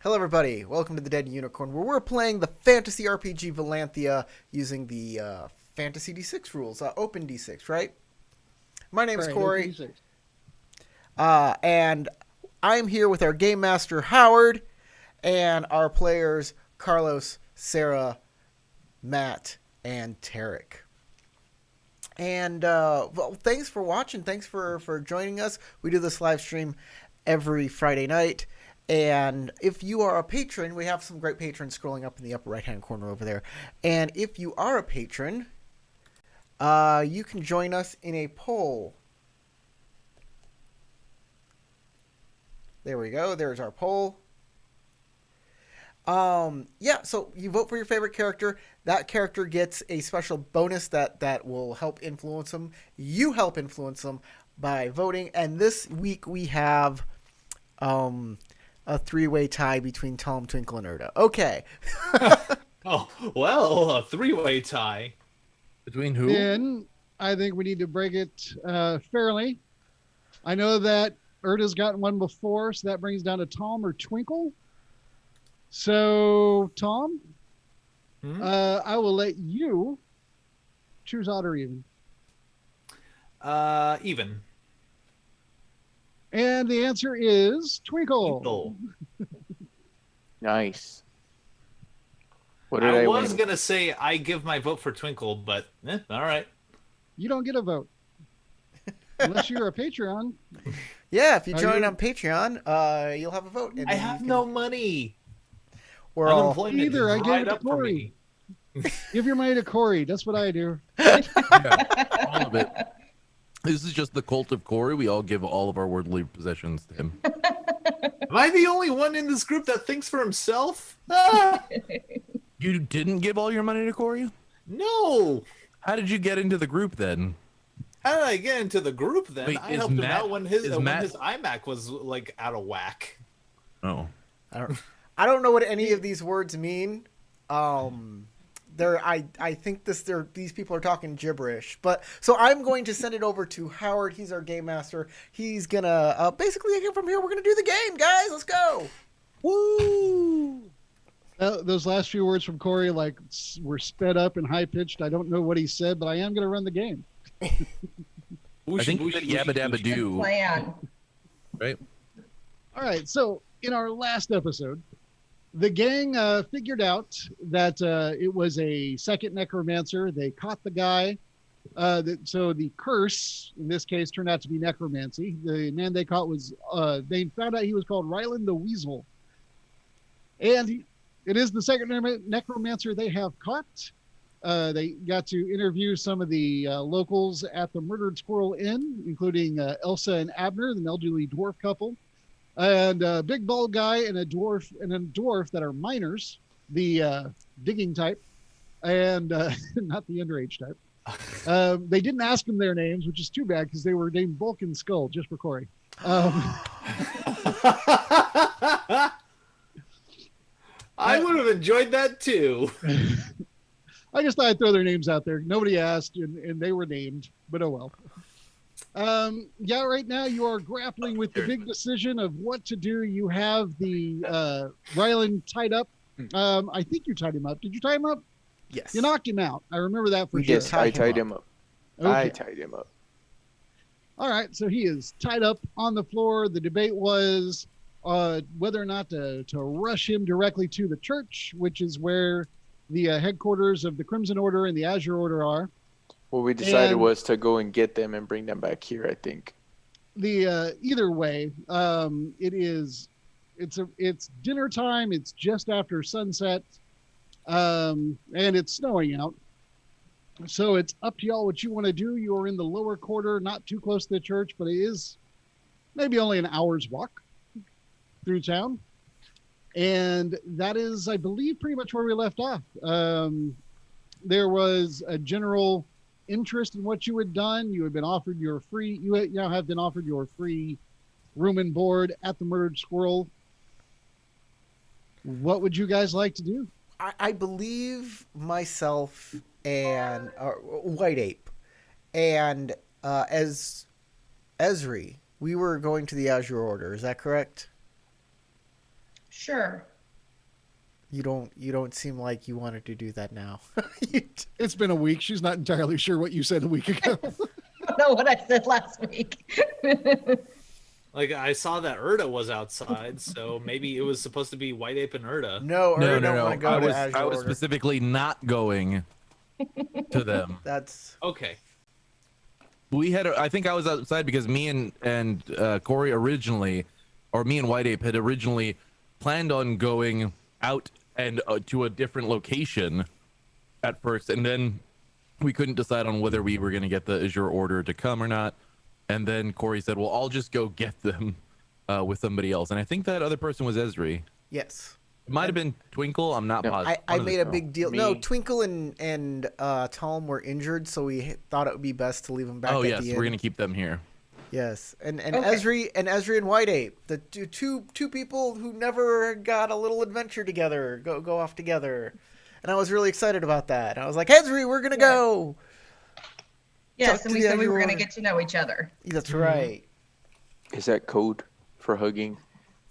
Hello, everybody. Welcome to the Dead Unicorn, where we're playing the fantasy RPG Vallanthia using the Fantasy D6 rules, Open D6, right? My name's Right, open Corey, D6. and I'm here with our Game Master Howard and our players Carlos, Sarah, Matt, and Tarek. And thanks for watching. Thanks for joining us. We do this live stream every Friday night. And if you are a patron, we have some great patrons scrolling up in the upper right-hand corner over there. And if you are a patron, you can join us in a poll. There we go. There's our poll. Yeah, so you vote for your favorite character. That character gets a special bonus that will help influence them. You help influence them by voting. And this week we have a three-way tie between Tom, Twinkle, and Erda. Okay. Oh, well, a three-way tie. Between who? Then I think we need to break it fairly. I know that Erda's gotten one before, so that brings down to Tom or Twinkle. So, Tom, I will let you choose odd or even. Even. And the answer is Twinkle. Twinkle. Nice. What did I I was win? going to say I give my vote for Twinkle, but all right. You don't get a vote. Unless you're a Patreon. Yeah, if you Are join you- on Patreon, you'll have a vote. And I then have you no can- money. We're all... Unemployment Either, I is gave it dried to up for Corey. me. Give your money to Corey. That's what I do. Yeah, all of it. This is just the cult of Corey. We all give all of our worldly possessions to him. Am I the only one in this group that thinks for himself? Ah, You didn't give all your money to Corey? no. How did you get into the group then? How did I get into the group then? Wait, I is helped him Matt- out when his is Matt- iMac was like out of whack. Oh. I don't know what any of these words mean. I think these people are talking gibberish. But so I'm going to send it over to Howard. He's our game master. He's gonna basically from here we're gonna do the game, guys. Let's go. Woo! Those last few words from Corey were sped up and high pitched. I don't know what he said, but I am going to run the game. I think you said yabba dabba doo, Plan. right? All right. So in our last episode, the gang figured out that it was a second necromancer. They caught the guy. So the curse in this case turned out to be necromancy. The man they caught was they found out he was called Ryland the Weasel, and it is the second necromancer they have caught. They got to interview some of the locals at the Murdered Squirrel Inn, including Elsa and Abner, the elderly dwarf couple, and a big bald guy and a dwarf that are minors, the digging type, and not the underage type. They didn't ask them their names, which is too bad because they were named Bulk and Skull, just for Corey. I would have enjoyed that too. I just thought I'd throw their names out there. Nobody asked, and they were named, but oh well. Yeah, right now you are grappling with the big decision of what to do. You have the Ryland tied up. I think you tied him up. Did you tie him up? Yes. You knocked him out. I remember that for We sure. did. Yes, I tie him tied up. him up. Okay. I tied him up. All right, so he is tied up on the floor. The debate was whether or not to rush him directly to the church, which is where the headquarters of the Crimson Order and the Azure Order are. What we decided And- was to go and get them and bring them back here, I think. The either way, it's dinner time. It's just after sunset, and it's snowing out. So it's up to y'all what you want to do. You are in the lower quarter, not too close to the church, but it is maybe only an hour's walk through town. And that is, I believe, pretty much where we left off. There was a general interest in what you had done. You had been offered your free, you now have been offered your free room and board at the Murdered Squirrel. What would you guys like to do? I believe myself and White Ape and as Esri, we were going to the Azure Order. Is that correct? Sure. You don't seem like you wanted to do that now. It's been a week. She's not entirely sure what you said a week ago. I don't know what I said last week. Like, I saw that Erda was outside, so maybe it was supposed to be White Ape and Erda. No, No, I don't want to go I to was Azure I was Order. specifically not going to them. That's Okay. We had I think I was outside because me and Corey originally, or me and White Ape had originally planned on going out and to a different location at first, and then we couldn't decide on whether we were going to get the Azure Order to come or not. And then Corey said, well, I'll just go get them with somebody else. And I think that other person was Esri. yes. It might have been Twinkle. I'm not No, positive. I made a big deal. No, Me. Twinkle and Tom were injured, so we thought it would be best to leave them back Oh, at yes. the We're end. going to keep them here. Yes, and Okay. Esri and White Ape, the two people who never got a little adventure together, go off together, and I was really excited about that. I was like, Esri, we're gonna go. Yes, Talk and to we the said we were Azure going to Order. get to know each other. That's right. Is that code for hugging?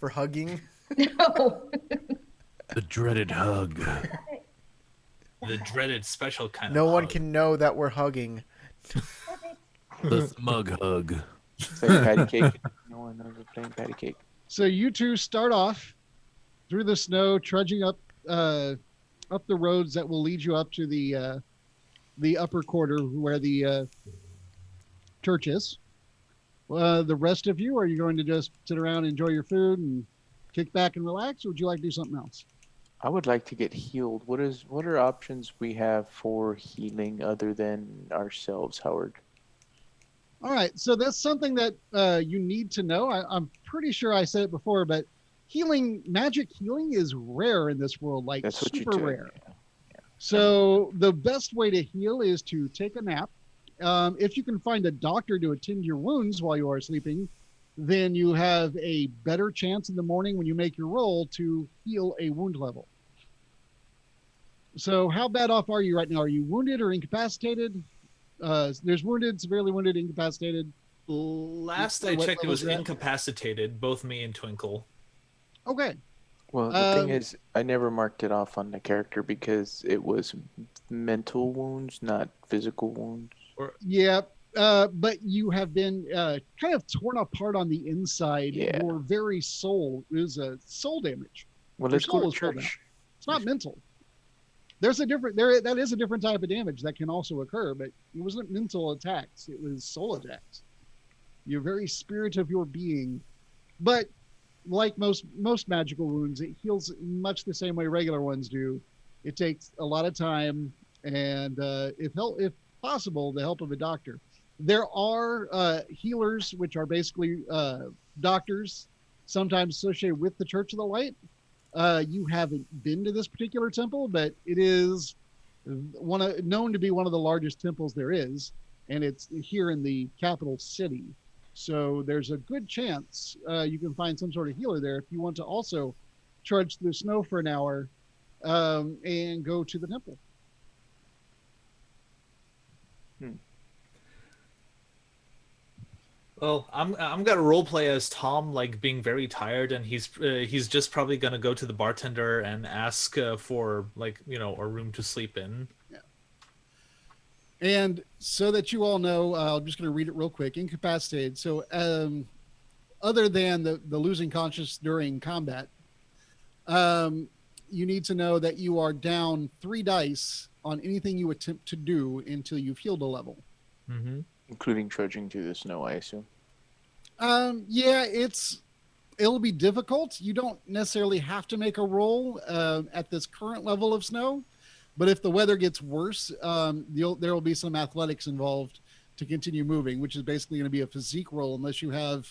For hugging. No. The dreaded hug. The dreaded special kind No of one hug. can know that we're hugging. The smug hug. It's like patty cake. No one knows we're playing patty cake. So you two start off through the snow, trudging up the roads that will lead you up to the upper quarter where the church is. The rest of you, are you going to just sit around, enjoy your food, and kick back and relax, or would you like to do something else? I would like to get healed. What are options we have for healing other than ourselves, Howard? All right, so that's something that you need to know. I'm pretty sure I said it before, but magic healing is rare in this world, like That's what you super do. rare. So the best way to heal is to take a nap. If you can find a doctor to attend your wounds while you are sleeping, then you have a better chance in the morning when you make your roll to heal a wound level. So how bad off are you right now? Are you wounded or incapacitated? There's wounded, severely wounded, incapacitated. Last I What checked, it level was is that? incapacitated, both me and Twinkle. Okay. Well, the thing Um, is, I never marked it off on the character because it was mental wounds, not physical wounds. Yeah, but you have been kind of torn apart on the inside. Yeah. Your very soul is a soul damage. Well, Your let's go soul to is pulled church. It's not mental. That is a different type of damage that can also occur, but it wasn't mental attacks. It was soul attacks. Your very spirit of your being. But like most magical wounds, it heals much the same way regular ones do. It takes a lot of time, and if possible, the help of a doctor. There are healers, which are basically doctors, sometimes associated with the Church of the Light. You haven't been to this particular temple, but it is known to be one of the largest temples there is, and it's here in the capital city. So there's a good chance you can find some sort of healer there if you want to also trudge through the snow for an hour and go to the temple. Well, I'm gonna roleplay as Tom, like being very tired, and he's just probably gonna go to the bartender and ask for, like, a room to sleep in. And so that you all know, I'm just going to read it real quick. Incapacitated. So other than the losing conscious during combat, you need to know that you are down 3 dice on anything you attempt to do until you've healed a level. Mm-hmm. Including trudging through the snow, I assume. Yeah, it'll be difficult. You don't necessarily have to make a roll at this current level of snow. But if the weather gets worse, there will be some athletics involved to continue moving, which is basically going to be a physique roll unless you have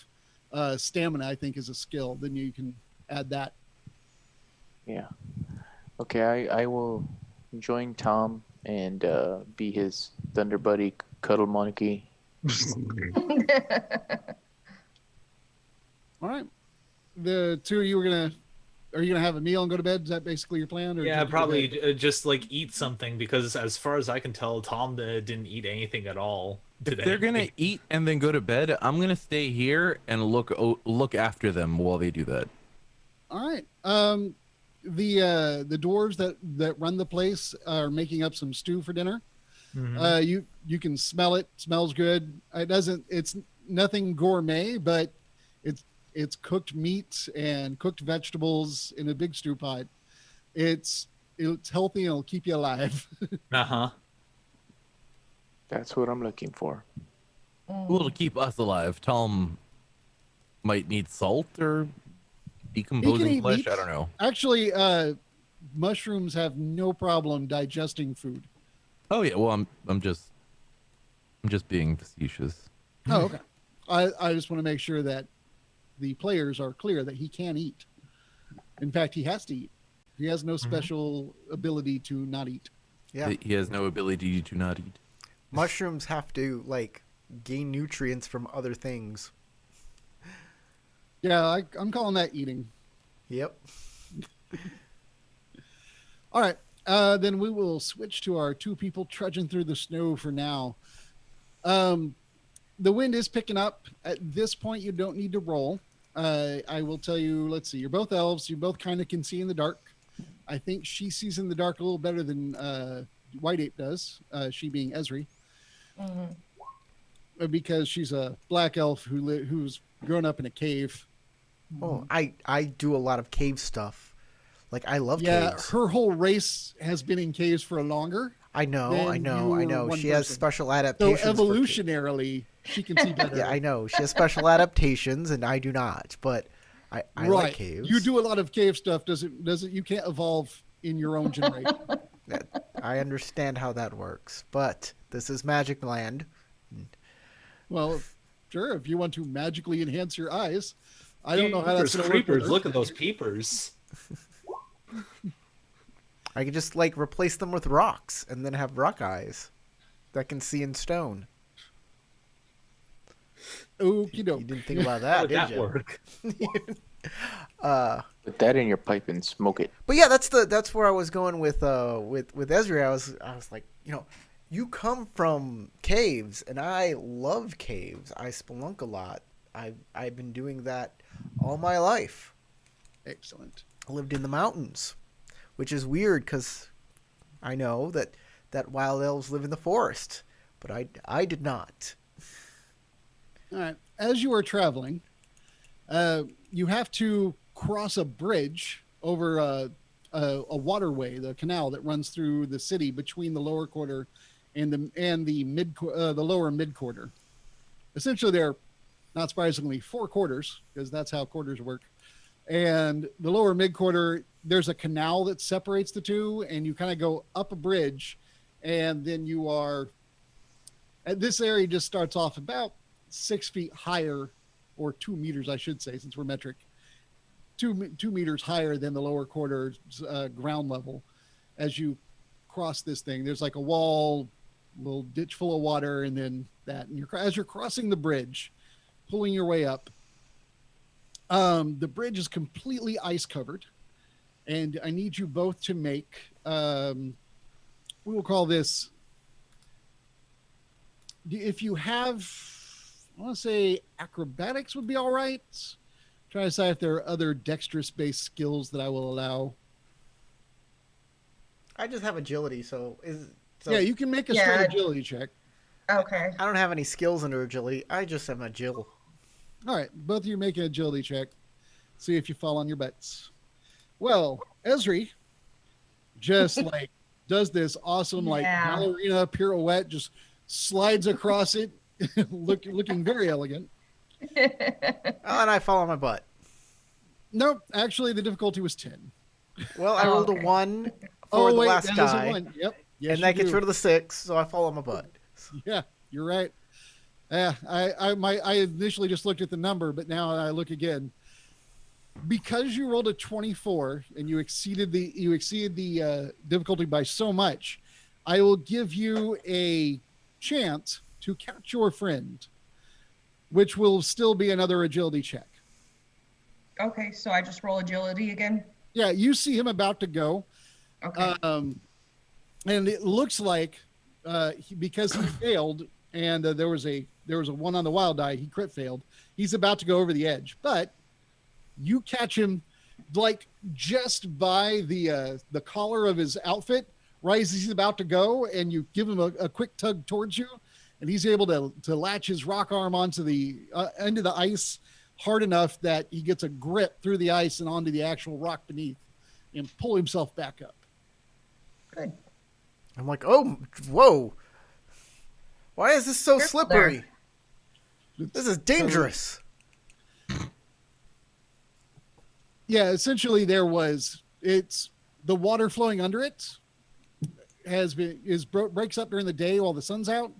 stamina, I think, is a skill. Then you can add that. Yeah. Okay, I will join Tom and be his thunder buddy, cuddle monkey. All right. The two of you are you going to have a meal and go to bed? Is that basically your plan? Or Yeah, just go to probably bed? just like eat something, because as far as I can tell, Tom didn't eat anything at all today. If they're gonna eat and then go to bed, I'm gonna stay here and look after them while they do that. All right. The dwarves that run the place are making up some stew for dinner. You can smell it. Smells good. It's nothing gourmet, but it's cooked meat and cooked vegetables in a big stew pot. It's healthy and it'll keep you alive. Uh-huh. That's what I'm looking for. Well, to keep us alive, Tom might need salt or decomposing eat flesh. meat. I don't know. Actually, mushrooms have no problem digesting food. Oh yeah, well I'm just being facetious. Oh, okay. I just want to make sure that the players are clear that he can eat. In fact, he has to eat. He has no special ability to not eat. Yeah. He has no ability to not eat. Mushrooms have to like gain nutrients from other things. Yeah, I'm calling that eating. Yep. All right. Then we will switch to our two people trudging through the snow for now. The wind is picking up. At this point, you don't need to roll. I will tell you, let's see, you're both elves. You both kind of can see in the dark. I think she sees in the dark a little better than White Ape does, she being Esri. Because she's a black elf who's grown up in a cave. Oh, I do a lot of cave stuff. Like I love Yeah, caves. her whole race has been in caves for longer. I know. one She has person. special So adaptations. for evolutionarily, she can see better. Yeah, I know. She has special adaptations, and I do not. But I right. like caves. You do a lot of cave stuff. Doesn't you can't evolve in your own generation. I understand how that works. But this is Magic Land. Well, sure. If you want to magically enhance your eyes, I don't know how that's going to work. Creepers, look at those peepers. I could just like replace them with rocks, and then have rock eyes that can see in stone. Okie You doke. didn't think about How that, would did that you? work? Put that in your pipe and smoke it. But yeah, that's where I was going with Ezra. I was like, you come from caves, and I love caves. I spelunk a lot. I've been doing that all my life. Excellent. I lived in the mountains, which is weird because I know that wild elves live in the forest, but I did not. All right. As you are traveling, you have to cross a bridge over a waterway, the canal that runs through the city between the lower quarter and the lower mid quarter. Essentially, they're not surprisingly 4 quarters because that's how quarters work. And the lower mid quarter, there's a canal that separates the two, and you kind of go up a bridge, and then you are. This area just starts off about 6 feet higher, or 2 meters, I should say, since we're metric. 2 meters higher than the lower quarter's ground level. As you cross this thing, there's like a wall, little ditch full of water, and then that. And as you're crossing the bridge, pulling your way up, the bridge is completely ice covered, and I need you both to make. We will call this. If you have, I want to say acrobatics would be all right. Try to decide if there are other dexterous-based skills that I will allow. I just have agility, so Yeah, you can make a Yeah. straight agility check. Okay. I don't have any skills under agility. I just am agile. All right, both of you make an agility check. See if you fall on your butts. Well, Esri just like does this awesome like Yeah. ballerina pirouette, just slides across it, looking very elegant. Oh, and I fall on my butt. Nope, actually the difficulty was 10. Well, I rolled Okay. a 1 for the wait, last that is a die, 1. Yep. Yes, and that you gets do. rid of the 6, so I fall on my butt. Yeah, you're right. Yeah, I initially just looked at the number, but now I look again. Because you rolled a 24 and you exceeded the difficulty by so much, I will give you a chance to catch your friend, which will still be another agility check. Okay, so I just roll agility again. Yeah, you see him about to go, Okay. and it looks like because he failed, and there was a 1 on the wild die, he crit failed. He's about to go over the edge, but you catch him like just by the collar of his outfit, right as he's about to go, and you give him a quick tug towards you, and he's able to latch his rock arm onto the into the ice hard enough that he gets a grip through the ice and onto the actual rock beneath, and pull himself back up. Good. I'm like, oh, whoa. Why is this so Careful slippery? there. This is dangerous. Yeah, essentially it's the water flowing under it breaks up during the day while the sun's out.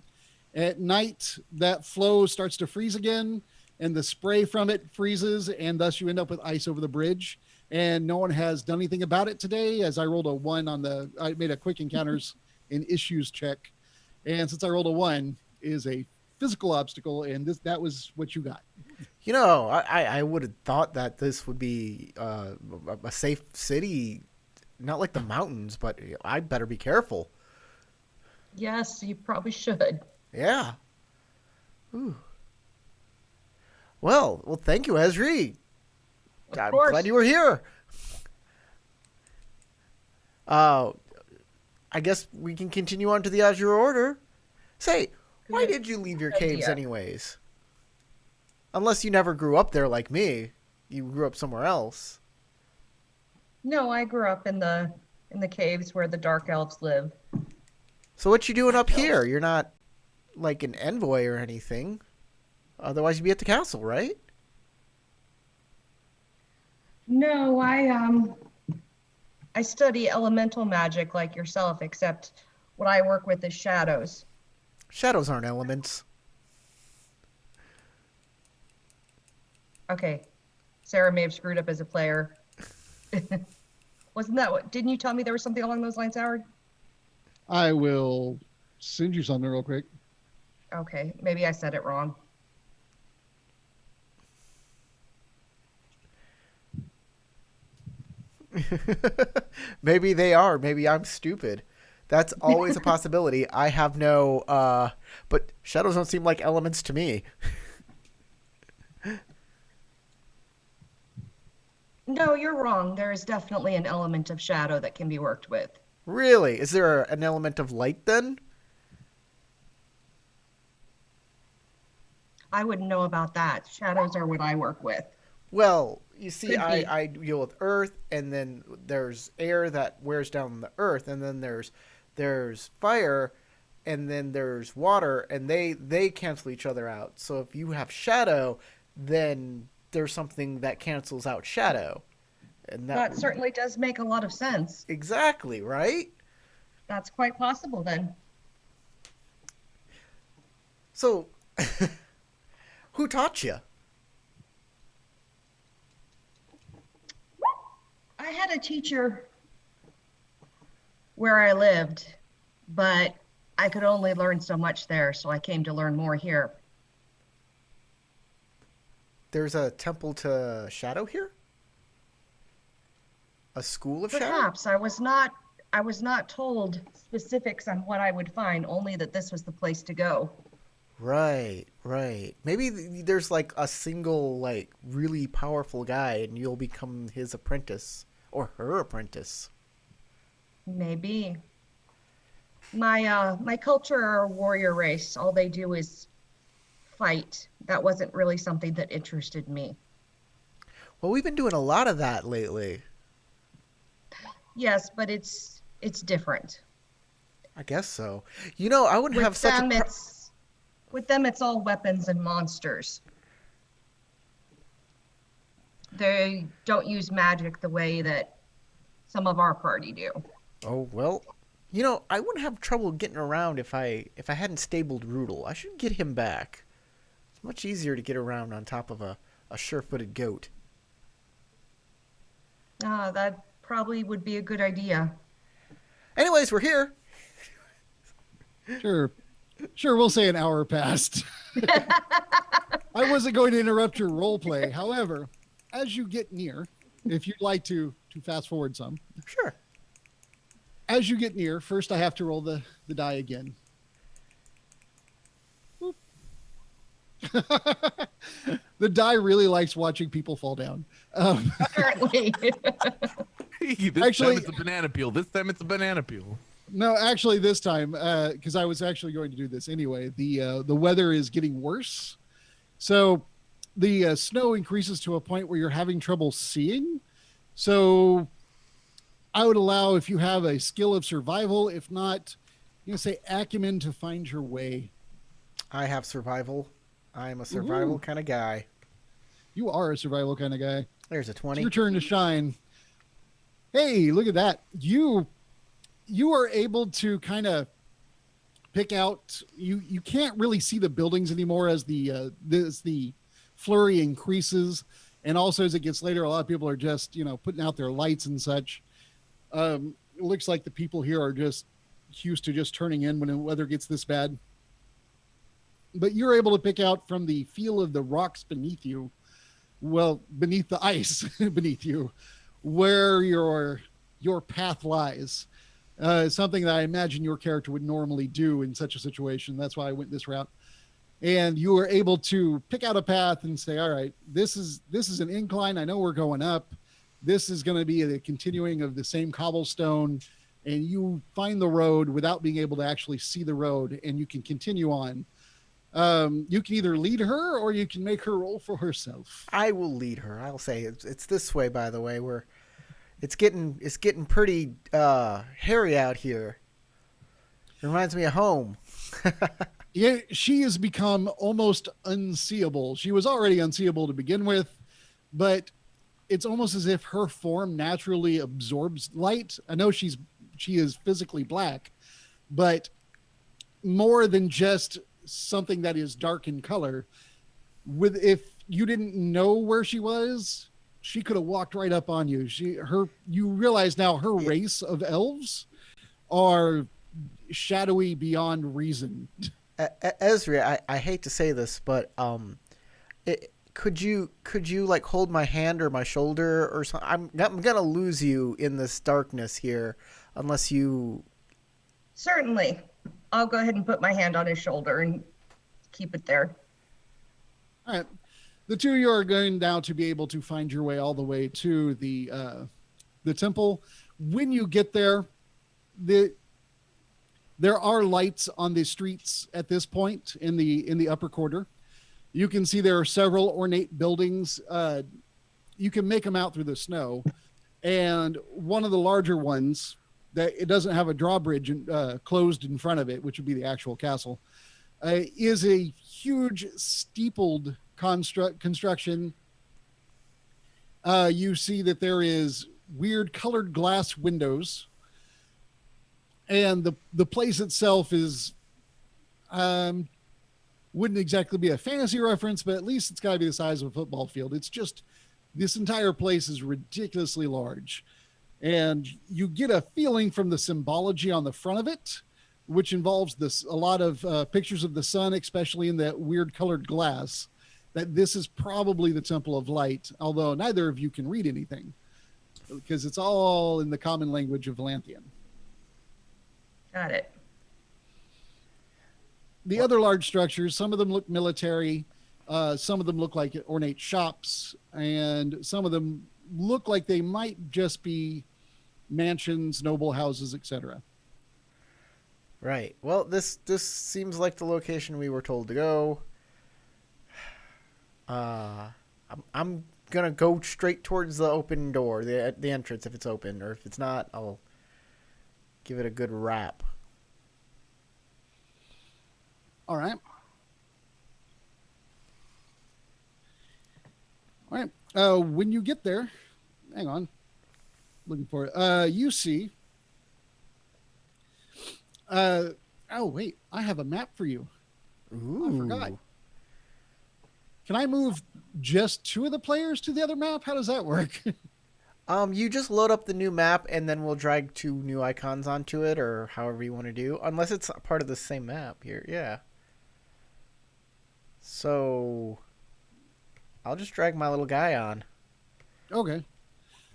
At night, that flow starts to freeze again, and the spray from it freezes, and thus you end up with ice over the bridge. And no one has done anything about it today, as I rolled a 1 I made a quick encounters and issues check. And since I rolled a 1, it is a physical obstacle, and that was what you got. You know, I would have thought that this would be a safe city, not like the mountains, but I better be careful. Yes, you probably should. Yeah. Ooh. Well, thank you, Ezri. Of I'm course. glad you were here. I guess we can continue on to the Azure Order. Say, why Good did you leave your idea. caves anyways? Unless you never grew up there like me. You grew up somewhere else. No, I grew up in the caves where the dark elves live. So what you doing up here? You're not like an envoy or anything. Otherwise you'd be at the castle, right? No, I study elemental magic like yourself, except what I work with is shadows. Shadows aren't elements. Okay. Sarah may have screwed up as a player. Wasn't that what? Didn't you tell me there was something along those lines, Howard? I will send you something real quick. Okay, maybe I said it wrong. Maybe they are. Maybe I'm stupid. That's always a possibility. I have no, but shadows don't seem like elements to me. No, you're wrong. There is definitely an element of shadow that can be worked with. Really? Is there an element of light then? I wouldn't know about that. Shadows are what I work with. Well, you see, Could be. I deal with earth, and then there's air that wears down the earth, and then there's fire, and then there's water, and they cancel each other out. So if you have shadow, then there's something that cancels out shadow. And That certainly does make a lot of sense. exactly, right? That's quite possible then. So who taught you? I had a teacher where I lived, but I could only learn so much there, so I came to learn more here. There's a temple to shadow here? A school of shadow? Perhaps I was not told specifics on what I would find, only that this was the place to go. Right. Maybe there's like a single, like, really powerful guy and you'll become his apprentice or her apprentice. Maybe. My culture are a warrior race. All they do is fight. That wasn't really something that interested me. Well, we've been doing a lot of that lately. Yes, but it's different. I guess so. You know, I wouldn't have With such them, a... with them, it's all weapons and monsters. They don't use magic the way that some of our party do. Oh, well, you know, I wouldn't have trouble getting around if I hadn't stabled Rudel. I should get him back. It's much easier to get around on top of a sure-footed goat. That probably would be a good idea. Anyways, we're here. Sure, we'll say an hour passed. I wasn't going to interrupt your role play. However, as you get near, if you'd like to fast forward some. Sure. As you get near, first I have to roll the die again. The die really likes watching people fall down. Apparently. This Actually- time it's a banana peel. This time it's a banana peel. No, actually, this time, because I was actually going to do this anyway. The weather is getting worse, so the snow increases to a point where you're having trouble seeing. So, I would allow if you have a skill of survival, if not, say acumen to find your way. I have survival. I'm a survival kind of guy. You are a survival kind of guy. There's a It's 20. your turn to shine. Hey, look at that. You are able to kind of pick out, you can't really see the buildings anymore as the flurry increases, and also as it gets later, a lot of people are just putting out their lights and such. It looks like the people here are just used to just turning in when the weather gets this bad. But you're able to pick out from the feel of the rocks beneath you, well, beneath the ice beneath you, where your path lies. Something that I imagine your character would normally do in such a situation. That's why I went this route. And you were able to pick out a path and say, all right, this is an incline. I know we're going up. This is going to be the continuing of the same cobblestone. And you find the road without being able to actually see the road, and you can continue on. You can either lead her or you can make her roll for herself. I will lead her. I'll say it's this way. By the way, it's getting pretty hairy out here. It reminds me of home. Yeah, she has become almost unseeable. She was already unseeable to begin with, but it's almost as if her form naturally absorbs light. I know she is physically black, but more than just something that is dark in color. If you didn't know where she was, she could have walked right up on you. You realize now her race of elves are shadowy beyond reason. Ezra, I hate to say this, but could you like hold my hand or my shoulder or something? I'm gonna lose you in this darkness here unless you. Certainly. I'll go ahead and put my hand on his shoulder and keep it there. All right. The two of you are going now to be able to find your way all the way to the temple. When you get there, there are lights on the streets at this point in the upper quarter. You can see there are several ornate buildings. You can make them out through the snow. And one of the larger ones that it doesn't have a drawbridge closed in front of it, which would be the actual castle, is a huge steepled construction. You see that there is weird colored glass windows, and the place itself is wouldn't exactly be a fantasy reference, but at least it's got to be the size of a football field. It's just, this entire place is ridiculously large. And you get a feeling from the symbology on the front of it, which involves a lot of pictures of the sun, especially in that weird colored glass, that this is probably the Temple of Light, although neither of you can read anything because it's all in the common language of Vallanthia. Got it. The other large structures, some of them look military, some of them look like ornate shops, and some of them look like they might just be mansions, noble houses, etc. Right. Well, this seems like the location we were told to go. I'm gonna go straight towards the open door, the entrance if it's open, or if it's not, I'll give it a good rap. All right. All right. When you get there, hang on, looking for it. You see. Oh wait, I have a map for you. Ooh. I forgot. Can I move just two of the players to the other map? How does that work? You just load up the new map and then we'll drag two new icons onto it, or however you want to do, unless it's part of the same map here. Yeah. So I'll just drag my little guy on. Okay.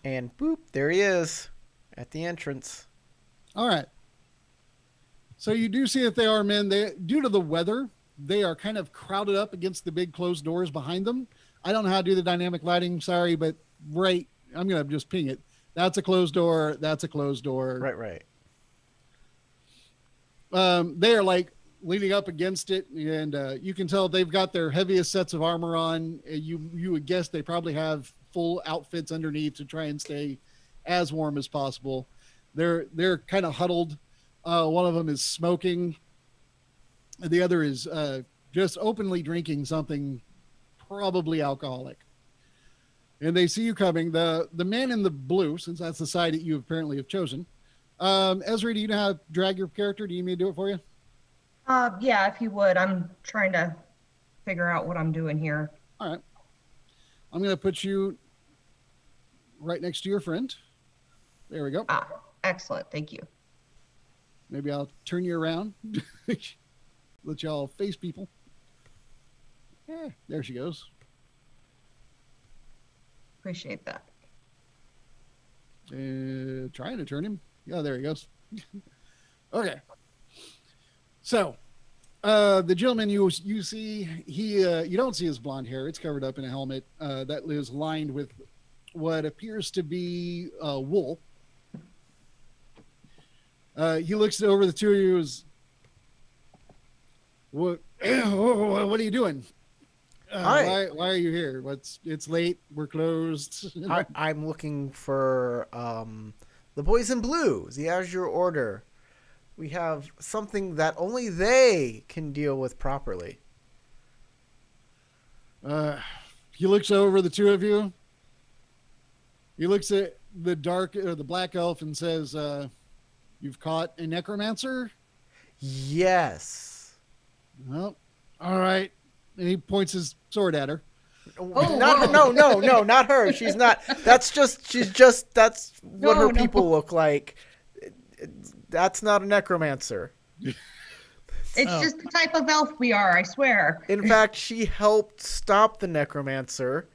And boop, there he is at the entrance. All right. So you do see that they are men. Due to the weather, they are kind of crowded up against the big closed doors behind them. I don't know how to do the dynamic lighting. Sorry, but right, I'm gonna just ping it. That's a closed door. That's a closed door. Right. They are like leaning up against it, and you can tell they've got their heaviest sets of armor on. You would guess they probably have full outfits underneath to try and stay as warm as possible. They're kind of huddled. One of them is smoking. The other is just openly drinking something, probably alcoholic. And they see you coming. The man in the blue, since that's the side that you apparently have chosen. Ezra, do you know how to drag your character? Do you need me to do it for you? Yeah, if you would. I'm trying to figure out what I'm doing here. All right. I'm going to put you right next to your friend. There we go. Excellent. Thank you. Maybe I'll turn you around. Let y'all face people. Yeah, there she goes. Appreciate that. Trying to turn him. Yeah, there he goes. Okay. So, the gentleman you see, you don't see his blonde hair. It's covered up in a helmet that is lined with what appears to be wool. He looks over the two of you. What are you doing? Hi. Why are you here? It's late. We're closed. I'm looking for the boys in blue, the Azure Order. We have something that only they can deal with properly. He looks over the two of you. He looks at the black elf and says, "You've caught a necromancer?" Yes. Well, all right. And he points his sword at her. No, not her. She's not. That's what her people look like. That's not a necromancer. It's just the type of elf we are, I swear. In fact, she helped stop the necromancer,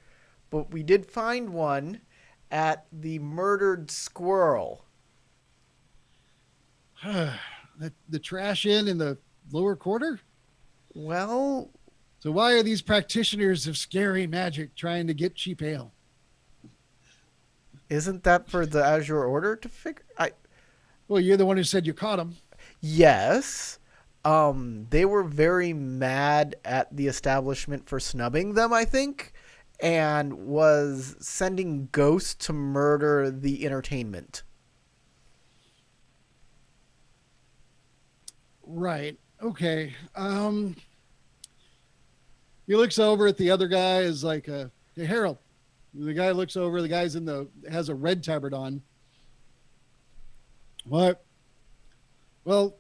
but we did find one at the murdered squirrel. The trash in the lower quarter? Well, so why are these practitioners of scary magic trying to get cheap ale? isn't that for the Azure Order to figure? Well, you're the one who said you caught him. Yes. They were very mad at the establishment for snubbing them, I think, and was sending ghosts to murder the entertainment. Right. Okay. He looks over at the other guy is like, hey, Harold. The guy looks over, the guy's has a red tabard on. What? Well,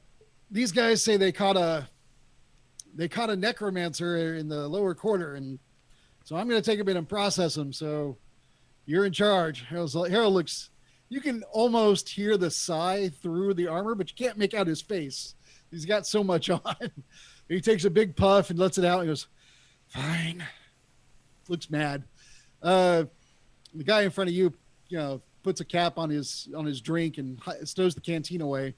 these guys say they caught a necromancer in the lower quarter, and so I'm going to take a bit and process him. So you're in charge. Harold looks, you can almost hear the sigh through the armor, but you can't make out his face. He's got so much on. He takes a big puff and lets it out and goes, fine. Looks mad. The guy in front of you, puts a cap on his drink and stows the canteen away,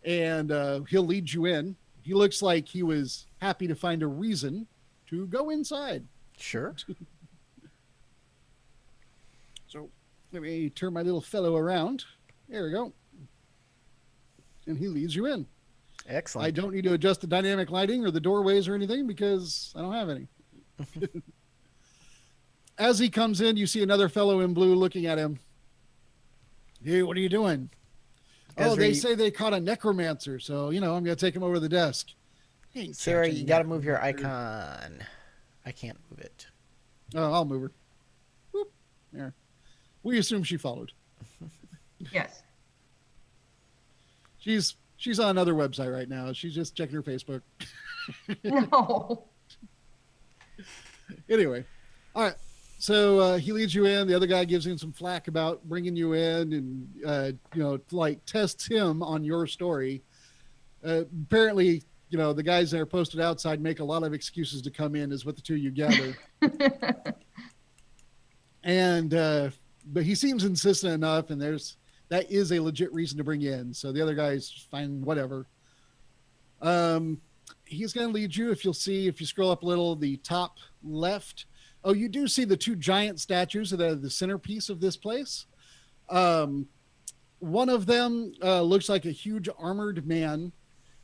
and he'll lead you in. He looks like he was happy to find a reason to go inside. Sure. So let me turn my little fellow around. There we go. And he leads you in. Excellent. I don't need to adjust the dynamic lighting or the doorways or anything because I don't have any. As he comes in, you see another fellow in blue looking at him. Hey, what are you doing? Oh, they say they caught a necromancer, so, I'm going to take him over to the desk. Hey, Sarah, you got to move your icon. I can't move it. Oh, I'll move her. Whoop. There. We assume she followed. Yes. She's on another website right now. She's just checking her Facebook. No. Anyway, all right. So he leads you in. The other guy gives him some flack about bringing you in, and tests him on your story. Apparently, the guys that are posted outside make a lot of excuses to come in, is what the two of you gather. And but he seems insistent enough, and that is a legit reason to bring you in. So the other guy's fine, whatever. He's going to lead you. If you scroll up a little, the top left, Oh, you do see the two giant statues that are the centerpiece of this place. One of them looks like a huge armored man,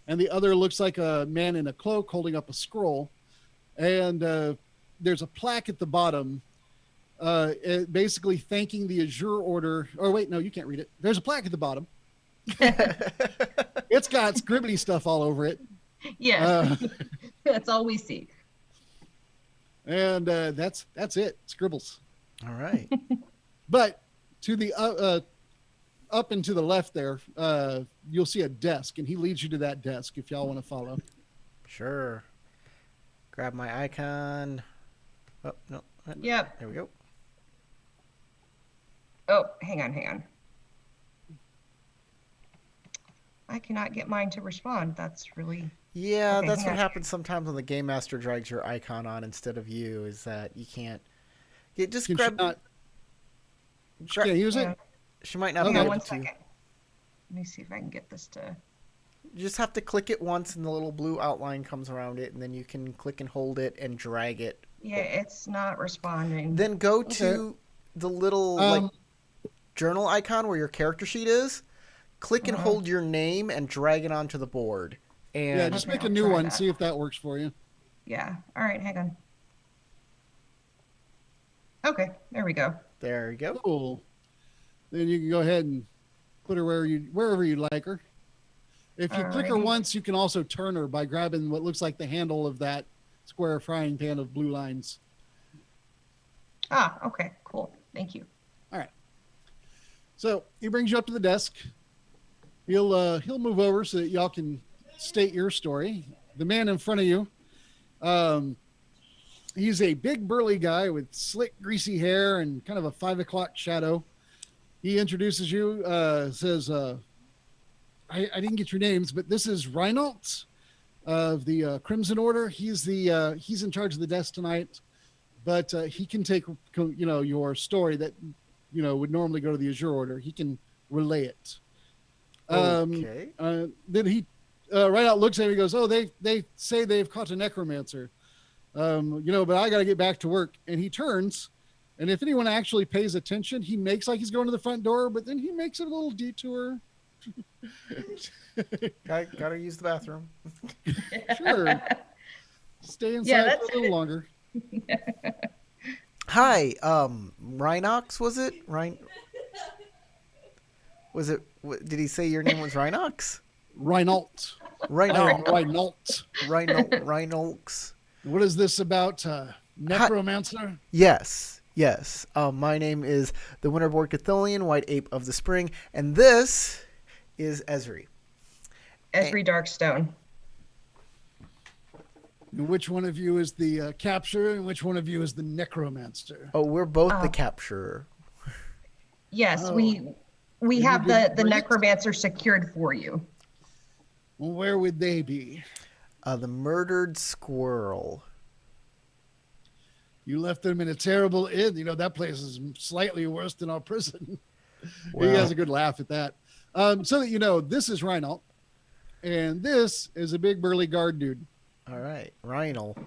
and the other looks like a man in a cloak holding up a scroll. And there's a plaque at the bottom, basically thanking the Azure Order. Oh, wait, no, you can't read it. There's a plaque at the bottom. It's got scribbly stuff all over it. Yeah, that's all we see. And that's it. Scribbles. All right. But to the up and to the left there, you'll see a desk, and he leads you to that desk if y'all want to follow. Sure. Grab my icon. Oh, no. Yep. There we go. Oh, hang on. I cannot get mine to respond. That's really... Yeah, Okay, that's hang what on. happens sometimes when the Game Master drags your icon on instead of you, is that you can't... just Can grab... she can't use Yeah. it? She might not Okay. be Hang on able one to. second. Let me see if I can get this to... You just have to click it once and the little blue outline comes around it, and then you can click and hold it and drag it. Yeah, it's not responding. Then go to the little like journal icon where your character sheet is. Click and hold your name and drag it onto the board. And Yeah, just Okay, make a I'll new try one. that. See if that works for you. Yeah. All right, hang on. Okay, there we go. there you go. Cool. Then you can go ahead and put her wherever you like her. If you click her Alrighty. once, you can also turn her by grabbing what looks like the handle of that square frying pan of blue lines. Ah, okay, cool. Thank you. So he brings you up to the desk. He'll move over so that y'all can state your story. The man in front of you, he's a big burly guy with slick, greasy hair and kind of a 5 o'clock shadow. He introduces you, says, I didn't get your names, but this is Reinholdt of the Crimson Order. He's in charge of the desk tonight, but he can take your story that would normally go to the Azure Order. He can relay it. Okay. Then he Reinholdt looks at him and he goes, "Oh, they say they've caught a necromancer, but I got to get back to work." And he turns, and if anyone actually pays attention, he makes like he's going to the front door, but then he makes a little detour. Gotta use the bathroom. Sure. Stay inside Yeah, for that's a little longer. Hi, Rhinox, was it? Was it? Did he say your name was Rhinox? Reinholdt. Rhinox. Reinholdt. Rhinox. What is this about? Necromancer? Yes. My name is the Winterboard Catholian, White Ape of the Spring, and this is Esri. Esri Darkstone. And which one of you is the capturer and which one of you is the necromancer? Oh, we're both the Oh. capturer. Yes, Oh. we You have didn't the bring it? necromancer secured for you. Well, where would they be? The murdered squirrel. You left them in a terrible inn. That place is slightly worse than our prison. He Well. has a good laugh at that. So that you know, this is Reinholdt, and this is a big burly guard dude. All right, Rhinal.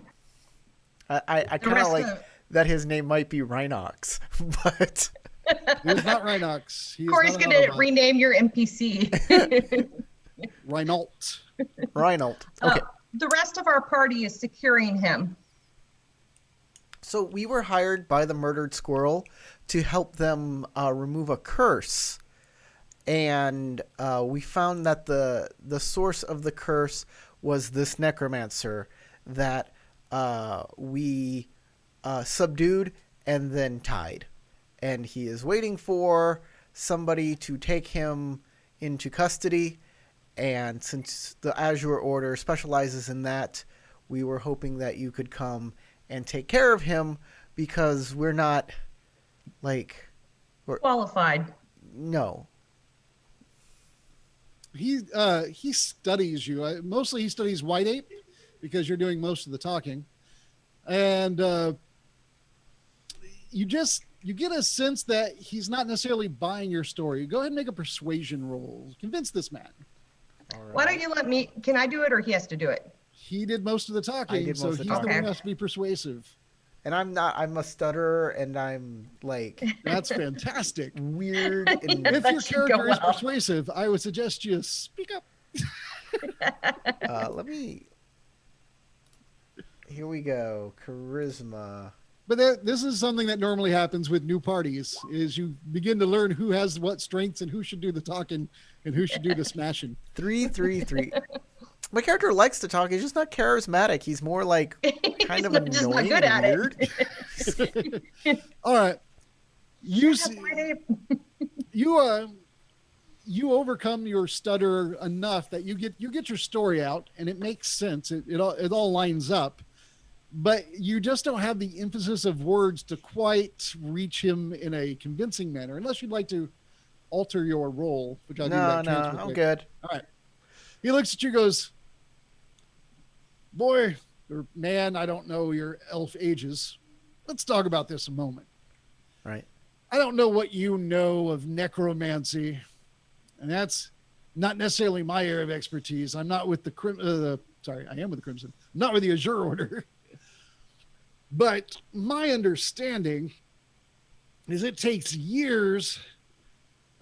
I The kind of rest like of- that his name might be Rhinox, but He's not Rhinox. He is Corey's not an gonna Autobot. rename your NPC. Reinholdt. Rhinold. Okay. The rest of our party is securing him. So we were hired by the murdered squirrel to help them remove a curse, and we found that the source of the curse was this necromancer that we subdued and then tied, and he is waiting for somebody to take him into custody. And since the Azure Order specializes in that, we were hoping that you could come and take care of him, because we're not Qualified. no. He studies you. Mostly he studies White Ape because you're doing most of the talking. And you get a sense that he's not necessarily buying your story. Go ahead and make a persuasion roll. Convince this man. All right. Why don't you let me? Can I do it or he has to do it? He did most of the talking, did so most of he's the the one talking. who has to be persuasive. And I'm a stutterer, and I'm like That's fantastic. weird. And If That your should go character is well. persuasive, I would suggest you speak up. let me. Here we go. Charisma. But this is something that normally happens with new parties: is you begin to learn who has what strengths and who should do the talking and who should do the smashing. 333. My character likes to talk. He's just not charismatic. He's more like kind of just not annoying good and at weird. it. All right, you overcome your stutter enough that you get your story out, and it makes sense. It all lines up, but you just don't have the emphasis of words to quite reach him in a convincing manner, unless you'd like to alter your role, which I'll do No, that no, transfer I'm quick. good. All right. He looks at you, goes, "Boy, or man, I don't know your elf ages. Let's talk about this a moment. Right. I don't know what you know of necromancy, and that's not necessarily my area of expertise. I'm not with I am with the Crimson. I'm not with the Azure Order. But my understanding is it takes years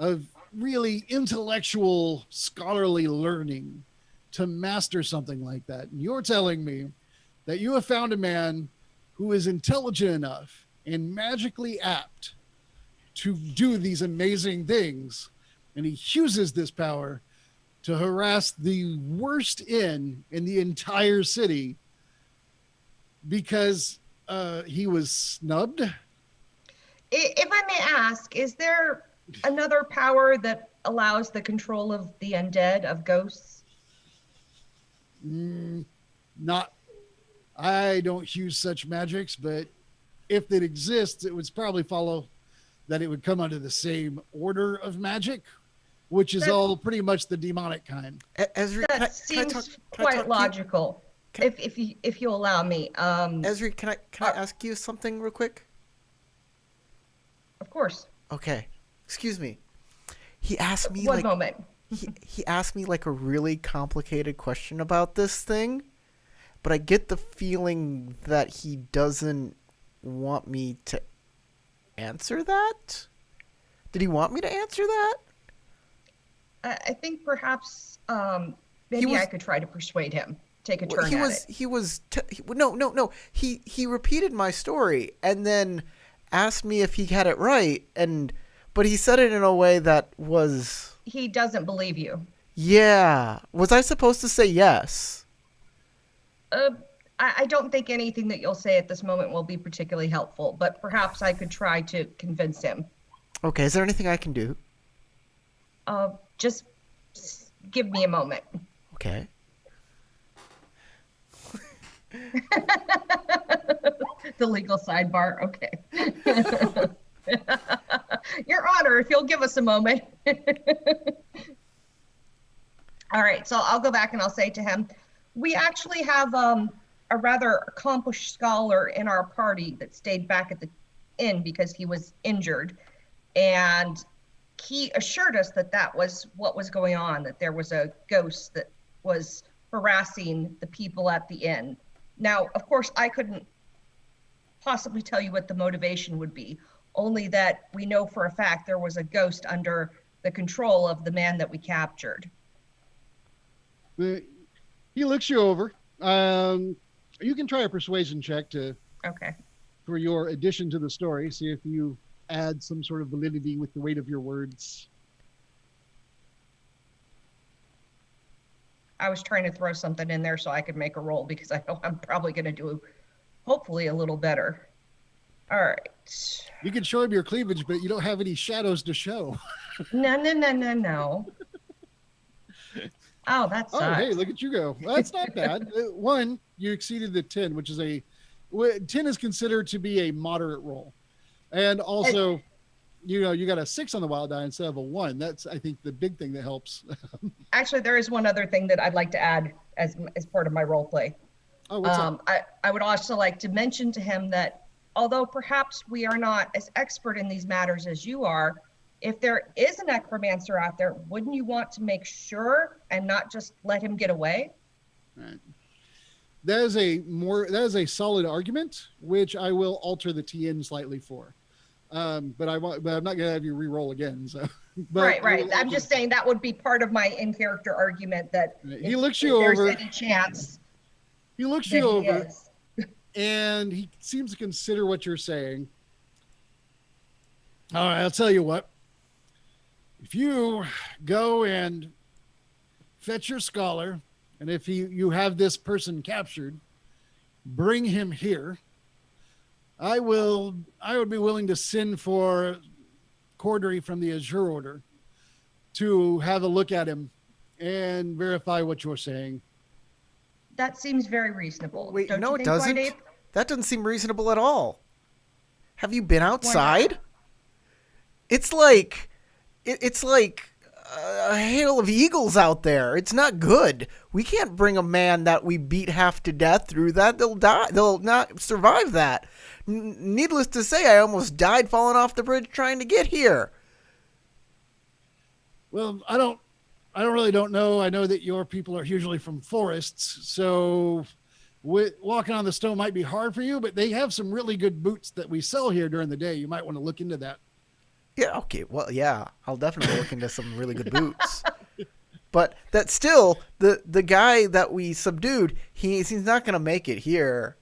of really intellectual, scholarly learning to master something like that. And you're telling me that you have found a man who is intelligent enough and magically apt to do these amazing things, and he uses this power to harass the worst inn in the entire city because he was snubbed." If I may ask, is there another power that allows the control of the undead, of ghosts? Not, I don't use such magics, but if it exists, it would probably follow that it would come under the same order of magic, which is all pretty much the demonic kind. Ezri, That seems quite logical. If you allow me. Ezri, can I ask you something real quick? Of course. Okay. Excuse me. He asked me One moment. he asked me like a really complicated question about this thing, but I get the feeling that he doesn't want me to answer that. Did he want me to answer that? I think perhaps maybe I could try to persuade him. Take a turn at it. No. He repeated my story and then asked me if he had it right, but he said it in a way that was. He doesn't believe you. Yeah. Was I supposed to say yes? I don't think anything that you'll say at this moment will be particularly helpful, but perhaps I could try to convince him. Okay. Is there anything I can do? Just give me a moment. Okay. The legal sidebar. Okay. Your Honor, if you'll give us a moment. All right. So I'll go back and I'll say to him, we actually have a rather accomplished scholar in our party that stayed back at the inn because he was injured. And he assured us that that was what was going on, that there was a ghost that was harassing the people at the inn. Now, of course, I couldn't possibly tell you what the motivation would be, only that we know for a fact there was a ghost under the control of the man that we captured. He looks you over. You can try a persuasion check Okay. for your addition to the story. See if you add some sort of validity with the weight of your words. I was trying to throw something in there so I could make a roll because I know I'm probably going to do hopefully a little better. All right. You can show him your cleavage, but you don't have any shadows to show. No. Oh, that sucks. Oh, hey, look at you go. Well, that's not bad. One, you exceeded the 10, which is 10 is considered to be a moderate roll. And also, you got a 6 on the wild die instead of a 1. That's, I think, the big thing that helps. Actually, there is one other thing that I'd like to add as part of my role play. Oh, what's up? I would also like to mention to him that although perhaps we are not as expert in these matters as you are, if there is a necromancer out there, wouldn't you want to make sure and not just let him get away? Right. That is a solid argument, which I will alter the TN slightly for. But I'm not gonna have you re-roll again. So, but Right. I'm just saying that would be part of my in-character argument that he looks you if over. there's any chance. He looks that you he over, is. and he seems to consider what you're saying. All right, I'll tell you what. If you go and fetch your scholar, and if you have this person captured, bring him here. I would be willing to send for Cordery from the Azure Order to have a look at him and verify what you're saying. That seems very reasonable. Wait, Don't no, you it think, doesn't. White Ape? That doesn't seem reasonable at all. Have you been outside? It's like a hail of eagles out there. It's not good. We can't bring a man that we beat half to death through that. They'll die. They'll not survive that. Needless to say, I almost died falling off the bridge trying to get here. Well, I don't know. I know that your people are usually from forests, so walking on the snow might be hard for you, but they have some really good boots that we sell here during the day. You might want to look into that. Yeah, okay. Well, yeah, I'll definitely look into some really good boots. But that still, the guy that we subdued, he's not going to make it here.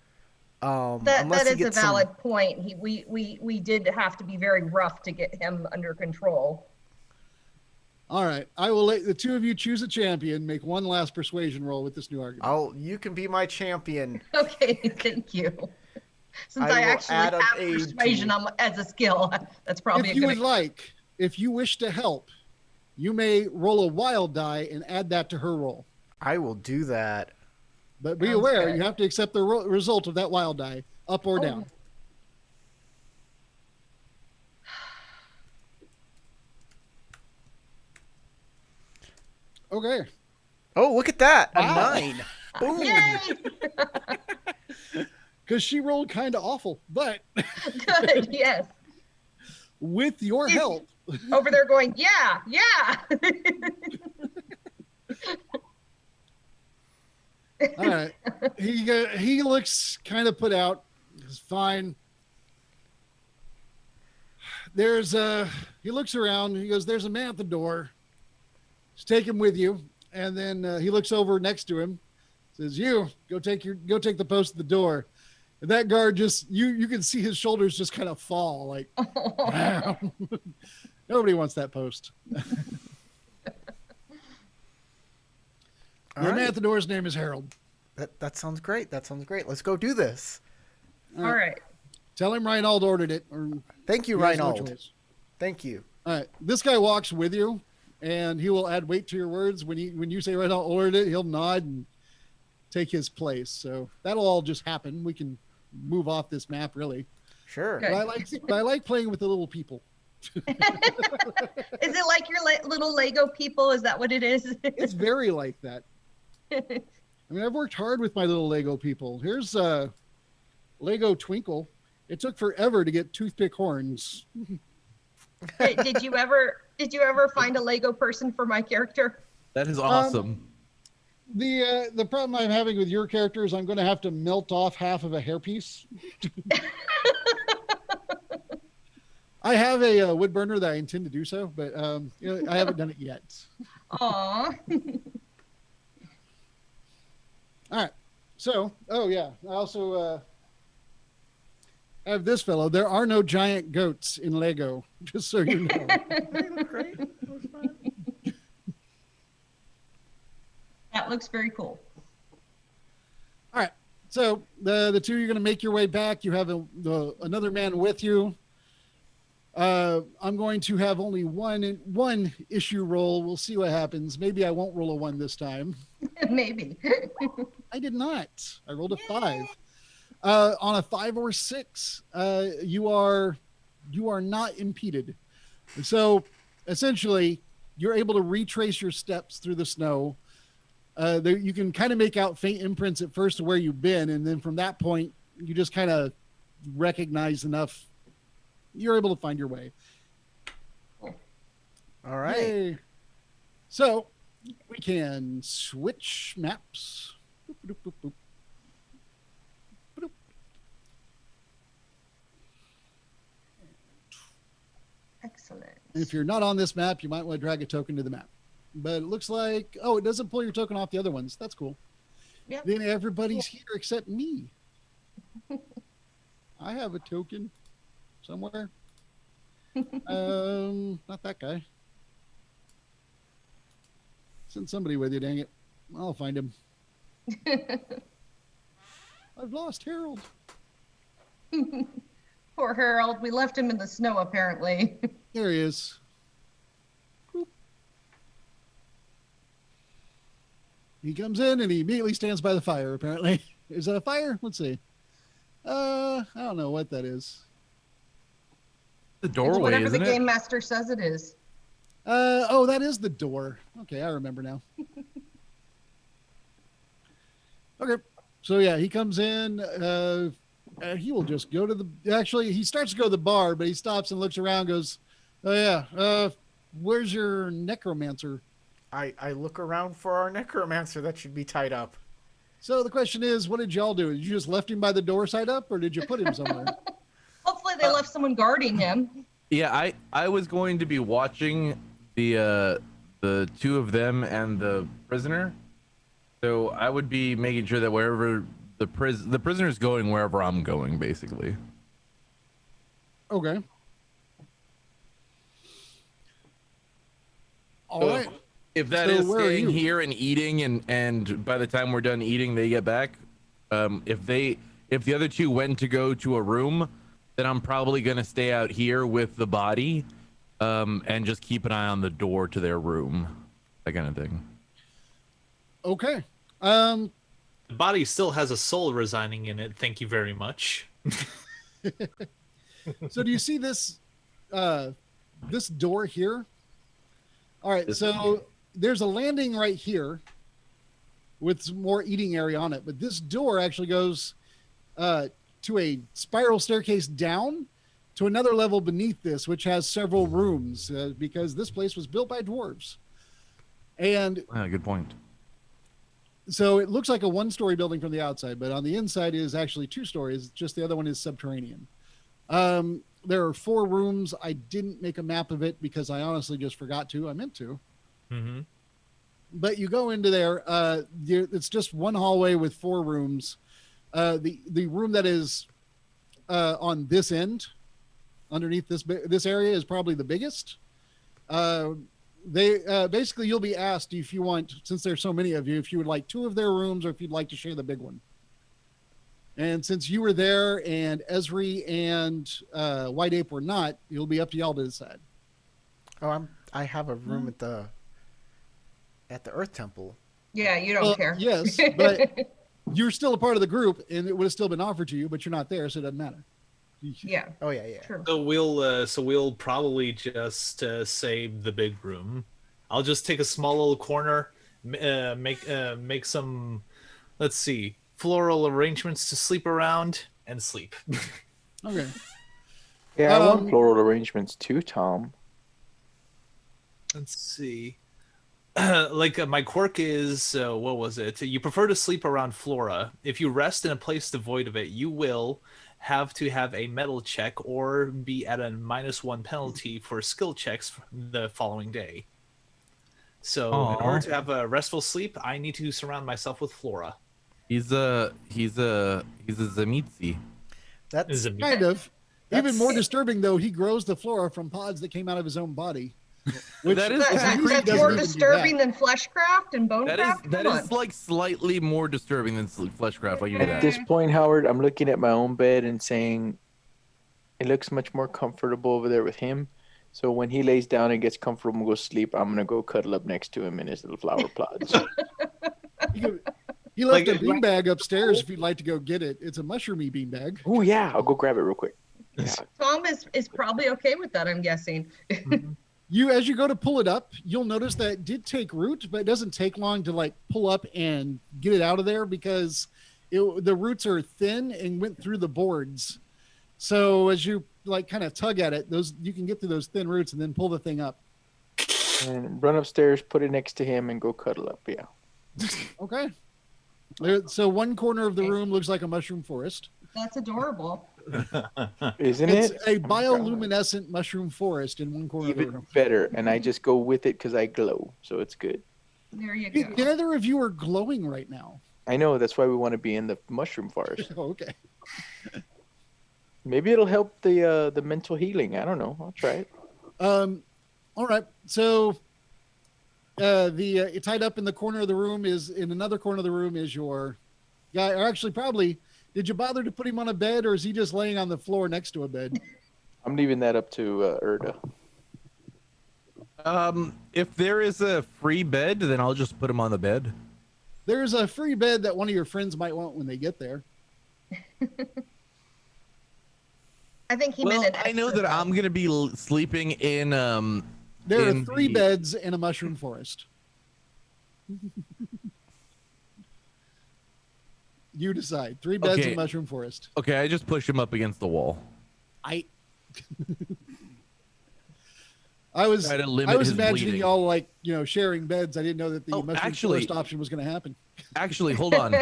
That is a valid point. We did have to be very rough to get him under control. All right. I will let the two of you choose a champion, make one last persuasion roll with this new argument. You can be my champion. Okay, thank you. Since I actually have persuasion as a skill, that's probably if you would like, if you wish to help, you may roll a wild die and add that to her roll. I will do that. But be aware, you have to accept the result of that wild die, up or down. Okay. Oh, look at that. Wow. A 9. Boom. Yay! Because she rolled kind of awful, but Good, yes. with your help. Over there going, yeah. All right. He looks kind of put out. It's fine. He looks around. He goes, there's a man at the door. Just take him with you. And then he looks over next to him. Says, you go take the post at the door. And that guard just, you can see his shoulders just kind of fall. Like, wow. Nobody wants that post. The man at the door's name is Harold. That sounds great. Let's go do this. All right. Tell him Reinald ordered it. Thank you, Reinald. Thank you. All right. This guy walks with you, and he will add weight to your words. When you say Reinald ordered it, he'll nod and take his place. So that'll all just happen. We can move off this map, really. Sure. Okay. But I like playing with the little people. Is it like your little Lego people? Is that what it is? It's very like that. I mean, I've worked hard with my little Lego people. Here's Lego Twinkle. It took forever to get toothpick horns. Did you ever find a Lego person for my character? That is awesome. The problem I'm having with your character is I'm going to have to melt off half of a hairpiece. I have a wood burner that I intend to do so, but I haven't done it yet. Aw. All right. So, I also have this fellow. There are no giant goats in Lego, just so you know. That looks very cool. All right. So the two, you're going to make your way back. You have another man with you. I'm going to have only one issue roll. We'll see what happens. Maybe I won't roll a 1 this time. Maybe. I did not. I rolled a 5. On a 5 or 6, you are not impeded. And so essentially, you're able to retrace your steps through the snow. You can kind of make out faint imprints at first of where you've been, and then from that point, you just kind of recognize enough. You're able to find your way. All right. Yay. So we can switch maps. Boop, boop, boop, boop. If you're not on this map, you might want to drag a token to the map. But it looks like, oh, it doesn't pull your token off the other ones. That's cool. Yeah. Then everybody's here except me. I have a token somewhere. Not that guy. Send somebody with you, dang it. I'll find him. I've lost Harold. Poor Harold. We left him in the snow, apparently. There he is. Boop. He comes in and he immediately stands by the fire, apparently. Is that a fire? Let's see. I don't know what that is. The It's doorway, whatever isn't the it? game master says it is. Oh, that is the door. Okay, I remember now. Okay, so yeah, he comes in. He will just go to the. Actually, he starts to go to the bar, but he stops and looks around. Goes, "Oh yeah, where's your necromancer?" I look around for our necromancer that should be tied up. So the question is, what did y'all do? Did you just left him by the door side up, or did you put him somewhere? Hopefully they left someone guarding him. Yeah, I was going to be watching the two of them and the prisoner. So I would be making sure that wherever the prisoner's going, wherever I'm going, basically. Okay. All So right. If that So is where are staying you? here and eating, and by the time we're done eating, they get back. If the other two went to go to a room, then I'm probably gonna stay out here with the body, and just keep an eye on the door to their room, that kind of thing. Okay. The body still has a soul residing in it. Thank you very much. So do you see this this door here? All right, so there's a landing right here with some more eating area on it, but this door actually goes to a spiral staircase down to another level beneath this, which has several rooms because this place was built by dwarves. And Good point. so it looks like a one-story building from the outside, but on the inside it is actually 2 stories. Just the other one is subterranean. There are 4 rooms. I didn't make a map of it because I honestly just forgot to. I meant to. Mm-hmm. But you go into there. It's just one hallway with 4 rooms. The room that is on this end, underneath this area, is probably the biggest. They basically, you'll be asked if you want, since there's so many of you, if you would like 2 of their rooms or if you'd like to share the big one. And since you were there and Esri and White Ape were not, it'll be up to y'all to decide. Oh, I have a room at the Earth Temple. Yeah, you don't care. Yes, but you're still a part of the group, and it would have still been offered to you, but you're not there, so it doesn't matter. Yeah, Oh yeah. true. So we'll probably just save the big room. I'll just take a small little corner, make some, let's see, floral arrangements to sleep around and sleep. Okay. Yeah, I want floral arrangements too, Tom. Let's see. My quirk is what was it? You prefer to sleep around flora. If you rest in a place devoid of it, you will have to have a metal check or be at a -1 penalty for skill checks the following day. So in order to have a restful sleep, I need to surround myself with flora. He's a Zamitzi. That's Is a Kind of. Even That's- more disturbing, though, he grows the flora from pods that came out of his own body. Which That is- That- concrete that's doesn't more even do disturbing that. than fleshcraft and That is bonecraft. that is like slightly more disturbing than fleshcraft. I'll give you At that. this point, Howard, I'm looking at my own bed and saying, it looks much more comfortable over there with him. So when he lays down and gets comfortable and goes to sleep, I'm gonna go cuddle up next to him in his little flower pods. He left Like- a beanbag upstairs if you'd like to go get it. It's a mushroomy beanbag. Oh yeah, I'll go grab it real quick. Yeah. Tom is probably okay with that, I'm guessing. As you go to pull it up, you'll notice that it did take root, but it doesn't take long to like pull up and get it out of there because the roots are thin and went through the boards. So as you like kind of tug at it, you can get through those thin roots and then pull the thing up. And run upstairs, put it next to him, and go cuddle up. Yeah. Okay. So one corner of the room looks like a mushroom forest. That's adorable. Isn't It's it? a Oh my God. bioluminescent mushroom forest in one corner of the Even room. better, and I just go with it because I glow, so it's good. There you Hey, go. neither of you are glowing right now. I know that's why we want to be in the mushroom forest. Oh, okay. Maybe it'll help the mental healing. I don't know. I'll try it. All right. So tied up in the corner of the room is in another corner of the room is your guy. Or actually, probably, did you bother to put him on a bed, or is he just laying on the floor next to a bed? I'm leaving that up to Erda. If there is a free bed, then I'll just put him on the bed. There's a free bed that one of your friends might want when they get there. I think he Well, meant an I know extra that bed. I'm gonna be sleeping in There are in 3 the- beds in a mushroom forest. You decide. 3 beds in Okay. a mushroom forest. Okay, I just push him up against the wall. I was Try to limit his imagining bleeding. y'all like sharing beds. I didn't know that the Oh, mushroom actually- forest option was going to happen. Actually, hold on.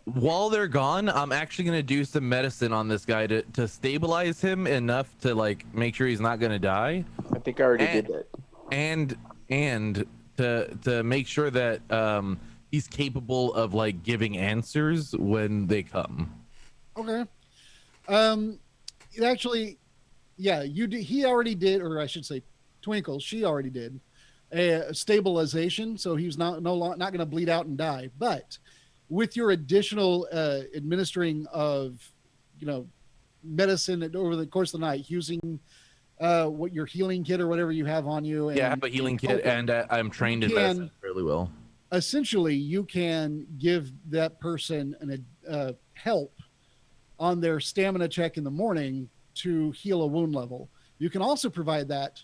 While they're gone, I'm actually gonna do some medicine on this guy to stabilize him enough to like make sure he's not gonna die, I think I already And- did that. and to make sure that he's capable of like giving answers when they come. Okay. Actually, yeah, you did. He already did, or I should say, Twinkle. She already did a stabilization, so he's not going to bleed out and die. But with your additional administering of, medicine over the course of the night, using what your healing kit or whatever you have on you. And, Yeah, I have a healing kit, helping, and I'm trained in You can- medicine fairly well. essentially you can give that person an help on their stamina check in the morning to heal a wound level. You can also provide that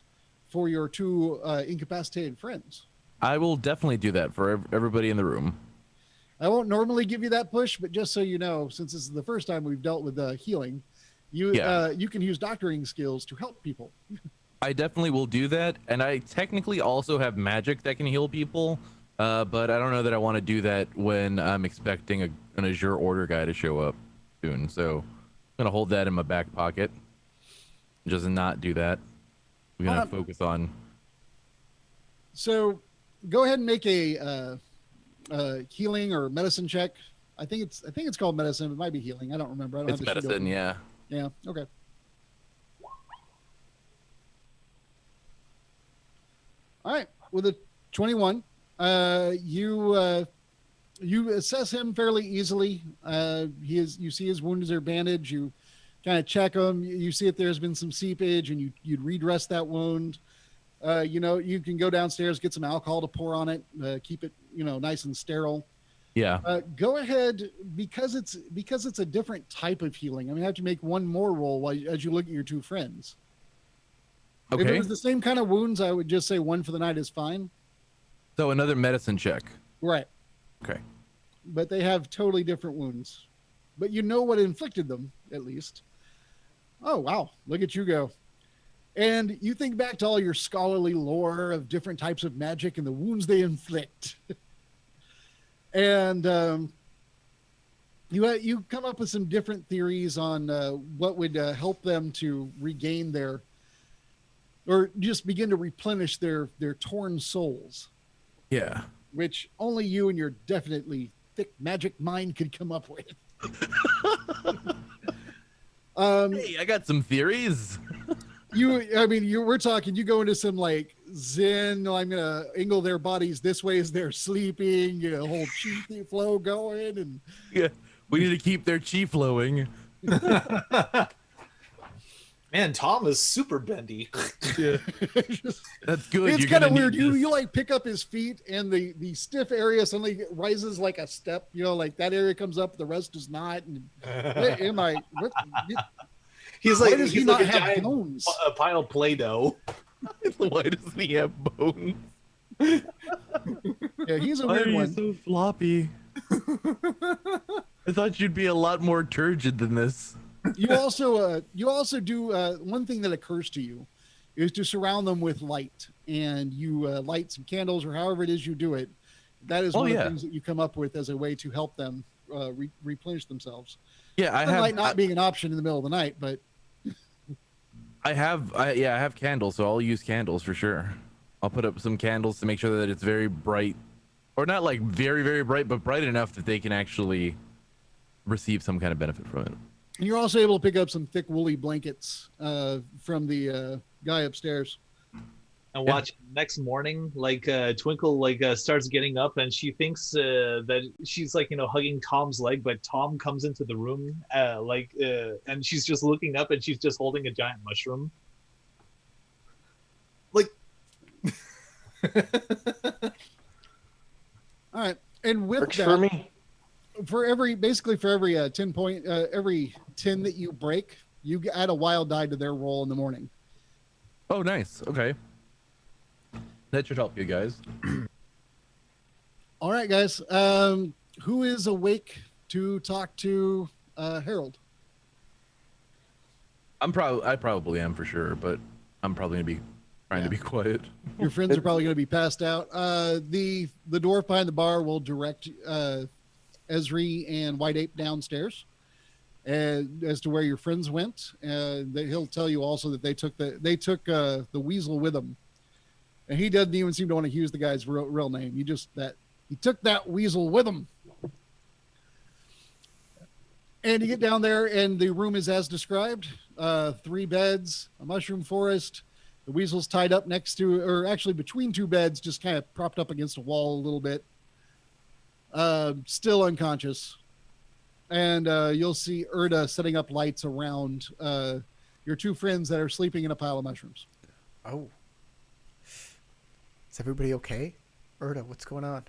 for your 2 incapacitated friends. I will definitely do that for everybody in the room. I won't normally give you that push, but just so you know, since this is the first time we've dealt with healing, you can use doctoring skills to help people. I definitely will do that, and I technically also have magic that can heal people, but I don't know that I want to do that when I'm expecting an Azure Order guy to show up soon. So I'm gonna hold that in my back pocket. Just not do that. We're gonna focus on. So go ahead and make a healing or medicine check. I think it's called medicine. It might be healing. I don't remember. I don't It's have the sheet medicine, open. yeah. Yeah. Okay. All right. With a 21, you assess him fairly easily. You see his wounds are bandaged. You kind of check them. You see if there's been some seepage, and you'd redress that wound. You can go downstairs, get some alcohol to pour on it, keep it nice and sterile. Yeah. Go ahead, because it's a different type of healing. I'm gonna have to make one more roll as you look at your 2 friends. If it Okay. was the same kind of wounds, I would just say 1 for the night is fine. So another medicine check. Right. Okay. But they have totally different wounds. But you know what inflicted them, at least. Oh, wow. Look at you go. And you think back to all your scholarly lore of different types of magic and the wounds they inflict. And you come up with some different theories on what would help them to regain or just begin to replenish their torn souls, Yeah. which only you and your definitely thick magic mind could come up with. Hey, I got some theories. We're talking, you go into some like Zen, I'm going to angle their bodies this way as they're sleeping, whole chi flow going. And Yeah. We need to keep their chi flowing. Man, Tom is super bendy. Yeah. That's good. it's You're kind of gonna weird. need You this. like pick up his feet and the stiff area suddenly rises like a step, like that area comes up, the rest does not. And what am I? What, He's why like does he he's not like a have giant bones? a pile of Play-Doh. Why doesn't he have bones? Yeah, he's a Why are weird you one. so floppy? I thought you'd be a lot more turgid than this. You also do one thing that occurs to you is to surround them with light, and you light some candles or however it is you do it. That is one of the things that you come up with as a way to help them replenish themselves. Yeah, I Sunlight have. not being an option in the middle of the night, but I have candles, so I'll use candles for sure. I'll put up some candles to make sure that it's very bright, or not like very, very bright, but bright enough that they can actually receive some kind of benefit from it. and you're also able to pick up some thick woolly blankets from the guy upstairs. And watch next morning, like Twinkle starts getting up and she thinks that she's like hugging Tom's leg, but Tom comes into the room and she's just looking up and she's just holding a giant mushroom. Like, All right, and with Works that, for me. for every 10 point, every 10 that you break, you add a wild die to their roll in the morning. Oh, nice. Okay. That should help you guys. All right, guys. Who is awake to talk to Harold? I probably am for sure, but I'm probably gonna be trying to be quiet. Your friends are probably going to be passed out. The dwarf behind the bar will direct Esri and White Ape downstairs, and as to where your friends went. He'll tell you also that they took the weasel with them, and he doesn't even seem to want to use the guy's real name. He took that weasel with him. And you get down there, and the room is as described: 3 beds, a mushroom forest. The weasel's tied up next to, or actually between 2 beds, just kind of propped up against a wall a little bit. Still unconscious. And you'll see Erda setting up lights around your 2 friends that are sleeping in a pile of mushrooms. Oh. Is everybody okay? Erda, what's going on?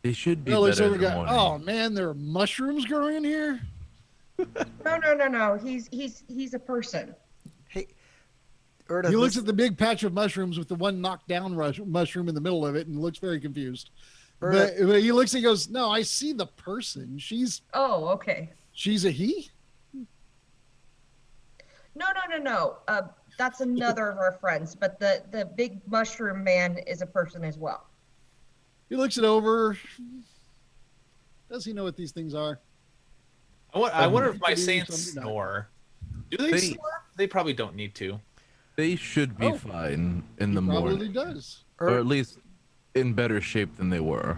They should be Well, looks better over in the and goes, morning. oh man, there are mushrooms growing in here? No. He's a person. Hey, Erda, He looks at the big patch of mushrooms with the one knocked down mushroom in the middle of it and looks very confused. But he looks and he goes, no, I see the person. She's Oh, okay. a he? No. That's another of our friends, but the big mushroom man is a person as well. He looks it over. Does he know what these things are? I wonder if my Maybe saints something- snore. Do they snore? They probably don't need to. They should be fine in the Probably morning, does. or at least in better shape than they were.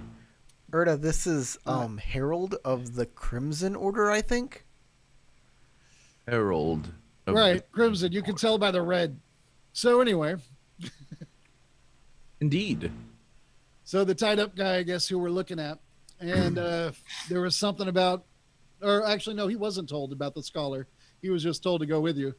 Erda, this is Herald of the Crimson Order, I think. Herald. of Right, the- crimson. You can tell by the red. So anyway, Indeed. so the tied up guy, I guess, who we're looking at, and there was something about, or actually, no, he wasn't told about the scholar. He was just told to go with you.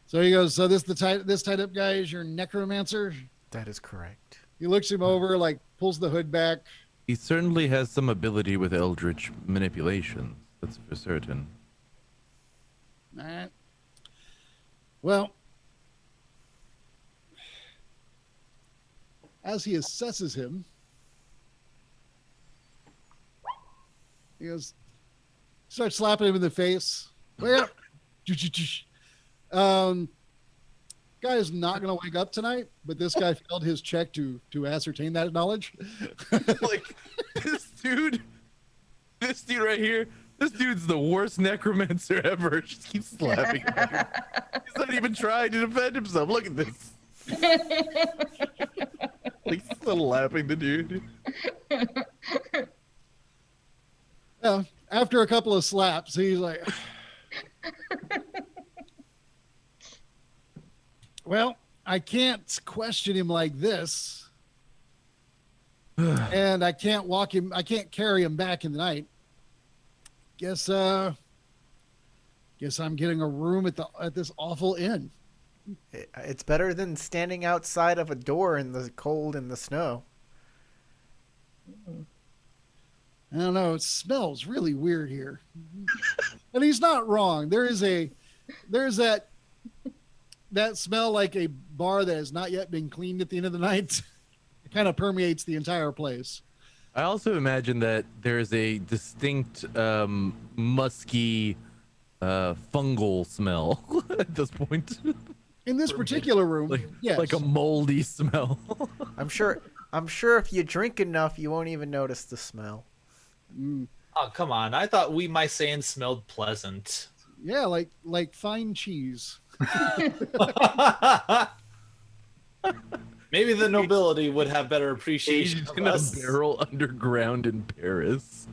So he goes, so this tied up guy is your necromancer? That is correct. He looks him over, like pulls the hood back. He certainly has some ability with eldritch manipulation. That's for certain. All right. Well, as he assesses him, he goes, starts slapping him in the face. Wake up. Guy is not going to wake up tonight, but this guy failed his check to ascertain that knowledge. Like, this dude right here, this dude's the worst necromancer ever. Just keeps slapping him. He's not even trying to defend himself. Look at this. Like, still laughing the dude. After a couple of slaps, he's like, well, I can't question him like this. And I can't carry him back in the night. Guess I'm getting a room at this awful inn. It's better than standing outside of a door in the cold and the snow. I don't know. It smells really weird here. And he's not wrong. There's that smell like a bar that has not yet been cleaned at the end of the night. It kind of permeates the entire place. I also imagine that there's a distinct musky fungal smell at this point. In this particular room, yes. Like a moldy smell. I'm sure if you drink enough, you won't even notice the smell. Oh, come on. I thought we my saying smelled pleasant. Yeah, like fine cheese. Maybe the nobility would have better appreciation Aged of in a us. barrel underground in Paris.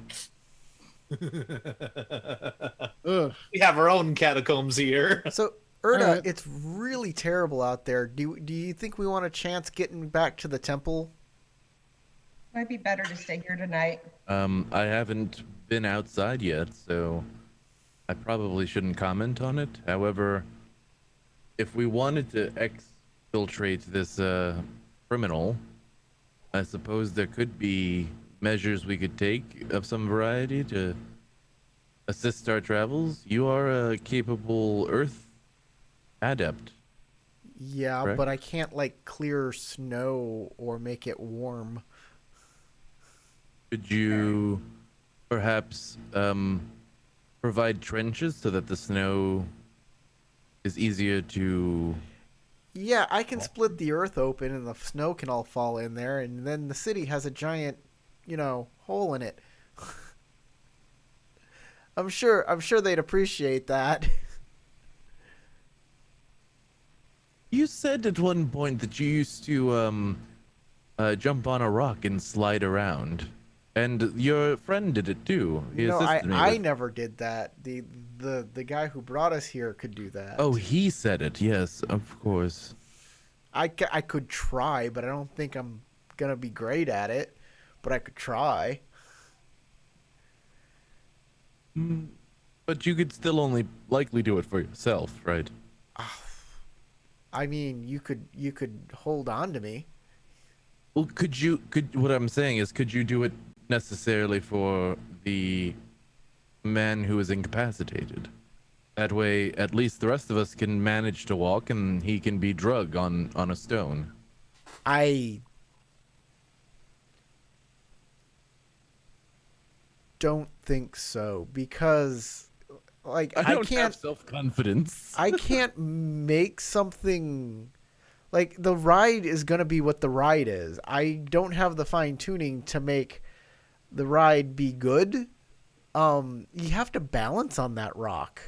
Ugh. We have our own catacombs here. So, Erda, Alright. it's really terrible out there. Do you think we want a chance getting back to the temple? Might be better to stay here tonight. I haven't been outside yet, so I probably shouldn't comment on it. However, if we wanted to exfiltrate this criminal, I suppose there could be measures we could take of some variety to assist our travels. You are a capable Earth adept. Yeah, Correct. but I can't like clear snow or make it warm. Could you perhaps provide trenches so that the snow is easier to... Yeah, I can split the earth open and the snow can all fall in there, and then the city has a giant, hole in it. I'm sure they'd appreciate that. You said at one point that you used to jump on a rock and slide around, and your friend did it too. He No, assisted me I with... never did that. The guy who brought us here could do that. Oh, he said it. Yes, of course. I could try, but I don't think I'm gonna be great at it. But I could try. But you could still only likely do it for yourself, right? I mean, you could hold on to me. Well, what I'm saying is, could you do it necessarily for the man who is incapacitated? That way, at least the rest of us can manage to walk, and he can be drug on a stone. I don't think so because, like, I don't have can't. self-confidence. I can't make something like the ride is going to be what the ride is. I don't have the fine tuning to make the ride be good. You have to balance on that rock.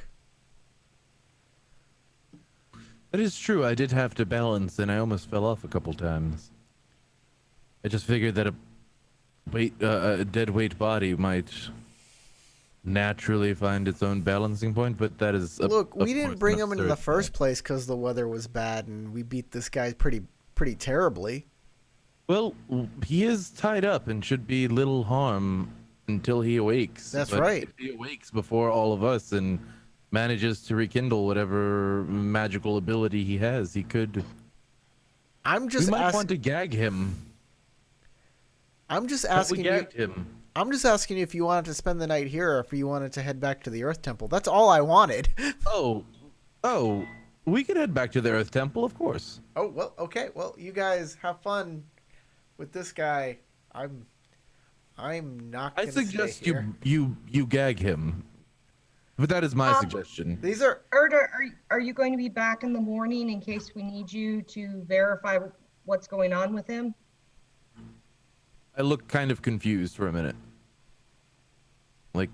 That is true. I did have to balance, and I almost fell off a couple times. I just figured that a dead weight body might naturally find its own balancing point, but that is Look, we of didn't course bring an him into the absurd first thought. place because the weather was bad, and we beat this guy pretty terribly. Well, he is tied up and should be little harm until he awakes. That's But right. If he awakes before all of us and manages to rekindle whatever magical ability he has, he could... I'm just we might asking. want to gag him. I'm just But we asking you. gagged him. I'm just asking you if you wanted to spend the night here or if you wanted to head back to the Earth Temple. That's all I wanted. Oh, we could head back to the Earth Temple, of course. Oh, well, okay. Well, you guys have fun with this guy. I'm not I going to suggest stay here. you gag him. But that is my suggestion. These are Erda, are you going to be back in the morning in case we need you to verify what's going on with him? I look kind of confused for a minute. Like,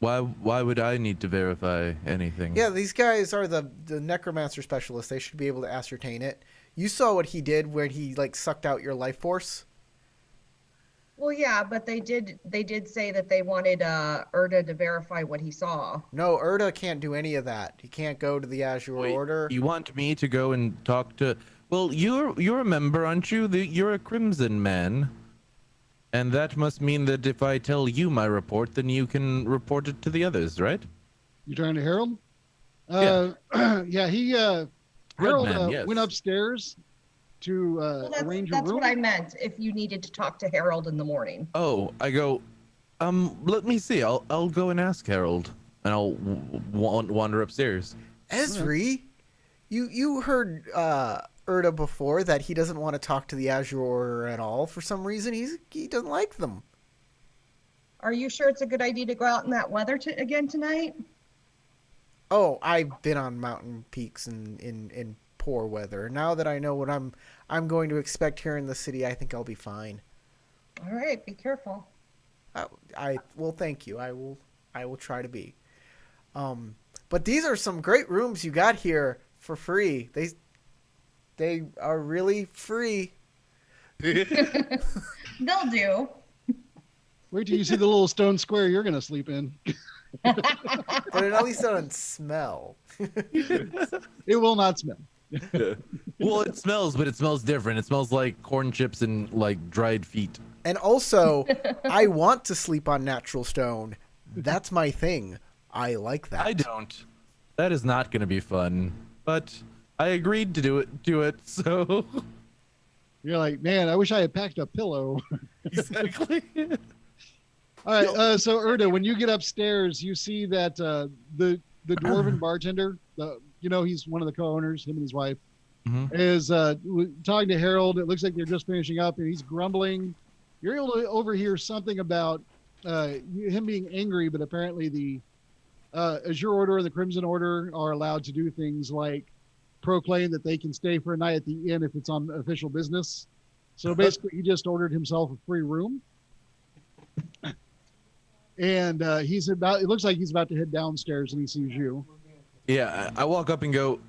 why would I need to verify anything? Yeah, these guys are the necromancer specialists. They should be able to ascertain it. You saw what he did where he like sucked out your life force. Well, yeah, but they did say that they wanted Erda to verify what he saw. No, Erda can't do any of that. He can't go to the Azure Wait, Order. You want me to go and talk to... Well, you're a member, aren't you? You're a Crimson Man. And that must mean that if I tell you my report, then you can report it to the others, right? You trying to Harold? Yeah. Yeah, Harold man, yes. went upstairs to Well, arrange a that's room. what I meant. If you needed to talk to Harold in the morning. Oh, I go, let me see. I'll go and ask Harold, and I'll wander upstairs. Esri, you heard Erda before that he doesn't want to talk to the Azure Order at all for some reason. He doesn't like them. Are you sure it's a good idea to go out in that weather again tonight? Oh, I've been on mountain peaks in poor weather. Now that I know what I'm going to expect here in the city, I think I'll be fine. All right, be careful. Well, thank you. I will try to be. But these are some great rooms you got here for free. They are really free. They'll do. Wait till you see the little stone square you're gonna sleep in. But it at least doesn't smell. It will not smell. Well, it smells, but it smells different. It smells like corn chips and like dried feet. And also, I want to sleep on natural stone. That's my thing. I like that. I don't. That is not going to be fun. But I agreed to do it. So You're like, man, I wish I had packed a pillow. exactly. All right. So Erda, when you get upstairs, you see that the dwarven bartender, he's one of the co-owners, him and his wife, is talking to Harold. It looks like they're just finishing up, and he's grumbling. You're able to overhear something about him being angry, but apparently the Azure Order and the Crimson Order are allowed to do things like proclaim that they can stay for a night at the inn if it's on official business. So basically, he just ordered himself a free room. And it looks like he's about to head downstairs, and he sees you. Yeah, I walk up and go,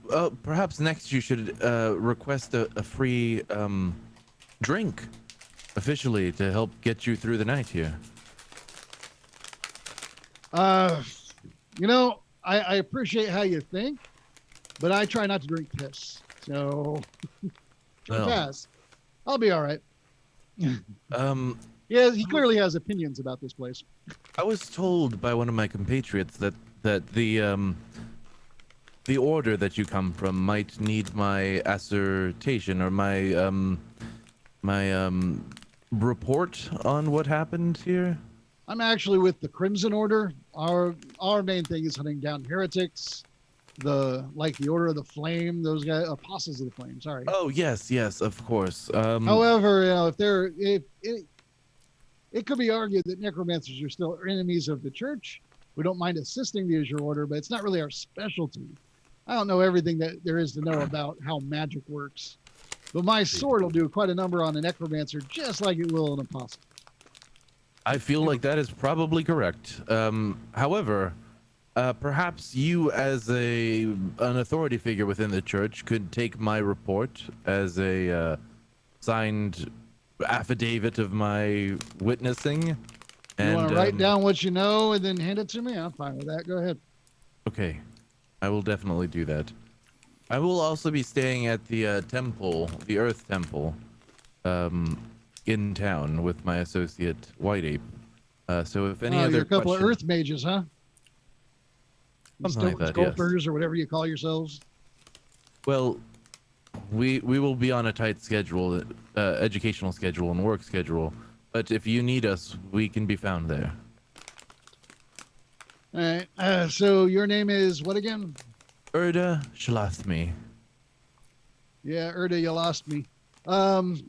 perhaps next you should request a free drink officially to help get you through the night here. I appreciate how you think, but I try not to drink piss. So, pass. I'll be all right. Yeah, he clearly has opinions about this place. I was told by one of my compatriots that the order that you come from might need my assertion or my report on what happened here. I'm actually with the Crimson Order. Our main thing is hunting down heretics, the Order of the Flame, those guys, Apostles of the Flame. Sorry. Oh yes, of course. However, it could be argued that necromancers are still enemies of the church. We don't mind assisting the Azure Order, but it's not really our specialty. I don't know everything that there is to know about how magic works, but my sword will do quite a number on a necromancer, just like it will an apostle. I feel like that is probably correct. However, perhaps you as an authority figure within the church could take my report as a signed affidavit of my witnessing. And you want to write down what you know and then hand it to me? I'm fine with that. Go ahead. Okay, I will definitely do that. I will also be staying at the temple, the Earth Temple, in town with my associate White Ape. So if any other you're a couple questions, of Earth mages, huh? Something like that, yes. Sculptors or whatever you call yourselves. well, we will be on a tight schedule, educational schedule and work schedule. But if you need us, we can be found there. All right. So your name is what again? Erda Shalathmi. Yeah, Erda, you lost me. And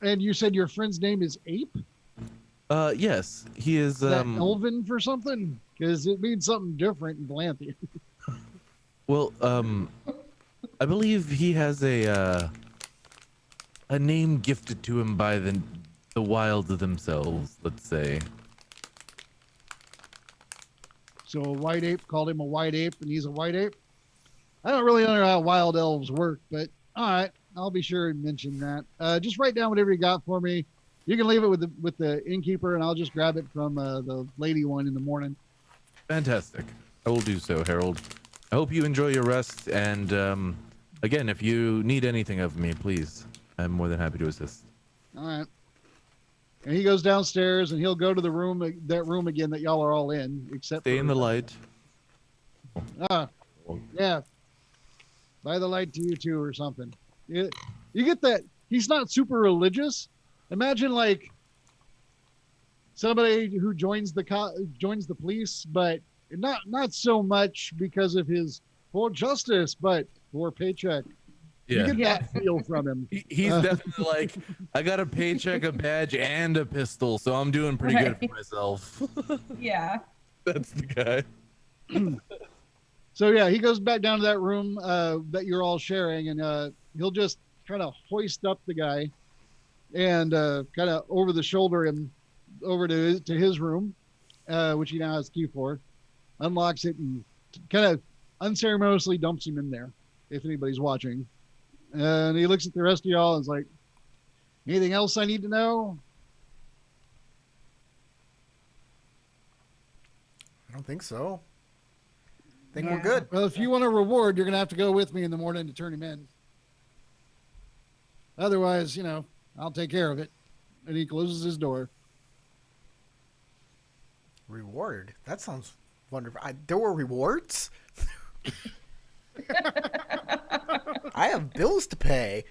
you said your friend's name is Ape? Yes, he is. Is that Elven for something? Because it means something different in Vallanthia. Well, I believe he has a name gifted to him by the wilds themselves. Let's say. So a white ape called him a white ape, and he's a white ape. I don't really know how wild elves work, but all right, I'll be sure and mention that. Just write down whatever you got for me. You can leave it with the innkeeper, and I'll just grab it from the lady one in the morning. Fantastic. I will do so, Harold. I hope you enjoy your rest. And again, if you need anything of me, please, I'm more than happy to assist. All right. And he goes downstairs, and he'll go to the room again that y'all are all in, except Stay in the light. Yeah. By the light to you too, or something. You get that he's not super religious. Imagine like somebody who joins the police, but not so much because of his for justice, but for paycheck. Yeah. You get that feel from him. He's definitely like, I got a paycheck, a badge, and a pistol, so I'm doing pretty good for myself. Yeah. That's the guy. So yeah, he goes back down to that room that you're all sharing, and he'll just kind of hoist up the guy and kind of over the shoulder him, over to his room, which he now has key for, unlocks it, and kind of unceremoniously dumps him in there, if anybody's watching. And he looks at the rest of y'all and is like, anything else I need to know? I don't think so. I think we're good. Well, if you want a reward, you're going to have to go with me in the morning to turn him in. Otherwise, I'll take care of it. And he closes his door. Reward? That sounds wonderful. There were rewards? I have bills to pay.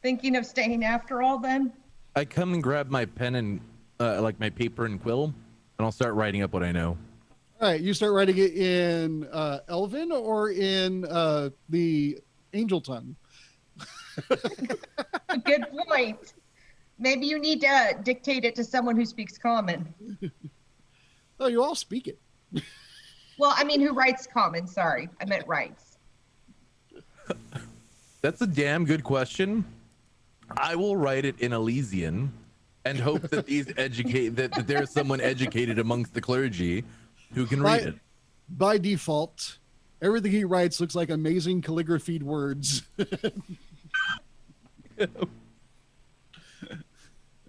Thinking of staying after all then? I come and grab my pen and like my paper and quill, and I'll start writing up what I know. All right, you start writing it in Elven or in the Angel tongue? Good point. Maybe you need to dictate it to someone who speaks Common. Oh, you all speak it. Well, I mean, who writes Common? Sorry, I meant writes. That's a damn good question. I will write it in Elysian and hope that that there's someone educated amongst the clergy who can read it. By default, everything he writes looks like amazing calligraphied words.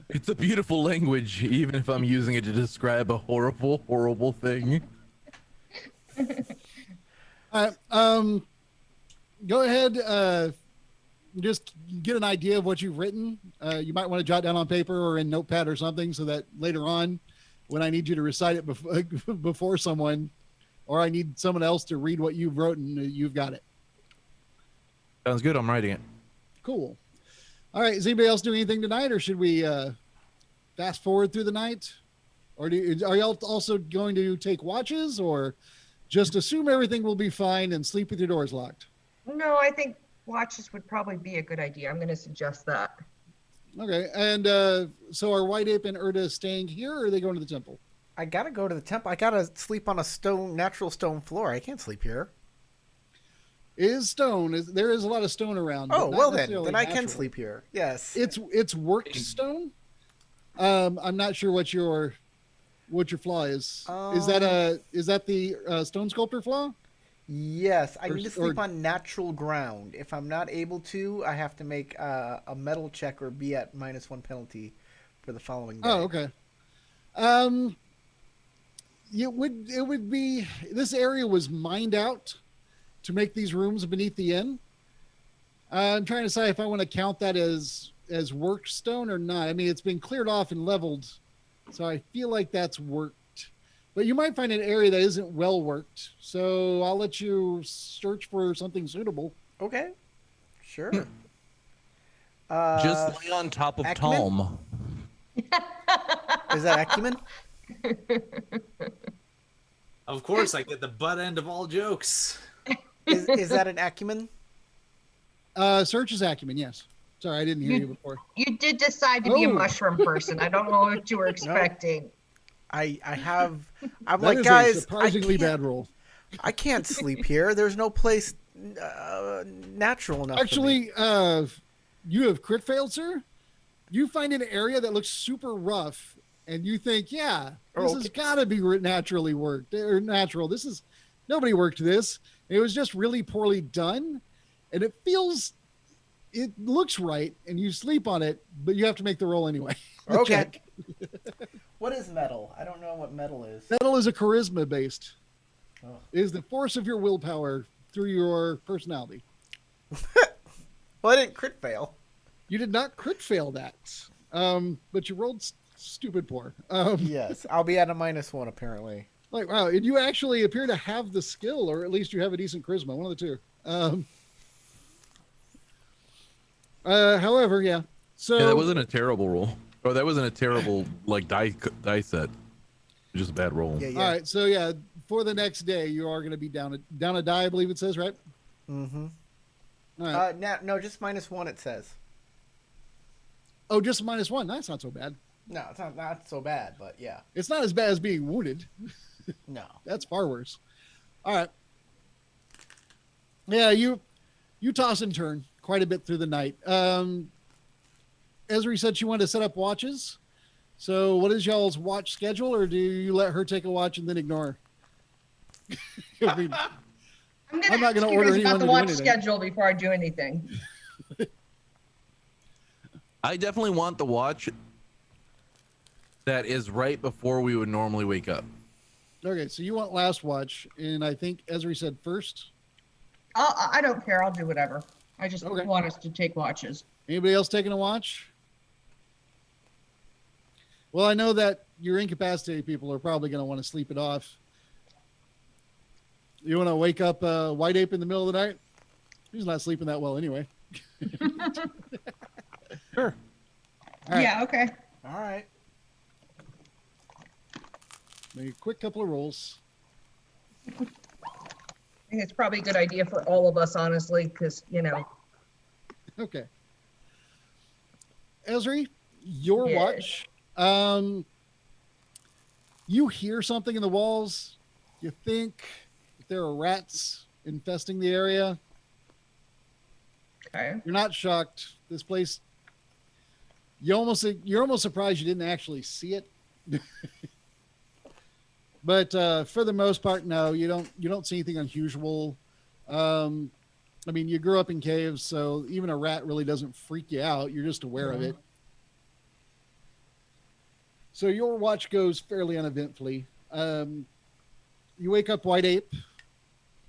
It's a beautiful language, even if I'm using it to describe a horrible, horrible thing. Go ahead. Just get an idea of what you've written. You might want to jot down on paper or in notepad or something so that later on, when I need you to recite it before someone, or I need someone else to read what you've written, you've got it. Sounds good. I'm writing it. Cool. All right. Is anybody else doing anything tonight, or should we fast forward through the night? Or are y'all also going to take watches, or just assume everything will be fine and sleep with your doors locked? No, I think watches would probably be a good idea. I'm going to suggest that. Okay. And so are White Ape and Erda staying here, or are they going to the temple? I gotta go to the temple. I gotta sleep on a natural stone floor. I can't sleep here. Is stone. There is a lot of stone around. Oh, well then I natural. can sleep here. Yes. It's worked stone. I'm not sure what your flaw is. Is that the stone sculptor flaw? Yes, I need to sleep on natural ground. If I'm not able to, I have to make a metal check or be at -1 penalty for the following day. Oh, okay. It would be, this area was mined out to make these rooms beneath the inn. I'm trying to decide if I want to count that as worked stone or not. I mean, it's been cleared off and leveled, so I feel like that's worked. But you might find an area that isn't well worked, so I'll let you search for something suitable. Okay, sure. Just lay on top of acumen? Tom. Is that acumen? Of course, I get the butt end of all jokes. Is that an acumen? Search is acumen, yes. Sorry, I didn't hear you before. You did decide to be a mushroom person. I don't know what you were expecting. I'm That like, is guys, a surprisingly bad roll. I can't sleep here. There's no place natural enough. Actually, you have crit failed, sir. You find an area that looks super rough, and you think, yeah, this has got to be naturally worked or natural. Nobody worked this. It was just really poorly done, and it looks right, and you sleep on it, but you have to make the roll anyway. Okay. What is metal? I don't know what metal is. Metal is a charisma based. Oh. It is the force of your willpower through your personality. Well, I didn't crit fail. You did not crit fail that, but you rolled stupid poor. Yes, I'll be at a -1 apparently. Like, wow, and you actually appear to have the skill, or at least you have a decent charisma, one of the two. However, yeah. So Yeah, that wasn't a terrible roll. Or that wasn't a terrible die set. Just a bad roll. Yeah. All right, so yeah, for the next day, you are going to be down a die, I believe it says, right? Mm-hmm. All right. No, just -1 it says. Oh, just -1. That's not so bad. No, it's not so bad, but yeah. It's not as bad as being wounded. No. That's far worse. All right. Yeah, you toss and turn quite a bit through the night. Esri said she wanted to set up watches. So what is y'all's watch schedule, or do you let her take a watch and then ignore her? I mean, I'm not going to order anyone about the to do watch anything. schedule before I do anything. I definitely want the watch that is right before we would normally wake up. Okay, so you want last watch, and I think Esri said first. I don't care. I'll do whatever. I just Okay. want us to take watches. Anybody else taking a watch? Well, I know that your incapacitated people are probably going to want to sleep it off. You want to wake up White Ape in the middle of the night? He's not sleeping that well anyway. Sure. All right. Yeah, okay. All right. Make a quick couple of rolls. I think it's probably a good idea for all of us, honestly, because, you know. Okay. Esri, your Yes. watch. You hear something in the walls. You think there are rats infesting the area. Okay. You're not shocked. This place, you're almost surprised you didn't actually see it. But for the most part, no, you don't see anything unusual. I mean, you grew up in caves, so even a rat really doesn't freak you out. You're just aware of it. So your watch goes fairly uneventfully. You wake up White Ape.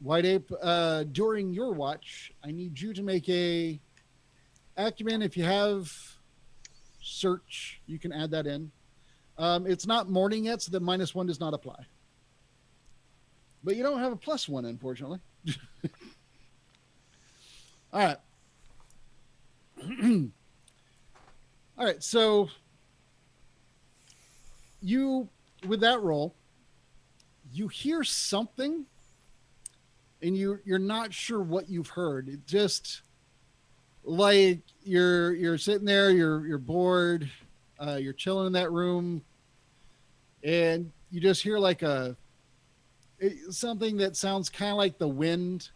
White Ape, during your watch, I need you to make a acumen. If you have search, you can add that in. It's not morning yet, so the -1 does not apply. But you don't have a +1, unfortunately. All right. All right, so you, with that roll, you hear something, and you're not sure what you've heard. It just like you're sitting there, you're bored, you're chilling in that room, and you just hear like something that sounds kind of like the wind,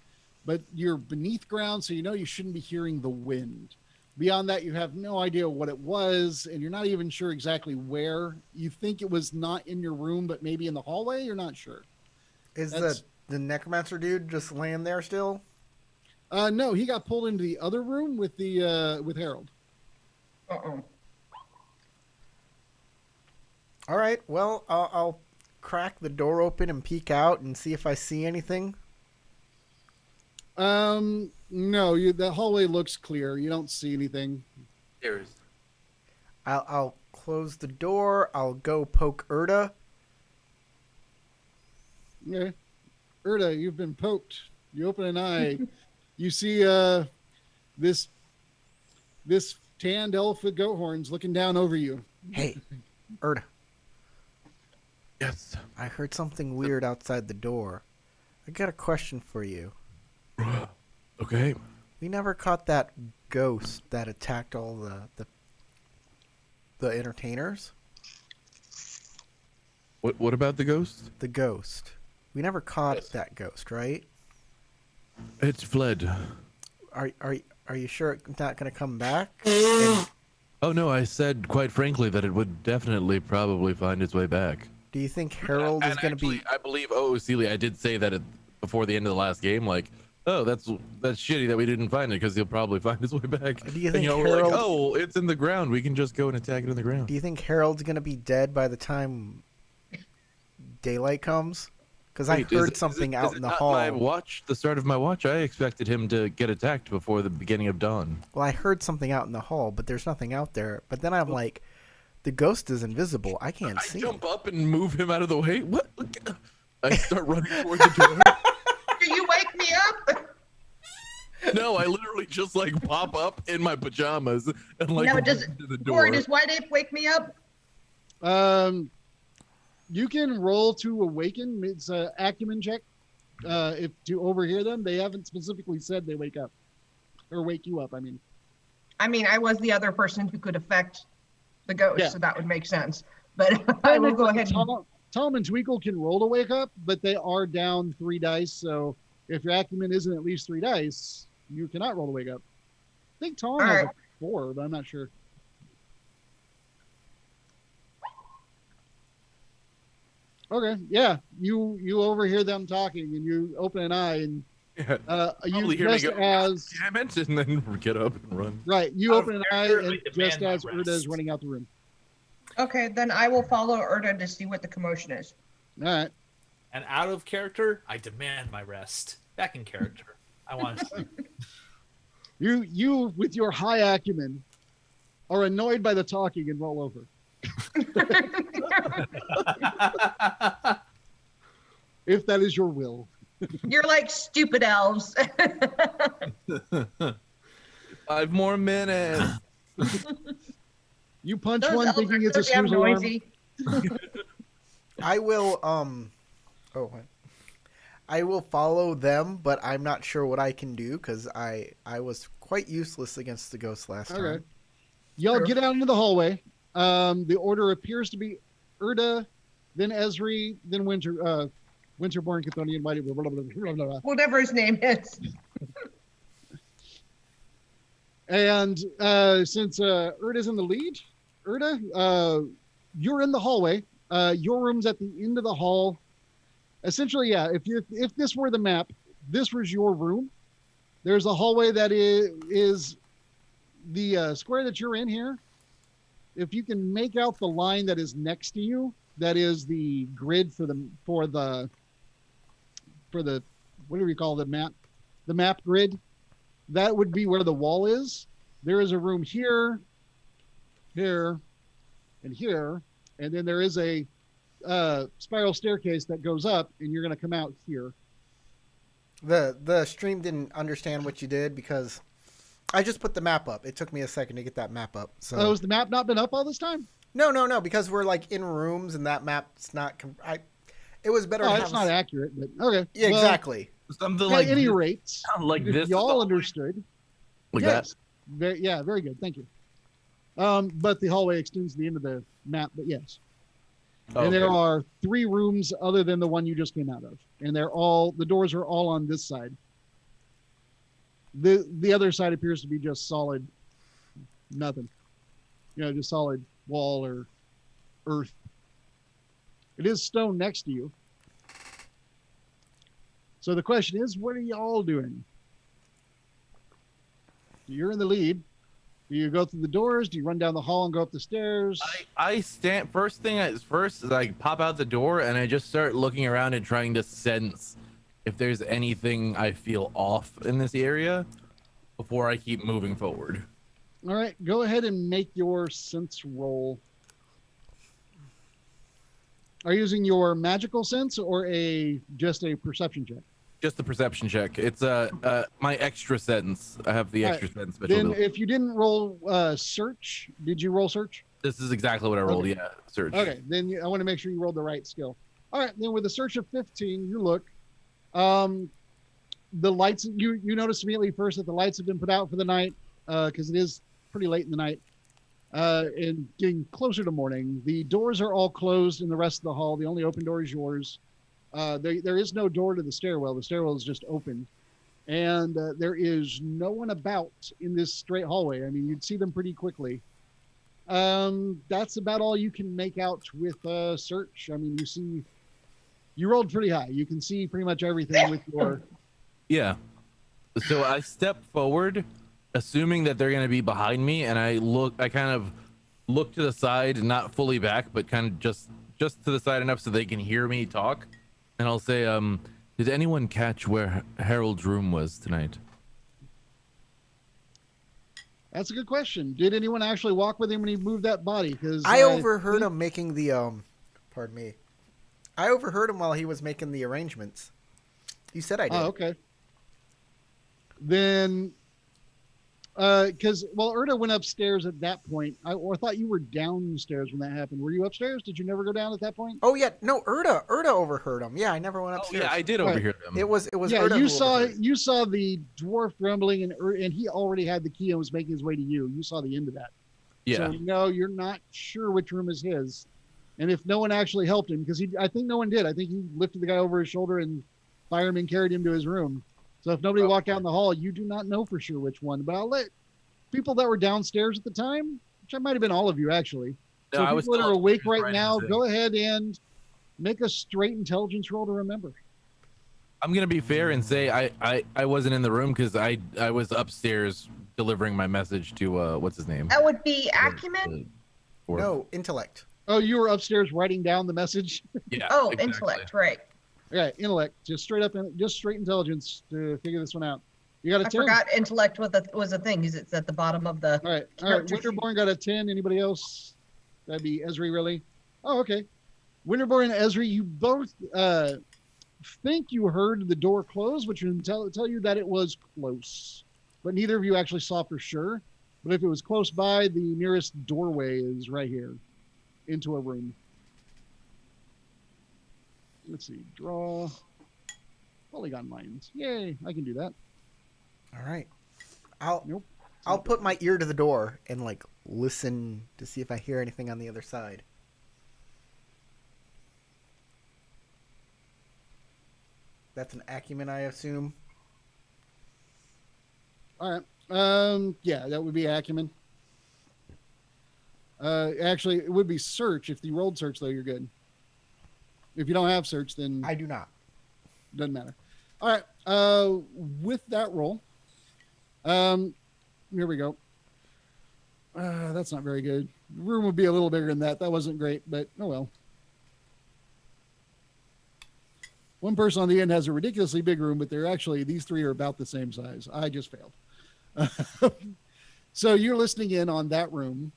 but you're beneath ground, so you know you shouldn't be hearing the wind. Beyond that, you have no idea what it was, and you're not even sure exactly where. You think it was not in your room, but maybe in the hallway. You're not sure. Is That's- the necromancer dude just laying there still? No, he got pulled into the other room with Harold. Uh-oh. All right. Well, I'll crack the door open and peek out and see if I see anything. No, the hallway looks clear. You don't see anything. There's I'll close the door. I'll go poke Erda. Okay. Erda, you've been poked. You open an eye. You see this tanned elf with goat horns looking down over you. Hey, Erda. yes. I heard something weird outside the door. I got a question for you. Okay. We never caught that ghost that attacked all the entertainers. What about the ghost? The ghost. We never caught that ghost, right? It's fled. Are you sure it's not going to come back? And Oh no, I said quite frankly that it would definitely probably find its way back. do you think Harold is And going to be? actually, I believe, oh, Celia, I did say that before the end of the last game, like, oh, that's shitty that we didn't find it because he'll probably find his way back. Do you And, think we're like, Harold? oh, it's in the ground. We can just go and attack it in the ground. Do you think Harold's going to be dead by the time daylight comes? Because I Wait, is heard it- something is out it in the not hall. My watch, the start of my watch, I expected him to get attacked before the beginning of dawn. Well, I heard something out in the hall, but there's nothing out there. But then I'm like, the ghost is invisible. I can't I see jump him. up and move him out of the way. What? I start running toward the door. Do you wake me up? No, I literally just like pop up in my pajamas and like No, run does to the door. Corey, does White Ape wake me up? You can roll to awaken. It's an acumen check. If to overhear them, they haven't specifically said they wake up or wake you up. I mean, I was the other person who could affect the ghost, Yeah. so that would make sense. But I will go ahead and Tom and Tweakle can roll to wake up, but they are down 3 dice. So if your acumen isn't at least 3 dice, you cannot roll to wake up. I think Tom All has right. a 4, but I'm not sure. Okay, yeah, you overhear them talking, and you open an eye, and Yeah. you Probably hear me just go, as damn it, and then get up and run. right, you Out of open an eye, character, I and demand just my as Urda is rest. running out the room. Okay, then I will follow Urda to see what the commotion is. All right. And out of character, I demand my rest. Back in character, I want to sleep. You with your high acumen are annoyed by the talking and roll over. If that is your will. You're like stupid elves. 5 more minutes. You punch Those one elves thinking are it's a so damn snooze alarm. noisy. I will what? I will follow them, but I'm not sure what I can do because I was quite useless against the ghost last Okay. time. Y'all Sure. get out into the hallway. The order appears to be Urda, then Esri, then Winterborn, Chthonian, Whitey, blah, blah, blah, blah, blah, blah. Whatever his name is. And since Urda's in the lead, Urda, you're in the hallway. Your room's at the end of the hall. Essentially, yeah, if this were the map, this was your room. There's a hallway that is the square that you're in here. If you can make out the line that is next to you, that is the grid for the what do we call the map grid. That would be where the wall is. There is a room here, here, and here, and then there is a spiral staircase that goes up, and you're going to come out here. The stream didn't understand what you did because I just put the map up. It took me a second to get that map up. So Oh, has the map not been up all this time? no, because we're like in rooms and that map's not. It was better. Oh, to it's have not accurate, but okay. Yeah, Well, exactly. Something At like any this, rate, like if this. is y'all all- understood. like Yes. Yeah, very good. Thank you. But the hallway extends to the end of the map, but yes. that. And there Okay. are 3 rooms other than the one you just came out of. And the doors are all on this side. The other side appears to be just solid nothing. Just solid wall or earth. It is stone next to you. So the question is, what are y'all doing? You're in the lead. Do you go through the doors? Do you run down the hall and go up the stairs? I stand first is I pop out the door and I just start looking around and trying to sense if there's anything I feel off in this area before I keep moving forward. All right, go ahead and make your sense roll. Are you using your magical sense or just a perception check? Just the perception check. It's my extra sense. I have the All extra sense special Then ability. if you didn't roll search, did you roll search? This is exactly what I rolled. Okay. Yeah, search. Okay, then I want to make sure you rolled the right skill. All right, then with a search of 15, you look. The lights, you notice immediately first that the lights have been put out for the night because it is pretty late in the night and getting closer to morning. The doors are all closed in the rest of the hall. The only open door is yours. There is no door to the stairwell. The stairwell is just open. And there is no one about in this straight hallway. I mean, you'd see them pretty quickly. That's about all you can make out with search. I mean, you rolled pretty high. You can see pretty much everything with your... Yeah. So I step forward, assuming that they're gonna be behind me, and I kind of look to the side, not fully back, but kind of just to the side enough so they can hear me talk. And I'll say, did anyone catch where Harold's room was tonight? That's a good question. Did anyone actually walk with him when he moved that body? Because I overheard him making the pardon me. I overheard him while he was making the arrangements. You said I did. Oh, okay. Then, because Urda went upstairs at that point. I thought you were downstairs when that happened. Were you upstairs? Did you never go down at that point? Oh yeah, no, Urda overheard him. Yeah, I never went Oh upstairs. yeah, I did Right. overhear them. It was Yeah, Urda you who saw overheard. you saw the dwarf grumbling, and he already had the key and was making his way to you. You saw the end of that. Yeah. So no, you're not sure which room is his. And if no one actually helped him, because I think no one did. I think he lifted the guy over his shoulder and fireman carried him to his room. So if nobody walked out in the hall, you do not know for sure which one. But I'll let people that were downstairs at the time, which I might have been all of you actually. No, So I was people that still are awake upstairs right right now, now, go ahead and Make a straight intelligence roll to remember. I'm gonna be fair and say I wasn't in the room because I was upstairs delivering my message to what's his name? That would be acumen. No, intellect. Oh, you were upstairs writing down the message? Yeah. Oh, exactly. intellect, right. Yeah, intellect. Just straight intelligence to figure this one out. You got a I 10? forgot intellect was a thing because it's at the bottom of the. All right. Winterborn got a 10. Anybody else? That'd be Esri, really? Oh, okay. Winterborn and Esri, you both think you heard the door close, which would tell you that it was close. But neither of you actually saw for sure. But if it was close by, the nearest doorway is right here into a room. Let's see. Draw. Polygon lines. Yay, I can do that. All right. Nope. I'll put my ear to the door and like listen to see if I hear anything on the other side. That's an acumen, I assume. All right. Yeah, that would be acumen. Actually, it would be search. If you rolled search, though, you're good. If you don't have search, then I do not. doesn't matter. All right. With that roll, here we go. That's not very good. The room would be a little bigger than that. That wasn't great, but oh well. One person on the end has a ridiculously big room, but these three are about the same size. I just failed. So you're listening in on that room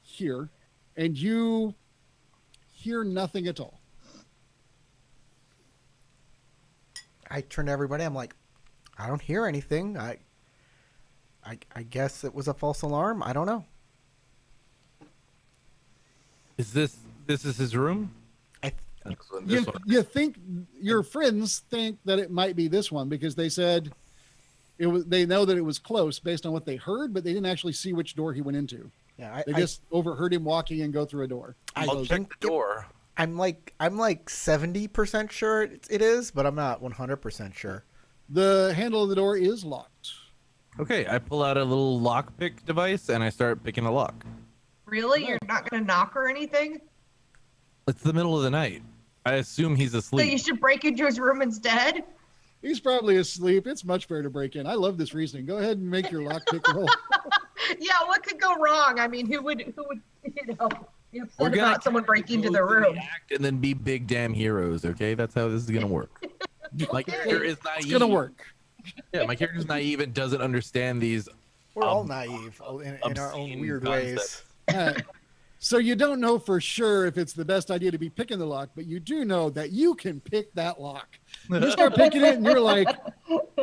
here, and you hear nothing at all. I turn to everybody. I'm like, I don't hear anything. I guess it was a false alarm. I don't know. Is this is his room? You think your friends think that it might be this one because they said it was. They know that it was close based on what they heard, but they didn't actually see which door he went into. Yeah, They just overheard him walking and go through a door. I'll check the door. I'm like 70% sure it is, but I'm not 100% sure. The handle of the door is locked. Okay, I pull out a little lockpick device and I start picking a lock. Really? You're not going to knock or anything? It's the middle of the night. I assume he's So asleep. you should break into his room instead? He's probably asleep. It's much better to break in. I love this reasoning. Go ahead and make your lockpick roll. Yeah, what could go wrong? I mean, who would be We're upset gonna about someone breaking into the go through room? act and then be big damn heroes. Okay, that's how this is gonna work. My character is naive. It's gonna work. Yeah, my character's naive and doesn't understand these. We're all naive in our own obscene weird concepts. ways. So you don't know for sure if it's the best idea to be picking the lock, but you do know that you can pick that lock. You start picking it and you're like,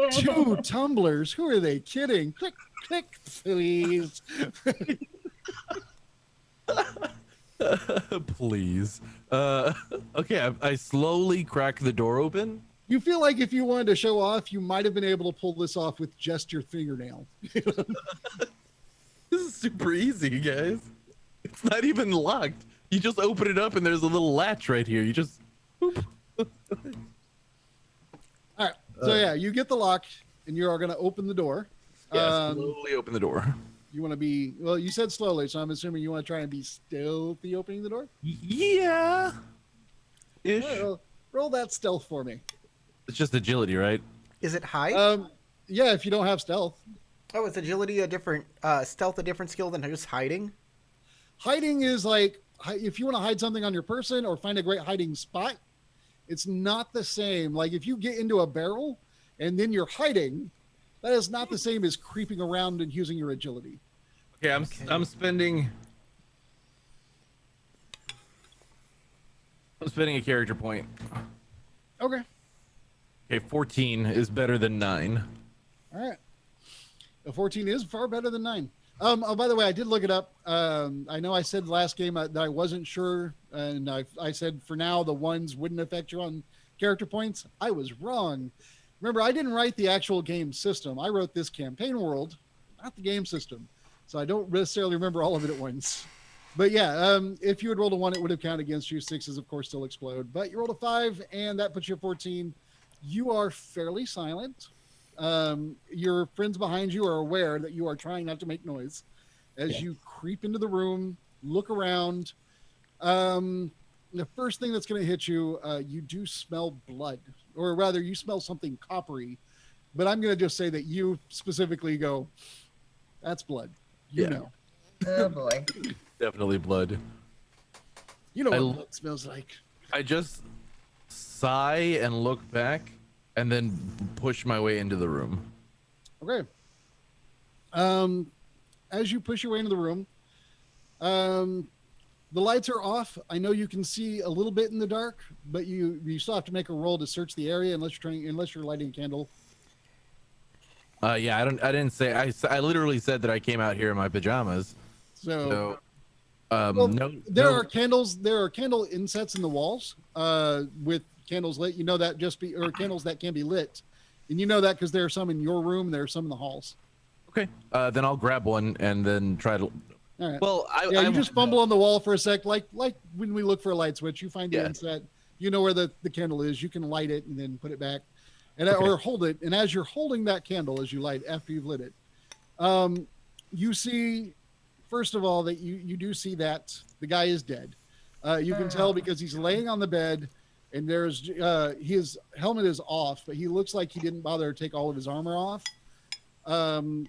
2 tumblers. Who are they kidding? Click, click, please. Please. Okay, I slowly crack the door open. You feel like if you wanted to show off, you might have been able to pull this off with just your fingernail. This is super easy, guys. It's not even locked. You just open it up and there's a little latch right here. You just. Boop. All right. So yeah, you get the lock and you are going to open the door. Yeah, slowly open the door. You want to be, well, you said slowly, so I'm assuming you want to try and be stealthy opening the door? Yeah. Ish. All right, well, roll that stealth for me. It's just agility, right? Is it hide? Yeah, if you don't have stealth. Oh, is agility a different stealth a different skill than just hiding? Hiding is like, if you want to hide something on your person or find a great hiding spot, it's not the same. Like if you get into a barrel and then you're hiding, that is not the same as creeping around and using your agility. Okay, I'm spending a character point. Okay. Okay, 14 is better than 9. All right. A 14 is far better than 9. Oh, by the way, I did look it up. I know I said last game that I wasn't sure, and I said for now the ones wouldn't affect you on character points. I was wrong. Remember, I didn't write the actual game system. I wrote this campaign world, not the game system. So I don't necessarily remember all of it at once. But yeah, if you had rolled a 1, it would have counted against you. 6s, of course, still explode. But you rolled a 5, and that puts you at 14. You are fairly silent. Your friends behind you are aware that you are trying not to make noise as you creep into the room, look around. the first thing that's going to hit you, you do smell blood, or rather, you smell something coppery. But I'm going to just say that you specifically go, "That's blood." You Yeah. know. Oh boy. Definitely blood. You know I what l- blood smells like. I just sigh and look back, and then push my way into the room. Okay. As you push your way into the room, the lights are off. I know you can see a little bit in the dark, but you still have to make a roll to search the area unless you're lighting a candle. Yeah, I didn't say. I literally said that I came out here in my pajamas. So, So, well, no. there no- are candles. There are candle insets in the walls with candles lit. You know that or candles that can be lit, and you know that because there are some in your room. There are some in the halls. Okay. Then I'll grab one and then try to. All right. Well, Yeah, you just fumble on the wall for a sec, like when we look for a light switch. You find the Yeah. inset, you know where the candle is. You can light it and then put it back, and Okay. or hold it. And as you're holding that candle, as you light after you've lit it, you see, first of all, that you do see that the guy is dead. You can tell because he's laying on the bed, and there's his helmet is off, but he looks like he didn't bother to take all of his armor off. And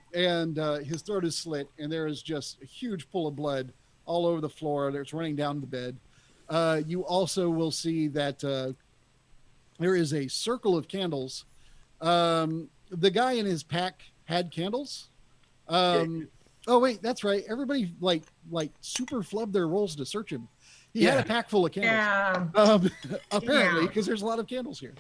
his throat is slit, and there is just a huge pool of blood all over the floor that's running down the bed. You also will see that there is a circle of candles. The guy in his pack had candles. Oh wait, that's right. Everybody like super flubbed their rolls to search him. He had a pack full of candles. Yeah. Apparently, Yeah. because there's a lot of candles here.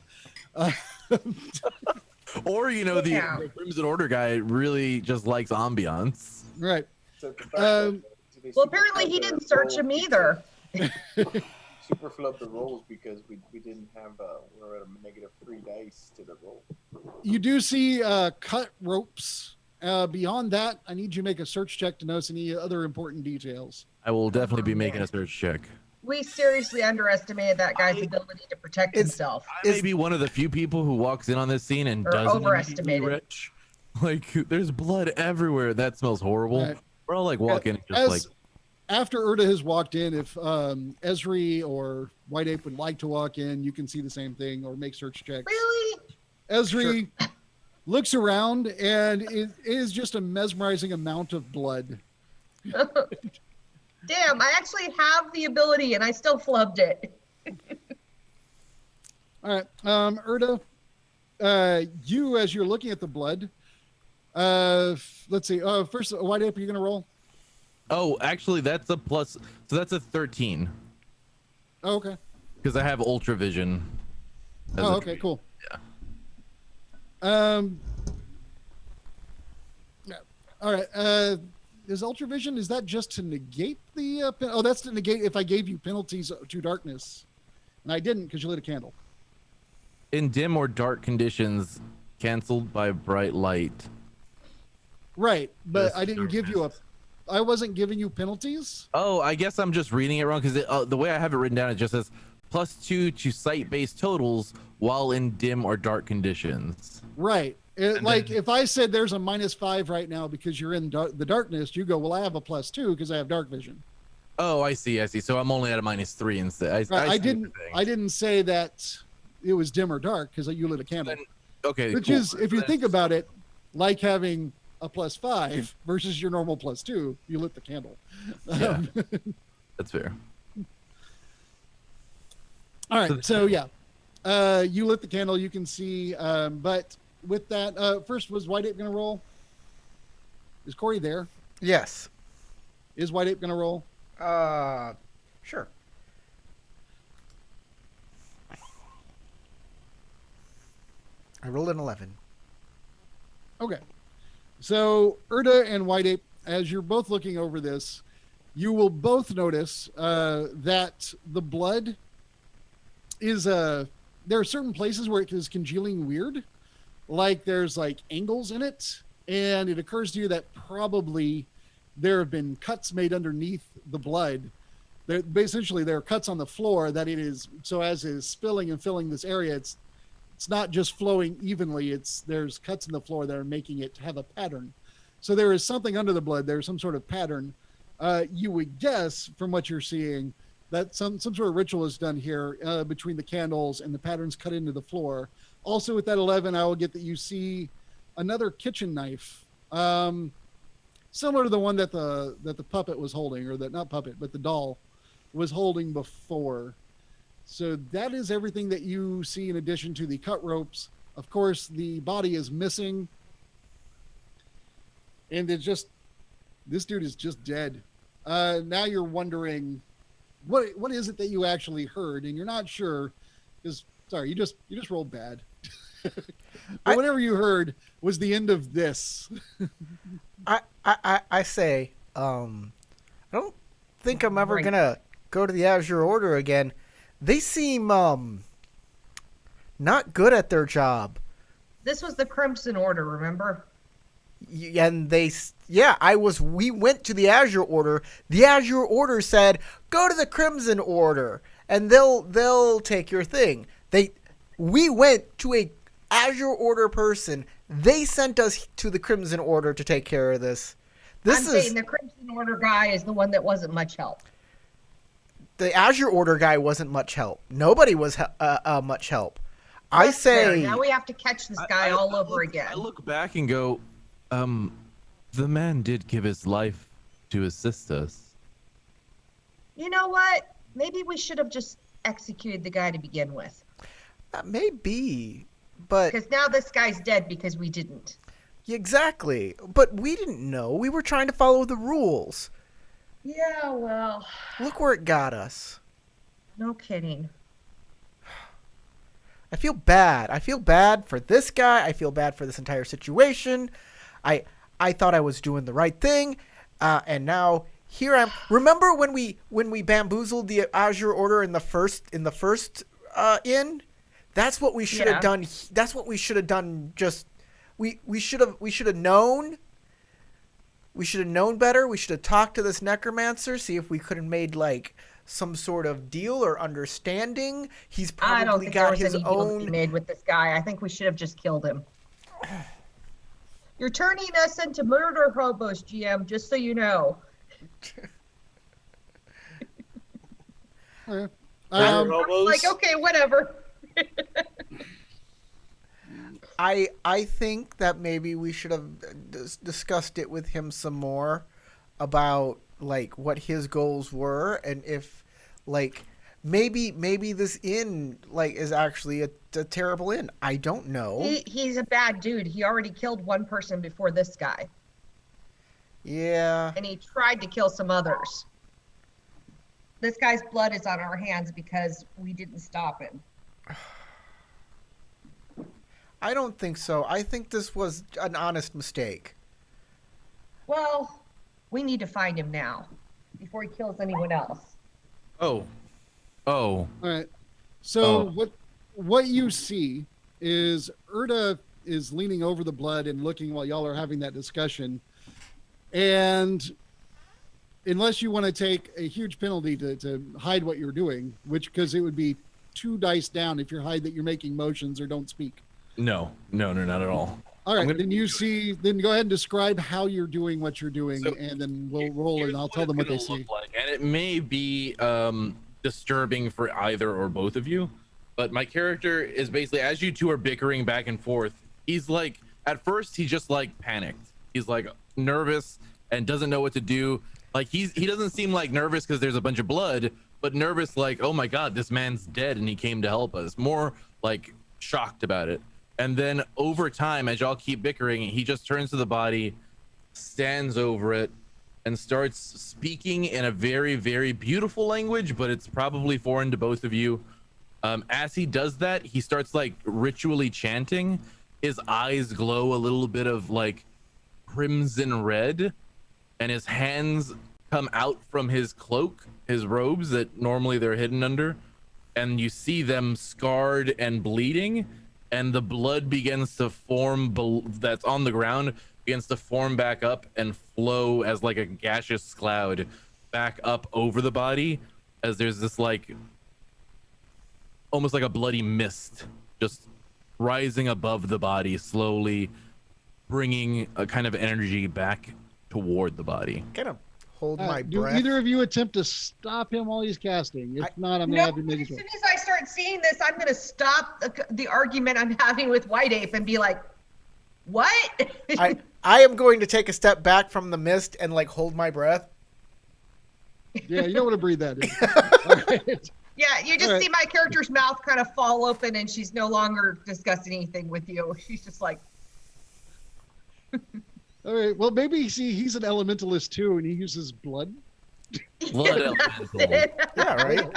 Or the Yeah. Crimson Order guy really just likes ambiance. Right. So Well, apparently he didn't search him either. Super flubbed the rolls because we didn't have we're at a -3 dice to the roll. You do see cut ropes. Beyond that, I need you to make a search check to notice any other important details. I will definitely be making a search check. We seriously underestimated that guy's ability to protect himself. I may be one of the few people who walks in on this scene and Or doesn't overestimated. immediately retch. Like, there's blood everywhere. That smells horrible. Right. We're all like walking and just As like, after Erda has walked in, if Esri or White Ape would like to walk in, you can see the same thing or make search checks. Really? Esri looks around, and it is just a mesmerizing amount of blood. Damn, I actually have the ability and I still flubbed it. All right, Erda, you, as you're looking at the blood, let's see. First, White Ape, are you going to roll? oh, actually, that's a plus. So that's a 13 Oh, okay. because I have Ultra Vision. as Oh, a- okay, cool. Yeah. Yeah. All right. Is Ultravision, is that just to negate the that's to negate if I gave you penalties to darkness, and I didn't because you lit a candle. In dim or dark conditions, canceled by bright light. Right, but Yes, I didn't give you I wasn't giving you penalties. Oh, I guess I'm just reading it wrong because the way I have it written down, it just says +2 to sight-based totals while in dim or dark conditions. Right. And Like then- if I said there's a -5 right now because you're in the darkness, you go, well, I have a +2 because I have dark vision. Oh, I see. So I'm only at a -3 instead. Right. see I what didn't. you're saying. I didn't say that it was dim or dark because you lit a candle. Then- Okay. Which cool. is, if you Then- think about it, like having a +5 versus your normal +2, you lit the candle. Yeah. That's fair. All right, so yeah, you lit the candle. You can see, but with that, first was White Ape gonna roll? Is Corey there? Yes. Is White Ape gonna roll? Sure. I rolled an 11. Okay. So Erda and White Ape, as you're both looking over this, you will both notice that the blood is there are certain places where it is congealing weird, like there's like angles in it, and it occurs to you that probably there have been cuts made underneath the blood. Essentially, there are cuts on the floor that it is, so as it is spilling and filling this area, it's not just flowing evenly. There's cuts in the floor that are making it have a pattern. So there is something under the blood. There's some sort of pattern. You would guess from what you're seeing that some sort of ritual is done here between the candles and the patterns cut into the floor. Also, with that 11, I will get that you see another kitchen knife, similar to the one that the puppet was holding, or that not puppet, but the doll was holding before. So that is everything that you see in addition to the cut ropes. Of course, the body is missing. And this dude is just dead. Now you're wondering, what is it that you actually heard? And you're not sure, because, sorry, you just rolled bad. But whatever you heard was the end of this. I say, I don't think I'm ever gonna go to the Azure Order again. They seem not good at their job. This was the Crimson Order, remember? And we went to the Azure Order. The Azure Order said, go to the Crimson Order and they'll take your thing. We went to a Azure Order person. They sent us to the Crimson Order to take care of this. I'm saying the Crimson Order guy is the one that wasn't much help. The Azure Order guy wasn't much help. Nobody was much help. That's I say fair. Now we have to catch this guy all over again. I look back and go, the man did give his life to assist us. You know what? Maybe we should have just executed the guy to begin with. Maybe, but because now this guy's dead because we didn't. Exactly, but we didn't know. We were trying to follow the rules. Yeah, well, look where it got us. No kidding. I feel bad. I feel bad for this guy. I feel bad for this entire situation. I thought I was doing the right thing, and now here I'm. Remember when we bamboozled the Azure Order in the first inn? That's what we should have done. That's what we should have done. Just we should have known. We should have known better. We should have talked to this necromancer, see if we could have made like some sort of deal or understanding. He's probably got his own. Deal to be made with this guy. I think we should have just killed him. You're turning us into murder hobos, GM. Just so you know. Like, okay, whatever. I think that maybe we should have discussed it with him some more about like what his goals were, and if like maybe this inn like is actually a terrible inn. I don't know. He's a bad dude. He already killed one person before this guy. Yeah. And he tried to kill some others. This guy's blood is on our hands because we didn't stop him. I don't think so. I think this was an honest mistake. Well, we need to find him now before he kills anyone else. Oh. All right. So what you see is Erda is leaning over the blood and looking while y'all are having that discussion. And unless you want to take a huge penalty to hide what you're doing, because it would be 2 dice down if you hide that you're making motions or don't speak. No, not at all. All right, then then go ahead and describe how you're doing what you're doing, and then we'll roll and I'll tell them what they see. And it may be disturbing for either or both of you, but my character is basically, as you two are bickering back and forth, he's like, at first he's just like panicked. He's like nervous and doesn't know what to do. Like he doesn't seem like nervous because there's a bunch of blood, but nervous like, oh my God, this man's dead and he came to help us. More like shocked about it. And then over time, as y'all keep bickering, he just turns to the body, stands over it, and starts speaking in a very, very beautiful language, but it's probably foreign to both of you. As he does that, he starts like ritually chanting. His eyes glow a little bit of like crimson red, and his hands come out from his cloak, his robes that normally they're hidden under, and you see them scarred and bleeding. And the blood begins to form that's on the ground, begins to form back up and flow as like a gaseous cloud back up over the body, as there's this like almost like a bloody mist just rising above the body, slowly bringing a kind of energy back toward the body. Kind of hold All my right, do breath. either of you attempt to stop him while he's casting? If not, I'm No, gonna have to make as it. soon as I start seeing this, I'm going to stop the argument I'm having with White Ape and be like, what? I am going to take a step back from the mist and like hold my breath. Yeah, you don't want to breathe that in. All right. Yeah, you just All right. see my character's mouth kind of fall open and she's no longer discussing anything with you. She's just like, All right. Well, maybe he's an elementalist too, and he uses blood. Blood elemental. Yeah, right.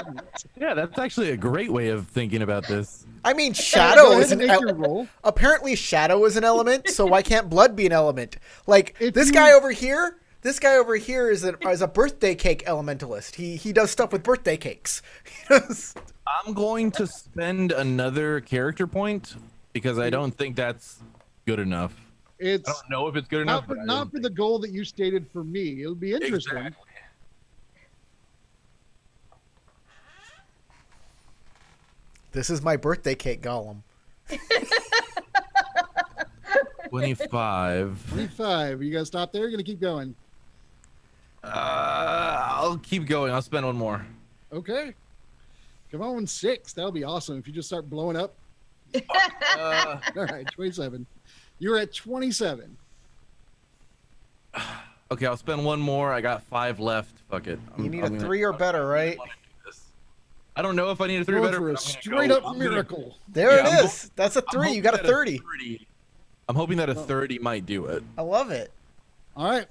Yeah, that's actually a great way of thinking about this. I mean, Go shadow ahead is and an make your roll. apparently shadow is an element, so why can't blood be an element? Like If this you- guy over here. This guy over here is a birthday cake elementalist. He does stuff with birthday cakes. I'm going to spend another character point because I don't think that's good enough. I It's don't know if it's good enough. not for, but I not don't for the goal that you stated for me. It'll be think- interesting. Exactly. 'This is my birthday cake golem. 25. 25. You guys stop there? You're gonna keep going. I'll keep going. I'll spend one more. Okay. Come on, 6. That'll be awesome if you just start blowing up. Uh, All right, 27. You're at 27. okay, I'll spend one more. I got 5 left. Fuck it. You need a gonna- 3 or better, right? I don't know if I need a 3 or Going better. for a but I'm gonna straight go- up I'm gonna- miracle. There Yeah, it is. That's a I'm 3. You hoping got a that 30. I'm hoping that a 30 might do it. I love it. All right.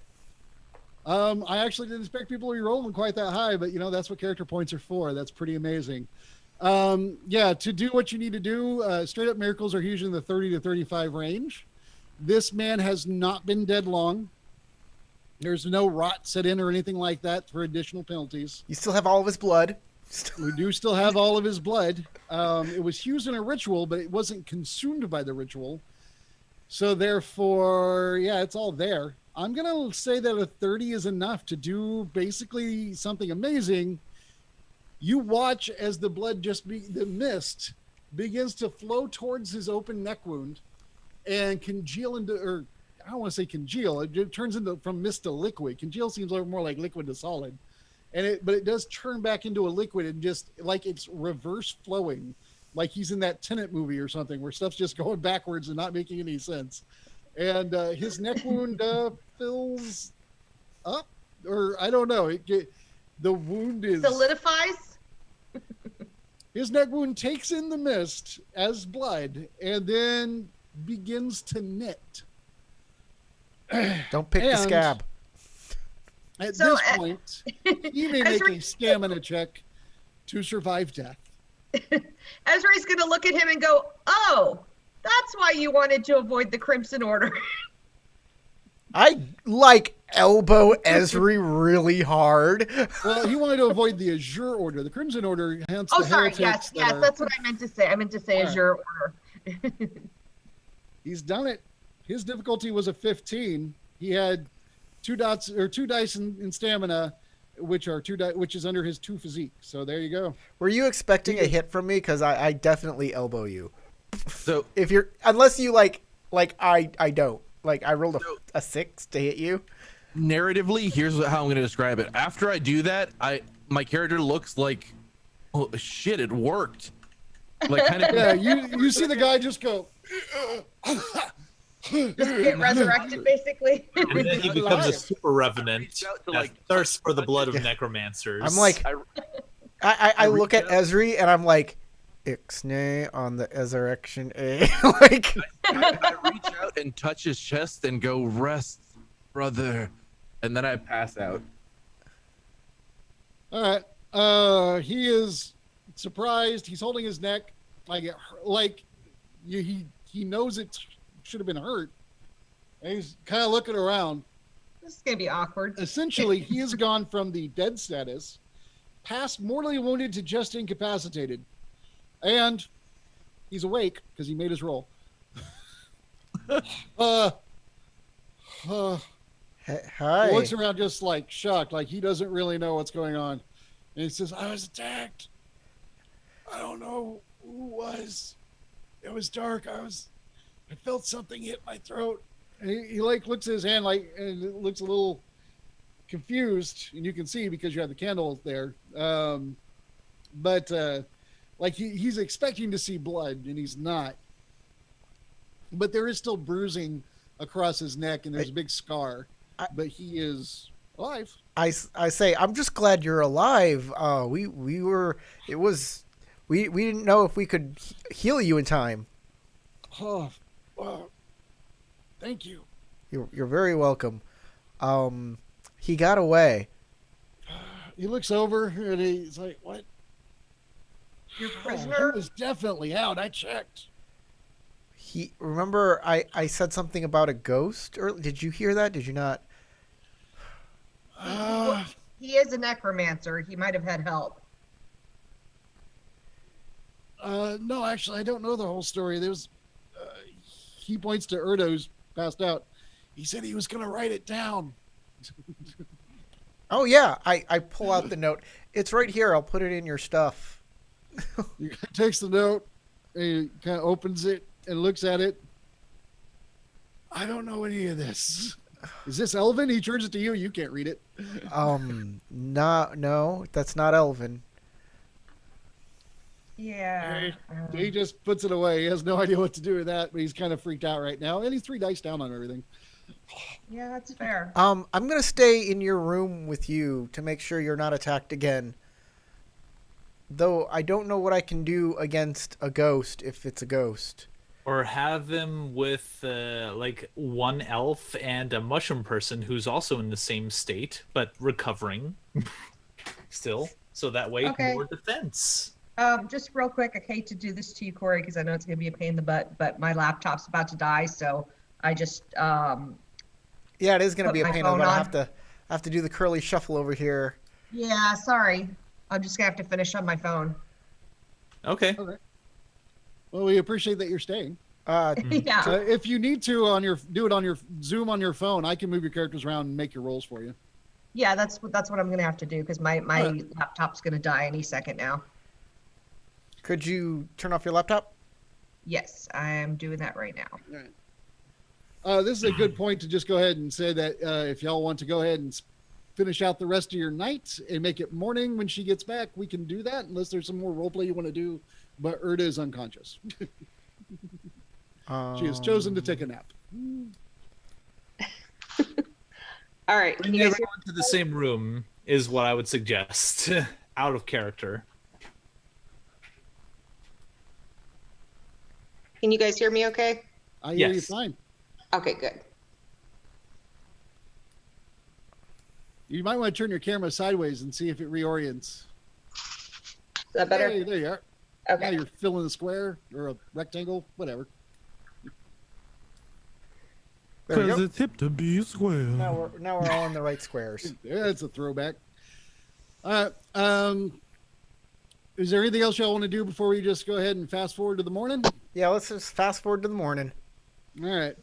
I actually didn't expect people to be rolling quite that high, but that's what character points are for. That's pretty amazing. Yeah, to do what you need to do, straight up miracles are usually in the 30 to 35 range. This man has not been dead long. There's no rot set in or anything like that for additional penalties. You still have all of his blood. We do still have all of his blood. It was used in a ritual, but it wasn't consumed by the ritual. So therefore, yeah, it's all there. I'm going to say that a 30 is enough to do basically something amazing. You watch as the blood the mist begins to flow towards his open neck wound and congeal into, or I don't want to say congeal. It turns into from mist to liquid. Congeal seems like more like liquid to solid. But it does turn back into a liquid and just like it's reverse flowing, like he's in that Tenet movie or something where stuff's just going backwards and not making any sense. And his neck wound fills up, or I don't know. The wound is solidifies. his neck wound takes in the mist as blood and then begins to knit. Don't pick the And- scab. At So, this point, he may make Ezra- a stamina check to survive death. Ezra's going to look at him and go, oh, that's why you wanted to avoid the Crimson Order. I like elbow Esri really hard. Well, he wanted to avoid the Azure Order. The Crimson Order, hence Oh, the sorry. heretics. Yes, that's what I meant to say. I meant to say All right. Azure Order. He's done it. His difficulty was a 15. He had two dice in stamina, which is under his 2 physique. So there you go. Were you expecting a hit from me? Because I definitely elbow you. So If you're, unless you like I don't. Like I rolled a 6 to hit you. narratively, here's how I'm going to describe it. After I do that, my character looks like, oh shit, it worked. Like kind of Yeah, you see the guy just go. Just get resurrected, basically. And then he becomes a super revenant reached out to, that like, thirsts for the blood of necromancers. I'm like, I look at reach out. Esri and I'm like, Ixnay on the Esurrection A. Like, I reach out and touch his chest and go, rest, brother. And then I pass out. All right. He is surprised. He's holding his neck he knows it should have been hurt. And he's kind of looking around. This is going to be awkward. Essentially, he has gone from the dead status past mortally wounded to just incapacitated. And he's awake because he made his roll. hi. He looks around just like shocked, like he doesn't really know what's going on. And he says, I was attacked. I don't know who it was. It was dark. I felt something hit my throat. And he like looks at his hand and it looks a little confused, and you can see because you have the candle there. But like he's expecting to see blood, and he's not. But there is still bruising across his neck, and there's a big scar. But he is alive. I say, I'm just glad you're alive. We didn't know if we could heal you in time. Oh, thank you. You're very welcome. He got away. He looks over and he's like, "What? Your He prisoner? was definitely out. I checked." Remember I said something about a ghost? Or did you hear that? Did you not? He is a necromancer. He might have had help. No, actually, I don't know the whole story. There's, he points to Erdo, who's passed out. He said he was going to write it down. Oh yeah, I pull out the note. It's right here. I'll put it in your stuff. He takes the note, and he kind of opens it and looks at it. I don't know any of this. Is this Elven? He turns it to you. You can't read it. No, that's not Elven. Yeah. He just puts it away. He has no idea what to do with that, but he's kind of freaked out right now. And he's 3 dice down on everything. Yeah, that's fair. I'm gonna stay in your room with you to make sure you're not attacked again. Though I don't know what I can do against a ghost if it's a ghost. Or have him with like one elf and a mushroom person who's also in the same state but recovering still. So that way, Okay. more defense. Just real quick, I hate to do this to you, Corey, because I know it's going to be a pain in the butt, but my laptop's about to die, so I just Yeah, it is gonna Put be a my pain in the phone butt. on. I have to do the curly shuffle over here. yeah, sorry. I'm just gonna have to finish on my phone. Okay. Well, we appreciate that you're staying. Yeah. If you need to do it on your Zoom on your phone, I can move your characters around and make your rolls for you. Yeah, that's what I'm gonna have to do because my laptop's gonna die any second now. Could you turn off your laptop? Yes, I'm doing that right now. All right. This is a good point to just go ahead and say that if y'all want to go ahead and finish out the rest of your night and make it morning when she gets back, we can do that unless there's some more roleplay you want to do. But Erda is unconscious. She has chosen to take a nap. All right. Can Bring you guys everyone to the same room is what I would suggest. Out of character. hear me okay? I hear you Yes. fine. Okay, good. You might want to turn your camera sideways and see if it reorients. Is that better? Hey, there you are. Now Okay. you're filling a square or a rectangle, whatever. There we Because go. it's hip to be square. Now we're all in the right squares. Yeah, it's a throwback. All right. Is there anything else y'all want to do before we just go ahead and fast forward to the morning? Yeah, let's just fast forward to the morning. All right.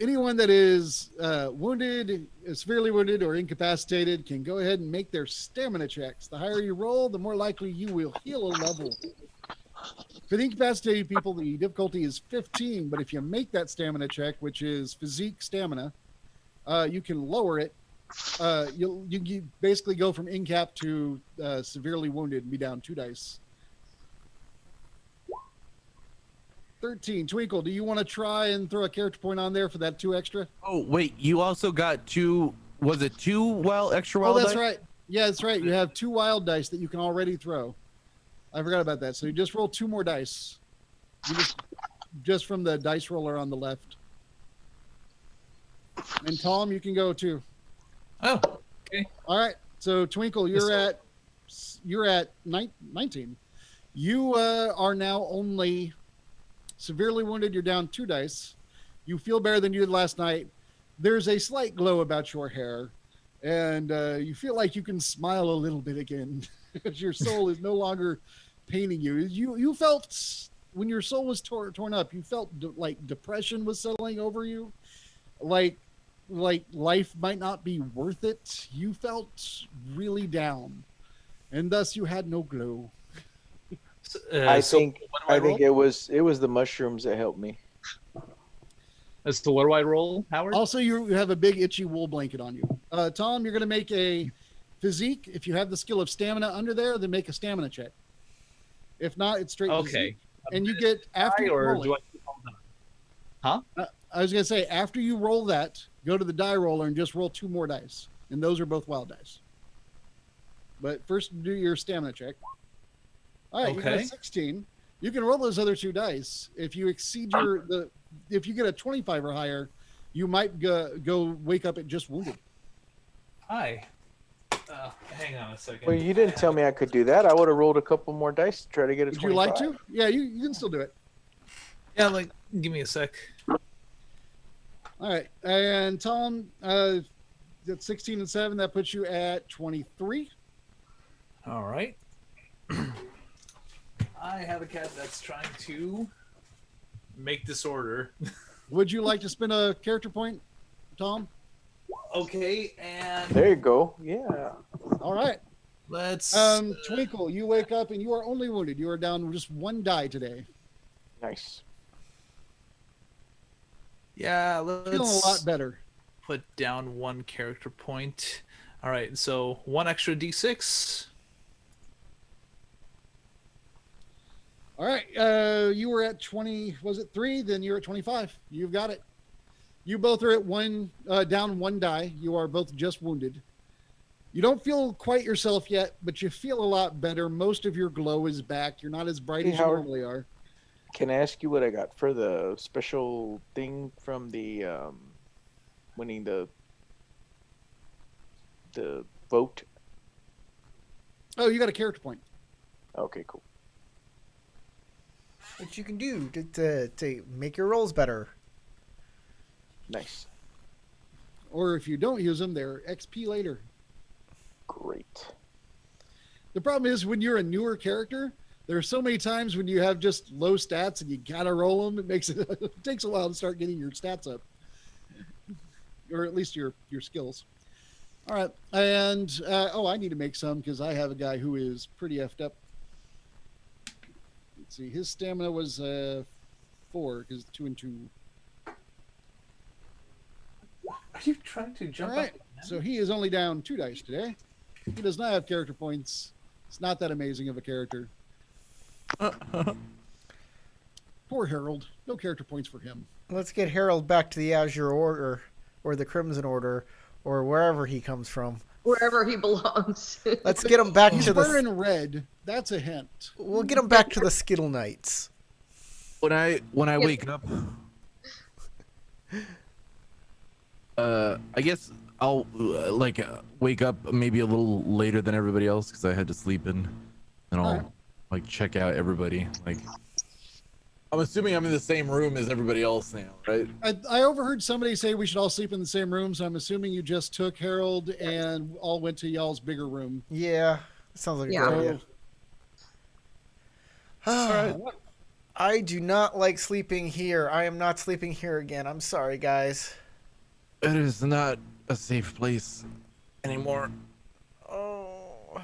Anyone that is wounded, severely wounded, or incapacitated can go ahead and make their stamina checks. The higher you roll, the more likely you will heal a level. For the incapacitated people, the difficulty is 15, but if you make that stamina check, which is physique stamina, you can lower it. You basically go from incap to severely wounded and be down 2 dice. 13. Twinkle, do you want to try and throw a character point on there for that 2 extra? Oh wait, you also got 2. Was it 2 extra Oh, wild that's dice? right. Yeah, that's right. You have 2 wild dice that you can already throw. I forgot about that. So you just roll 2 more dice. You just from the dice roller on the left. And Tom, you can go too. Oh, All right. So Twinkle, you're at 19. You are now only severely wounded. You're down 2 dice. You feel better than you did last night. There's a slight glow about your hair, and you feel like you can smile a little bit again. Your soul is no longer paining you. You felt when your soul was torn up, you felt like depression was settling over you, like life might not be worth it. You felt really down, and thus you had no glow. I so think what do I think roll? it was the mushrooms that helped me. So what do I roll, Howard? Also, you have a big itchy wool blanket on you. Tom, you're going to make a physique. If you have the skill of stamina under there, then make a stamina check. If not, it's straight Okay. physique. And you get, after you or roll do it, I keep all done? Huh? I was going to say, after you roll that, go to the die roller and just roll 2 more dice. And those are both wild dice. But first, do your stamina check. All right, you got a Okay. 16. You can roll those other 2 dice. If you exceed if you get a 25 or higher, you might go wake up at just wounded. Hi. Hang on a second. Well, you didn't tell me I could do that. I would have rolled a couple more dice to try to get a Would 25. you like to? Yeah, you can still do it. Yeah, like, give me a sec. All right, and Tom, that's 16 and 7. That puts you at 23. All right. I have a cat that's trying to make disorder. Would you like to spend a character point, Tom? Okay, and There you go. Yeah. All right. let's. Twinkle, you wake up and you are only wounded. You are down just 1 die today. Nice. Yeah, Feeling a let's lot better. put down 1 character point. All right, so 1 extra d6. All right, you were at 20. Was it 3? Then you're at 25. You've got it. You both are at 1, down 1 die. You are both just wounded. You don't feel quite yourself yet, but you feel a lot better. Most of your glow is back. You're not as bright Hey, as you Howard. normally are. Can I ask you what I got for the special thing from the winning the vote? Oh, you got a character point. Okay, cool. What you can do to make your rolls better. Nice. Or if you don't use them, they're XP later. Great. The problem is when you're a newer character, there are so many times when you have just low stats and you gotta roll them. It makes it takes a while to start getting your stats up, or at least your skills. All right, and I need to make some because I have a guy who is pretty effed up. Let's see, his stamina was 4 because 2 and 2. Are you trying to jump All right, up? so he is only down 2 dice today. He does not have character points. It's not that amazing of a character. Poor Harold. No character points for him. Let's get Harold back to the Azure Order or the Crimson Order or wherever he comes from. Wherever he belongs. Let's get him back He's to the. wearing red. That's a hint. We'll get him back to the Skittle Knights. When I wake up, I guess I'll wake up maybe a little later than everybody else because I had to sleep in, and I'll Alright. like check out everybody. Like, I'm assuming I'm in the same room as everybody else now, right? I overheard somebody say we should all sleep in the same room, so I'm assuming you just took Harold and all went to y'all's bigger room. Yeah, sounds like a Yeah. good idea. All right. I do not like sleeping here. I am not sleeping here again. I'm sorry, guys. It is not a safe place anymore. Oh.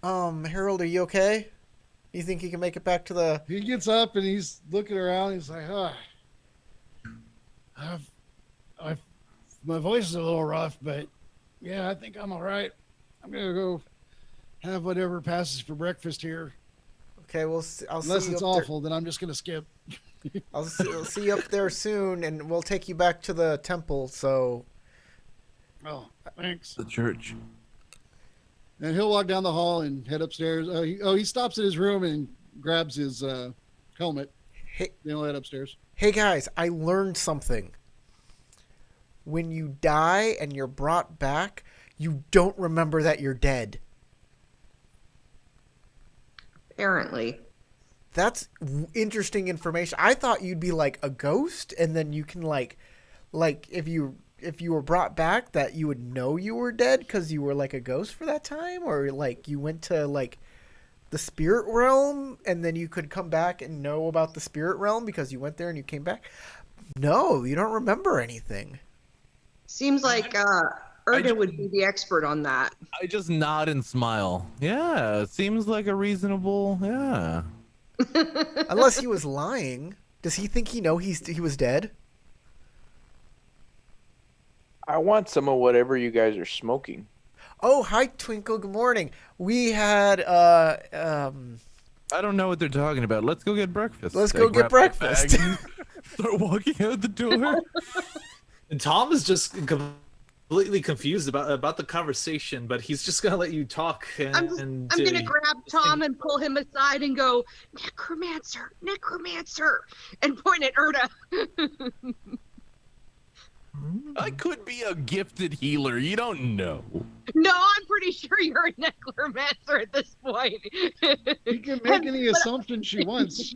Harold, are you okay? You think you can make it back to the? He gets up and he's looking around. He's like, my voice is a little rough, but yeah, I think I'm all right. I'm gonna go have whatever passes for breakfast here. Okay, I'll Unless see you it's up there. awful, then I'm just gonna skip. I'll see you up there soon, and we'll take you back to the temple. So, Oh, thanks. The church. And he'll walk down the hall and head upstairs. He stops at his room and grabs his helmet. hey, Then he'll head upstairs. hey guys, I learned something. When you die and you're brought back, you don't remember that you're dead. Apparently. That's interesting information. I thought you'd be like a ghost, and then you can like if you were brought back, that you would know you were dead because you were like a ghost for that time, or like you went to like the spirit realm, and then you could come back and know about the spirit realm because you went there and you came back. No, you don't remember anything. Seems like Erda would be the expert on that. I just nod and smile. Yeah, seems like a reasonable. Yeah. Unless he was lying. Does he think he was dead? I want some of whatever you guys are smoking. Oh, hi Twinkle. Good morning. We had I don't know what they're talking about. Let's go get breakfast. let's I go get grab my breakfast. bag and start walking out the door. And Tom is just completely confused about the conversation, but he's just gonna let you talk. I'm gonna grab Tom and pull him aside and go, necromancer, necromancer, and point at Erda. I could be a gifted healer. You don't know. No, I'm pretty sure you're a necromancer at this point. You can make any assumption she wants.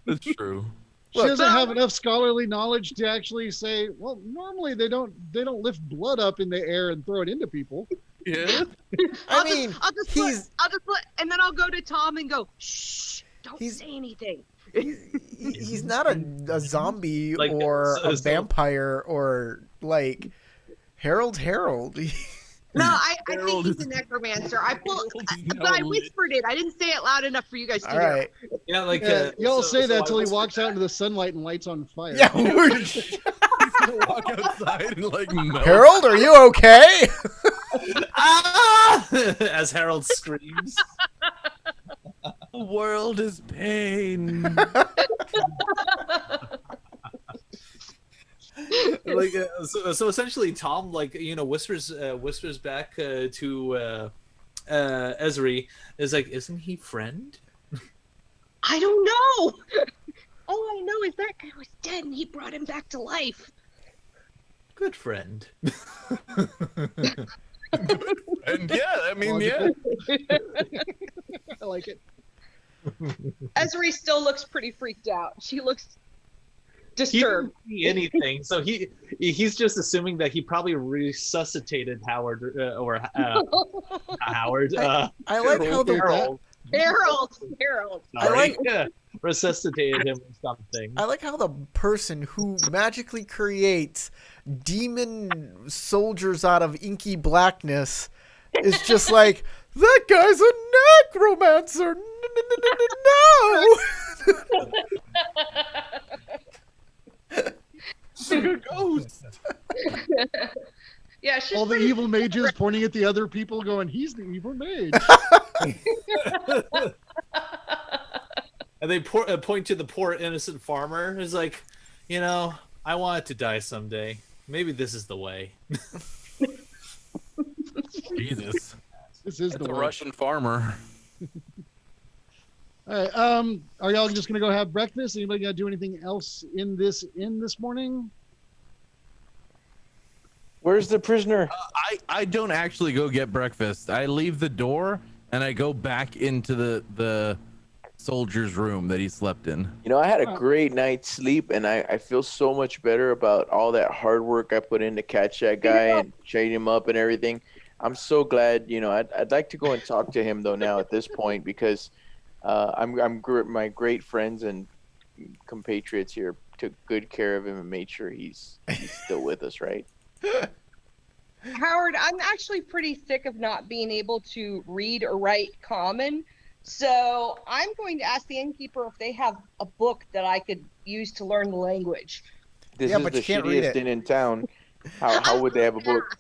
That's true. She doesn't have enough scholarly knowledge to actually say, well, normally they don't lift blood up in the air and throw it into people. Yeah. I mean, And then I'll go to Tom and go, shh, don't say anything. he's not a zombie Like, or so- a vampire or like Harold. No, I think Harold he's is- a necromancer. But No, I whispered it. I didn't say it loud enough for you guys to All hear. right. Yeah, like Y'all so- say so that I till he whispered walks out that. into the sunlight and lights on fire. Yeah. He's gonna walk outside and like melt. Harold, are you okay? Ah! As Harold screams. The world is pain. Like so essentially Tom whispers back to Ezri is like, isn't he friend? I don't know. All I know is that guy was dead and he brought him back to life. Good friend. And yeah, I mean, yeah. I like it. Ezri still looks pretty freaked out. She looks He disturbed. didn't see anything, so he's just assuming that he probably resuscitated Howard or Howard. I like how the Harold. Harold. I like- Yeah, resuscitated him or something. I like how the person who magically creates demon soldiers out of inky blackness is just like, that guy's a necromancer. No. Ghost. Yeah, she's All the pretty evil mages pointing at the other people going, he's the evil mage. And they point to the poor innocent farmer who's like, I want it to die someday. Maybe this is the way. Jesus. This is That's the a way. Russian farmer. All right, are y'all just gonna go have breakfast? Anybody gotta do anything else in this morning? Where's the prisoner? I don't actually go get breakfast. I leave the door and I go back into the soldier's room that he slept in. I had a great night's sleep, and I feel so much better about all that hard work I put in to catch that guy and chain him up and everything. I'm so glad. I'd like to go and talk to him though now at this point, because my great friends and compatriots here took good care of him and made sure he's still with us, right? Howard, I'm actually pretty sick of not being able to read or write common. So I'm going to ask the innkeeper if they have a book that I could use to learn the language. This Yeah, is but the you can't read shittiest it. inn in town. How would they have a book?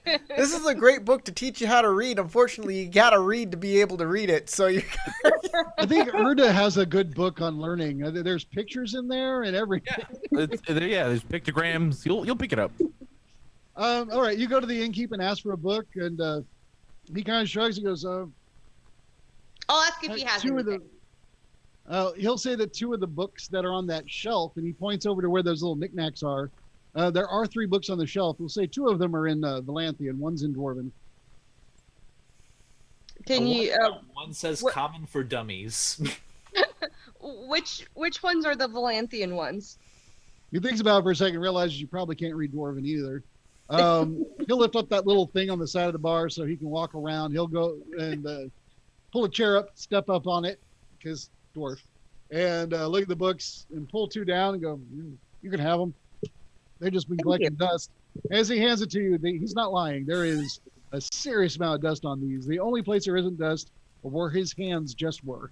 This is a great book to teach you how to read. Unfortunately, you gotta read to be able to read it. So you. I think Erda has a good book on learning. There's pictures in there and everything. There's pictograms. You'll pick it up. All right, you go to the innkeeper and ask for a book, and he kind of shrugs and goes, I'll ask if he has two of anything. the. He'll say that two of the books that are on that shelf, and he points over to where those little knickknacks are. There are 3 books on the shelf. We'll say 2 of them are in Vallanthia and one's in Dwarven. Can you? One says what- common for dummies. Which ones are the Vallanthia ones? He thinks about it for a second, realizes you probably can't read Dwarven either. He'll lift up that little thing on the side of the bar so he can walk around. He'll go and pull a chair up, step up on it, because dwarf, and look at the books and pull 2 down and go, you can have them. They've just been collecting dust. As he hands it to you, he's not lying. There is a serious amount of dust on these. The only place there isn't dust are where his hands just were.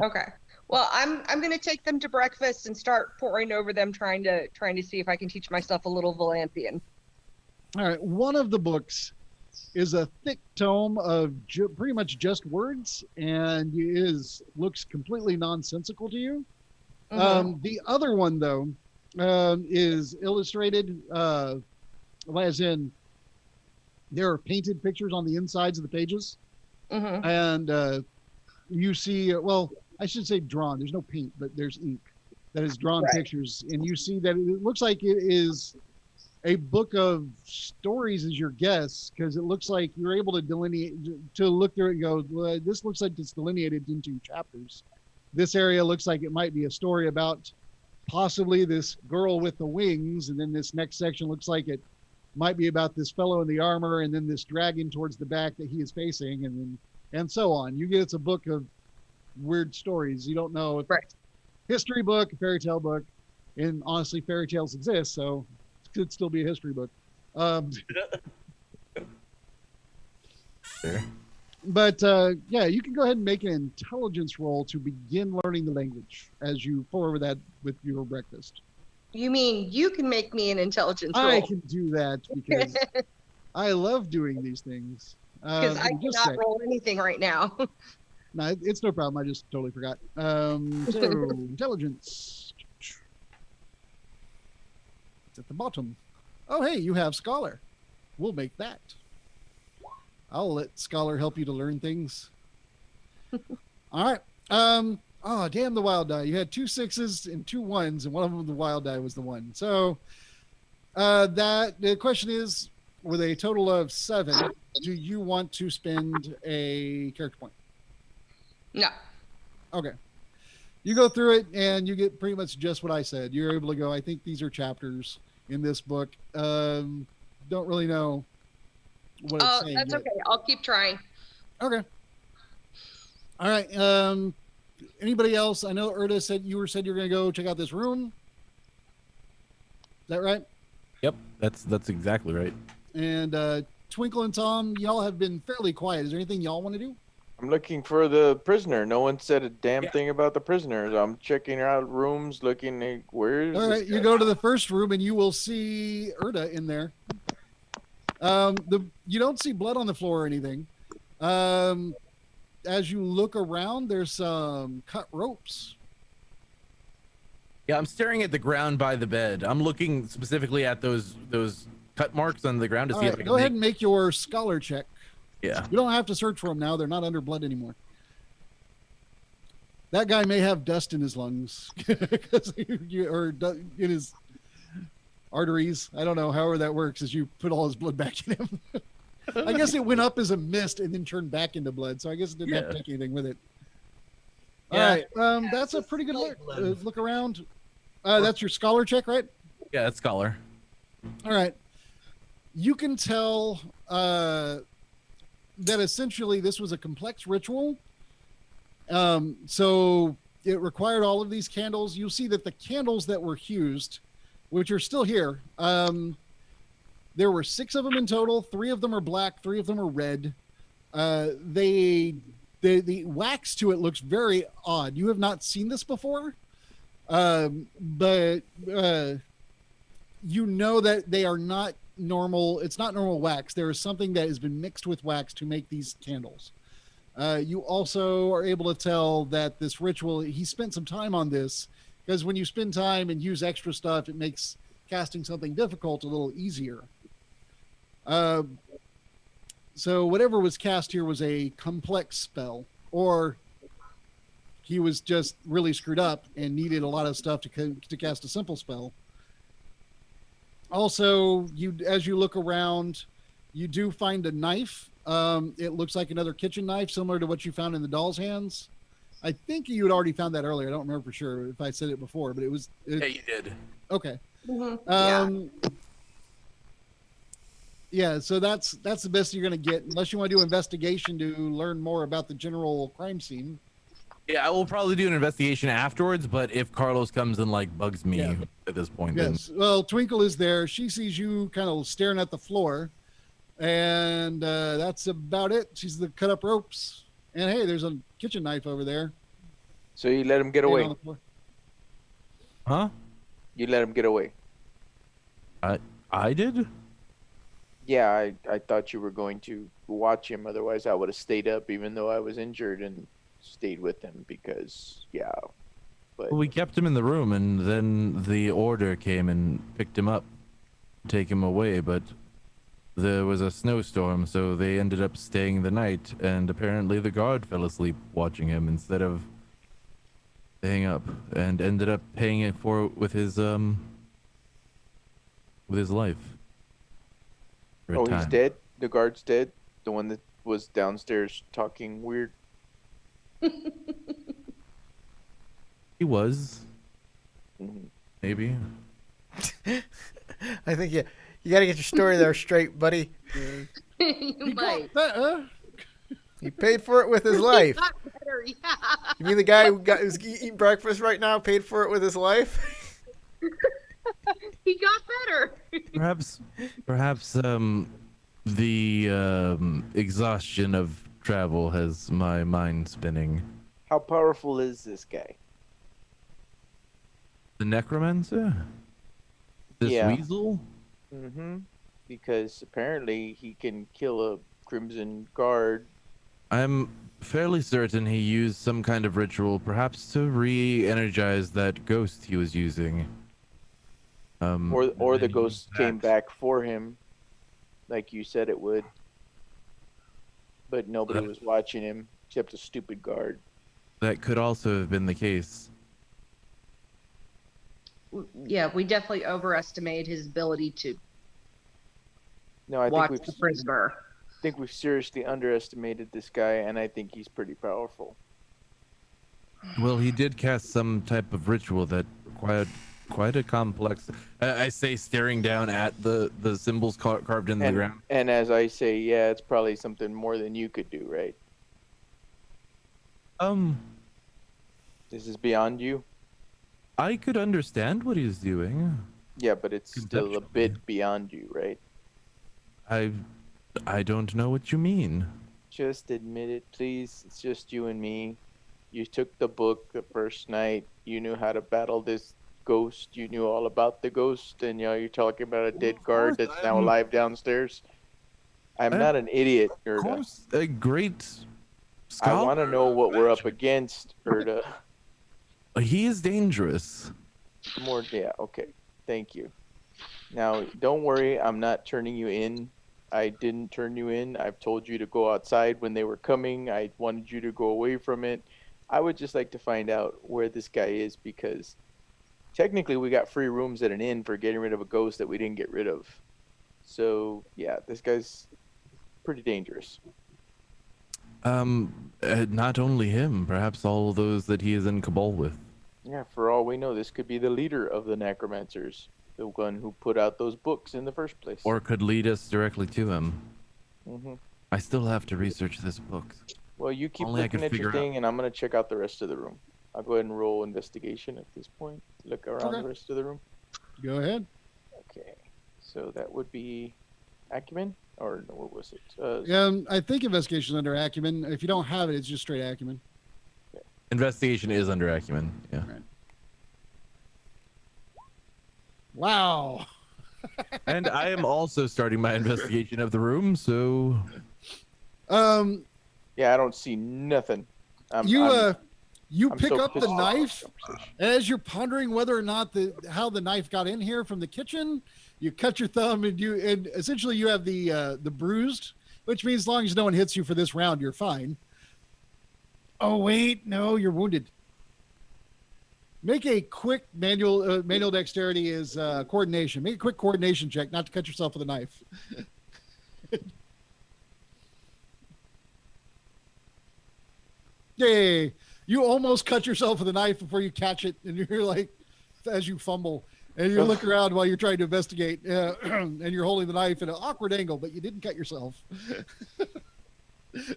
Okay. Well, I'm gonna take them to breakfast and start poring over them, trying to see if I can teach myself a little Vallanthia. All right. One of the books is a thick tome of pretty much just words, and looks completely nonsensical to you. The other one, though, is illustrated, as in there are painted pictures on the insides of the pages, and you see, well, I should say drawn. There's no paint, but there's ink that is drawn pictures, and you see that it looks like it is a book of stories, is your guess, because it looks like you're able to look through it and go, well, this looks like it's delineated into chapters. This area looks like it might be a story about possibly this girl with the wings, and then this next section looks like it might be about this fellow in the armor, and then this dragon towards the back that he is facing, and so on. You get it's a book of weird stories. You don't know if it's a history book, a fairy tale book, and honestly, fairy tales exist, so it could still be a history book. Sure. But yeah, you can go ahead and make an intelligence roll to begin learning the language as you forward that with your breakfast. You mean you can make me an intelligence roll? I can do that because I love doing these things. Because I cannot roll anything right now. No, it's no problem. I just totally forgot. So intelligence. It's at the bottom. Oh, hey, you have scholar. We'll make that. I'll let scholar help you to learn things. All right. Oh, damn the wild die. You had 2 6s and 2 1s, and one of them, the wild die, was the one. So the question is, with a total of 7, do you want to spend a character point? No. Okay. You go through it, and you get pretty much just what I said. You're able to go, I think these are chapters in this book. Don't really know what it's saying that's yet. okay. I'll keep trying. Okay. All right. Anybody else? I know Erda said you're going to go check out this room. Is that right? Yep, that's exactly right. And Twinkle and Tom, y'all have been fairly quiet. Is there anything y'all want to do? I'm looking for the prisoner. No one said a damn thing about the prisoners. I'm checking out rooms, looking. Where's all right? You go to the first room, and you will see Erda in there. You don't see blood on the floor or anything. As you look around, there's some cut ropes. Yeah, I'm staring at the ground by the bed. I'm looking specifically at those cut marks on the ground to see if I can go ahead and make your scholar check. Yeah. You don't have to search for them now. They're not under blood anymore. That guy may have dust in his lungs or in his arteries. I don't know. However that works, as you put all his blood back in him. I guess it went up as a mist and then turned back into blood. So I guess it didn't have to take anything with it. All right. That's a pretty good look. Look around. That's your scholar check, right? Yeah, that's scholar. All right. You can tell that essentially this was a complex ritual. So it required all of these candles. You'll see that the candles that were used, which are still here, there were 6 of them in total. 3 of them are black, 3 of them are red. The wax to it looks very odd. You have not seen this before, but you know that they are not normal. It's not normal wax. There is something that has been mixed with wax to make these candles. You also are able to tell that this ritual, he spent some time on this, because when you spend time and use extra stuff, it makes casting something difficult a little easier. So whatever was cast here was a complex spell, or he was just really screwed up and needed a lot of stuff to cast a simple spell. Also, as you look around, you do find a knife. It looks like another kitchen knife, similar to what you found in the doll's hands. I think you had already found that earlier. I don't remember for sure if I said it before, but yeah, you did. Okay. Mm-hmm. Yeah, so that's the best you're going to get, unless you want to do investigation to learn more about the general crime scene. Yeah, I will probably do an investigation afterwards, but if Carlos comes and bugs me at this point, yes. Well, Twinkle is there. She sees you kind of staring at the floor, and that's about it. She's the cut up ropes, and hey, there's a kitchen knife over there. So you let him get laying away. on the floor. Huh? You let him get away. I did? Yeah, I thought you were going to watch him. Otherwise, I would have stayed up, even though I was injured, and stayed with him because, yeah. But Well, we kept him in the room, and then the order came and picked him up, take him away. But there was a snowstorm, so they ended up staying the night. And apparently, the guard fell asleep watching him instead of staying up, and ended up paying it for with his life. For a oh, he's time. dead. The guard's dead. The one that was downstairs talking weird. He was Mhm. maybe. I think you got to get your story there straight, buddy. you He might. got that, He paid for it with his life. Got better, yeah. You mean the guy who's eating breakfast right now paid for it with his life? He got better. Perhaps the exhaustion of travel has my mind spinning. How powerful is this guy? The necromancer? This Yeah. weasel? Mm-hmm. Because apparently he can kill a Crimson Guard. I'm fairly certain he used some kind of ritual, perhaps to re-energize that ghost he was using. Or and the then ghost use came that. back for him, like you said it would. But nobody That- was watching him except a stupid guard. That could also have been the case. Yeah, we definitely overestimated his ability to No, I watch think the prisoner. we've seriously underestimated this guy, and I think he's pretty powerful. Well, he did cast some type of ritual that required quite a complex. I say, staring down at the symbols carved in the ground. And as I say, yeah, it's probably something more than you could do, right? This is beyond you. I could understand what he's doing. Yeah, but it's still a Conceptually. bit beyond you, right? I don't know what you mean. Just admit it, please. It's just you and me. You took the book the first night. You knew how to battle this ghost. You knew all about the ghost, and you're talking about a dead of guard course, that's now I'm- alive downstairs. I'm I'm- not an idiot, Of Erda. course, a great I scholar. want to know what we're up against, Erda. He is dangerous. More, yeah, okay. Thank you. Now, don't worry. I'm not turning you in. I didn't turn you in. I've told you to go outside when they were coming. I wanted you to go away from it. I would just like to find out where this guy is because technically we got free rooms at an inn for getting rid of a ghost that we didn't get rid of. So, yeah, this guy's pretty dangerous. Not only him, perhaps all those that he is in cabal with. Yeah, for all we know, this could be the leader of the necromancers, the one who put out those books in the first place. Or could lead us directly to him. Hmm. I still have to research this book. Well, you keep Only I looking could at your figure out- thing, and I'm gonna check out the rest of the room. I'll go ahead and roll investigation at this point. Look around Okay. the rest of the room. Go ahead. Okay, so that would be acumen, or no, what was it? I think investigation under acumen. If you don't have it, it's just straight acumen. Investigation is under acumen. Yeah. Wow. And I am also starting my investigation of the room, so Yeah, I don't see nothing. You I'm pick so up the pissed off at knife this conversation. as you're pondering whether or not how the knife got in here from the kitchen. You cut your thumb and essentially you have the bruised, which means as long as no one hits you for this round, you're fine. Oh wait, no, you're wounded. Make a quick manual dexterity is coordination. Make a quick coordination check, not to cut yourself with a knife. Yay! You almost cut yourself with a knife before you catch it, and you're like, as you fumble, and you look around while you're trying to investigate, and you're holding the knife at an awkward angle, but you didn't cut yourself.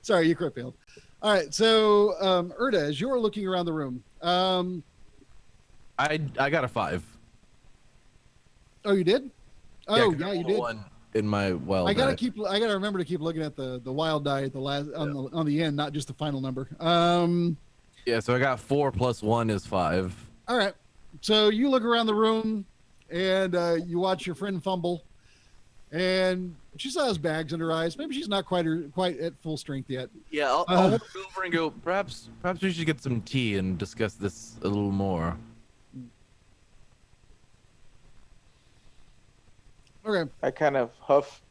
Sorry, you crit failed. All right, so Erda, as you're looking around the room, I got a 5. oh, you did? Oh, 'cause yeah, I you rolled a did. 1 in my wild. I gotta die. I gotta remember to keep looking at the wild die at the last on the end, not just the final number. Yeah, so I got 4 plus 1 is 5. All right. So you look around the room and you watch your friend fumble, and she still has bags under her eyes. Maybe she's not quite at full strength yet. Yeah, I'll look over and go, perhaps we should get some tea and discuss this a little more. Okay. I kind of huff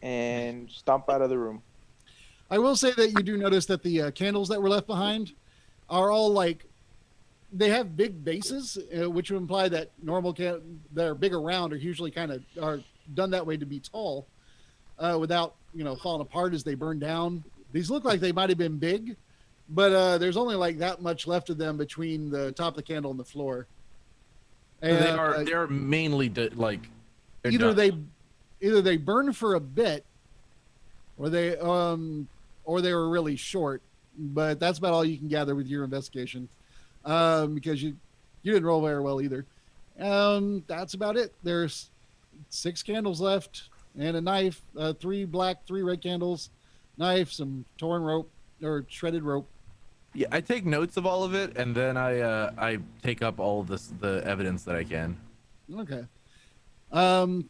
and stomp out of the room. I will say that you do notice that the candles that were left behind are all they have big bases, which would imply that normal that are big around are usually are done that way to be tall, without falling apart as they burn down. These look like they might have been big, but there's only that much left of them between the top of the candle and the floor. And they're mainly they're either done. they burn for a bit, or they were really short. But that's about all you can gather with your investigation, because you didn't roll very well either. That's about it. There's 6 candles left and a knife, 3 black, 3 red candles, knife, some torn rope or shredded rope. Yeah, I take notes of all of it, and then I take up all of the evidence that I can. Okay. All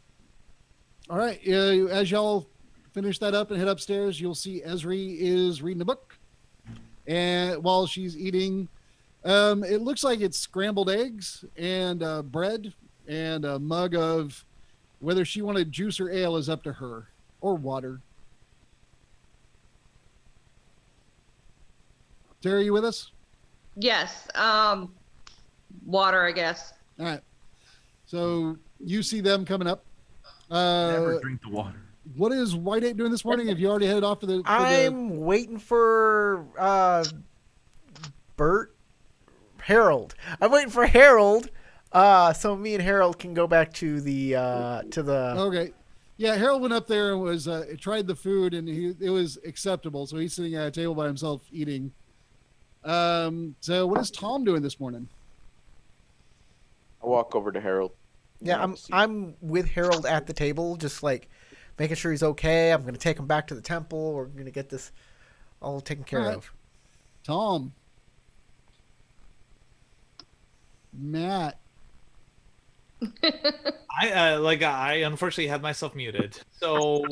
right. As y'all finish that up and head upstairs, you'll see Esri is reading a book, and while she's eating, it looks like it's scrambled eggs and bread and a mug of, whether she wanted juice or ale is up to her, or water. Sarah, you with us? Yes. Water, I guess. All right. So you see them coming up. Never drink the water. What is White Ape doing this morning? Have you already headed off to I'm waiting for Harold. I'm waiting for Harold, so me and Harold can go back to the Okay. Yeah, Harold went up there and was tried the food, and it was acceptable. So he's sitting at a table by himself eating. So what is Tom doing this morning? I walk over to Harold. Yeah, I'm with Harold at the table, just making sure he's okay. I'm gonna take him back to the temple. We're gonna get this all taken care of. Tom. Matt. I unfortunately had myself muted, so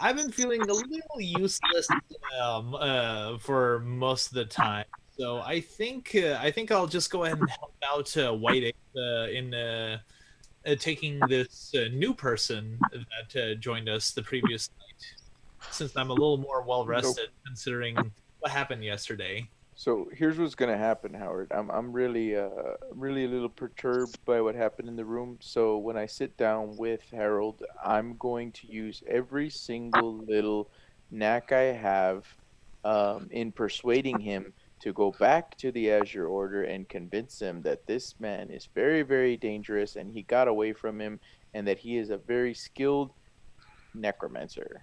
I've been feeling a little useless for most of the time. So I think I'll just go ahead and help out White Ape in taking this new person that joined us the previous night, since I'm a little more well rested considering what happened yesterday. So here's what's gonna happen, Howard. I'm really really a little perturbed by what happened in the room. So when I sit down with Harold, I'm going to use every single little knack I have in persuading him to go back to the Azure Order and convince him that this man is very, very dangerous and he got away from him, and that he is a very skilled necromancer.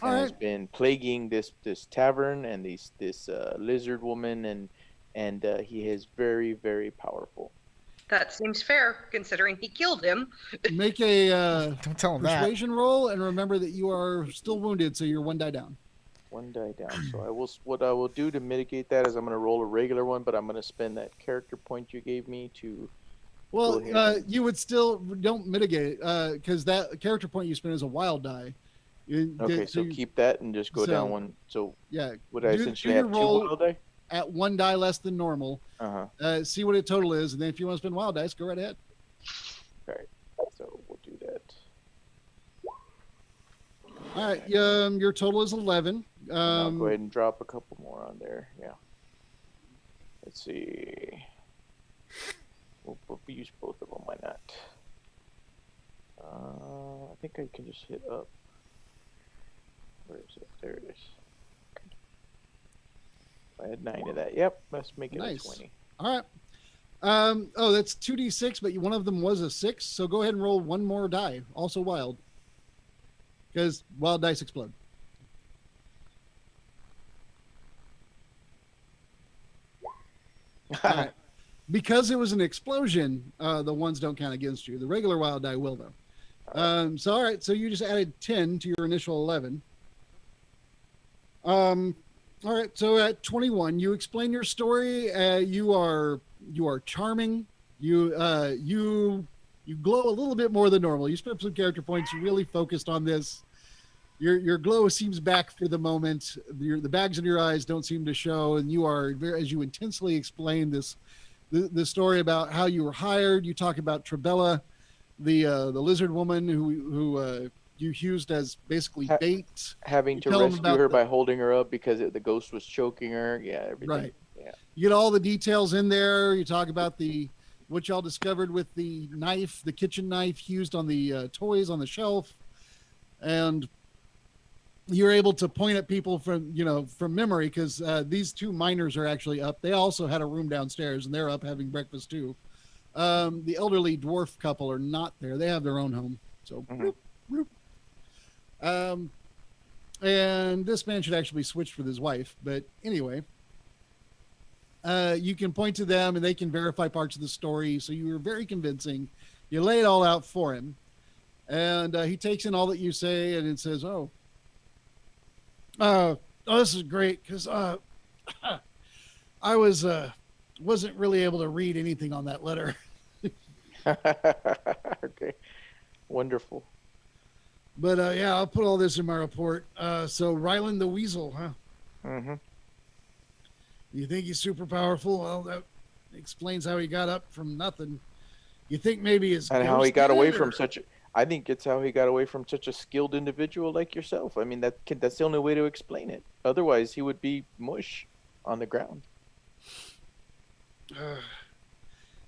And has been plaguing this tavern and this lizard woman, and he is very, very powerful. That seems fair, considering he killed him. Make a Don't tell him persuasion roll, and remember that you are still wounded, so you're 1 die down. 1 die down. So what I will do to mitigate that is I'm going to roll a regular one, but I'm going to spend that character point you gave me to. Well, you would still don't mitigate it because that character point you spend is a wild die. Okay, so keep that and just go down one. So yeah, would I essentially have 2 wild die? At 1 die less than normal. See what a total is, and then if you want to spend wild dice, go right ahead. Okay, so we'll do that. All right, your total is 11. I'll go ahead and drop a couple more on there. Yeah. Let's see. We'll use both of them. Why not? I think I can just hit up. Where is it? There it is. Okay. I had 9 of that. Yep, let's make it Nice. a 20. All right. That's 2d6, but one of them was a 6. So go ahead and roll 1 more die, also wild, because wild dice explode. All right. Because it was an explosion, the ones don't count against you. The regular wild die will, though. So all right, so you just added 10 to your initial 11. All right. So at 21, you explain your story. You are charming. You glow a little bit more than normal. You spent up some character points. You really focused on this. Your glow seems back for the moment. The bags in your eyes don't seem to show, and you are as you intensely explain the story about how you were hired. You talk about Trebella, the lizard woman who you used as basically bait. Having You to tell 'em rescue about her the- by holding her up because the ghost was choking her. Yeah, everything. Right. Yeah. You get all the details in there. You talk about what y'all discovered with the knife, the kitchen knife used on the toys on the shelf, and you're able to point at people from memory because these two miners are actually up. They also had a room downstairs, and they're up having breakfast too. The elderly dwarf couple are not there. They have their own home. So, bloop, bloop. And this man should actually be switched with his wife. But anyway, you can point to them and they can verify parts of the story. So you were very convincing. You lay it all out for him. And he takes in all that you say and it says, this is great because I wasn't really able to read anything on that letter. Okay. Wonderful. But yeah, I'll put all this in my report. So Ryland the Weasel, huh? Mm-hmm. You think he's super powerful? Well, that explains how he got up from nothing. You think maybe his And how he ghost got did away it, from or- such. I think it's how he got away from such a skilled individual like yourself. I mean, that's the only way to explain it. Otherwise, he would be mush on the ground.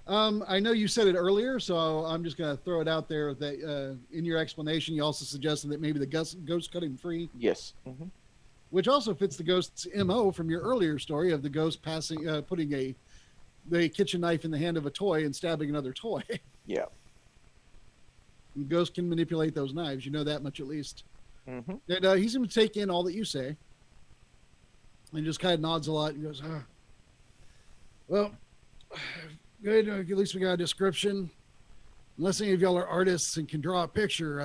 I know you said it earlier, so I'm just going to throw it out there that in your explanation, you also suggested that maybe the ghost cut him free, Yes. Mm-hmm. which also fits the ghost's MO from your earlier story of the ghost putting the kitchen knife in the hand of a toy and stabbing another toy. Yeah. The ghost can manipulate those knives. You know that much at least. Mm-hmm. And he's going to take in all that you say and just kind of nods a lot and goes, well, good. At least we got a description. Unless any of y'all are artists and can draw a picture,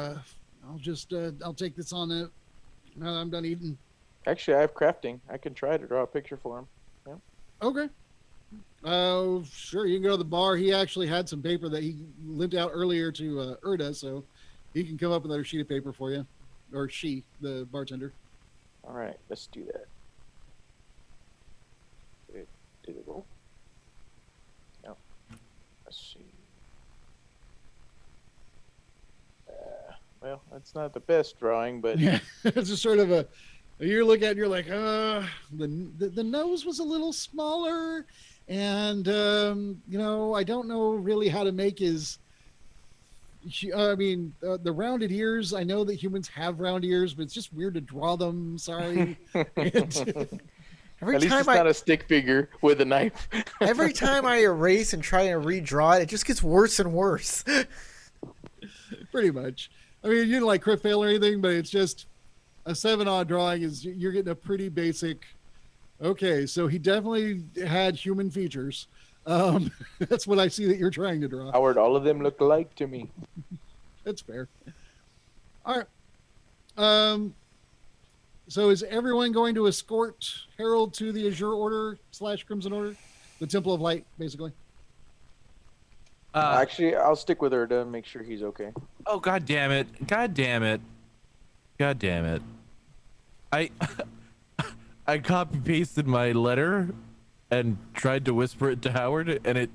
I'll take this on it. Now that I'm done eating. Actually, I have crafting. I can try to draw a picture for him. Okay. Sure. You can go to the bar. He actually had some paper that he lent out earlier to Erda, so he can come up with another sheet of paper for you, or she, the bartender. All right, let's do that. Did it roll? No. Let's see. Well, that's not the best drawing, but Yeah, it's just sort of you look at it and you're like, the nose was a little smaller, and I don't know really how to make his. The rounded ears. I know that humans have round ears, but it's just weird to draw them. Sorry. Every at least time it's not a stick figure with a knife. every time I erase and try and redraw it, it just gets worse and worse. Pretty much. I mean, you didn't like crit fail or anything, but it's just a 7-odd drawing is you're getting a pretty basic. Okay, so he definitely had human features. That's what I see that you're trying to draw. Howard, all of them look alike to me. That's fair. All right. So is everyone going to escort Harold to the Azure Order / Crimson Order? The Temple of Light, basically. Actually, I'll stick with her to make sure he's okay. Oh, god damn it. God damn it. God damn it. I copy pasted my letter and tried to whisper it to Howard, and it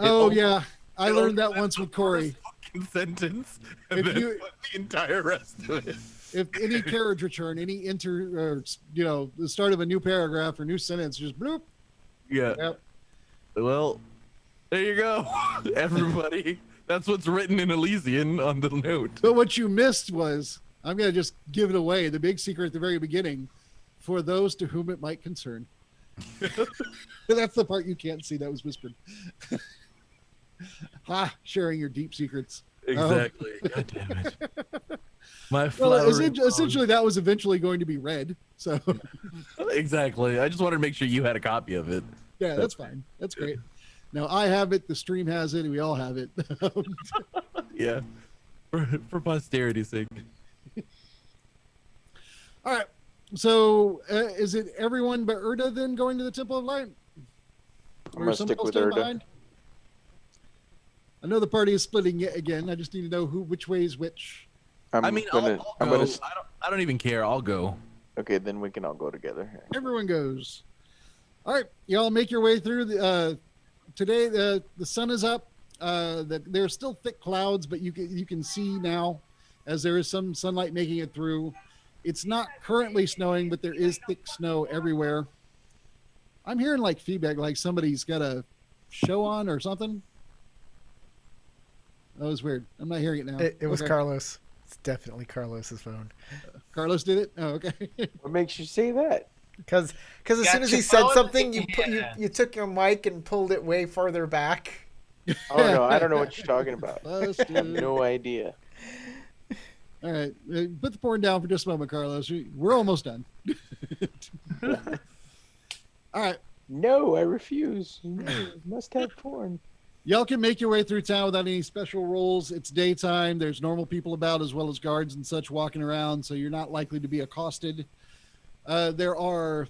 Yeah. I learned that once with Corey. fucking sentence and If then you- put the entire rest of it. If any carriage return, any the start of a new paragraph or new sentence, just bloop. Yeah. Yep. Well, there you go. Everybody. That's what's written in Elysian on the note. But what you missed was, I'm going to just give it away, the big secret at the very beginning, for those to whom it might concern. That's the part you can't see that was whispered. Sharing your deep secrets. Exactly. God damn it. My Well, flowering essentially, that was eventually going to be read. So, phone. Exactly. I just wanted to make sure you had a copy of it. yeah, that's fine. That's great. Now, I have it, the stream has it, and we all have it. Yeah. For posterity's sake. All right. So is it everyone but Erda then going to the Temple of Light? I'm gonna stick with Erda. I know the party is splitting yet again. I just need to know which way is which. I'll go. gonna. I don't even care. I'll go. Okay, then we can all go together. Everyone goes. All right, y'all make your way through. Today the sun is up. There's still thick clouds, but you can see now, as there is some sunlight making it through. It's not currently snowing, but there is thick snow everywhere. I'm hearing like feedback, like somebody's got a show on or something. That was weird. I'm not hearing it now. It was Carlos. It's definitely Carlos's phone. Carlos did it? Oh, okay. What makes you say that? Because as soon as he said something, you took your mic and pulled it way further back. Oh no, I don't know what you're talking about. No idea. All right, put the porn down for just a moment, Carlos. We're almost done. All right. No, I refuse. No, must have porn. Y'all can make your way through town without any special rules. It's daytime. There's normal people about as well as guards and such walking around, so you're not likely to be accosted. There are,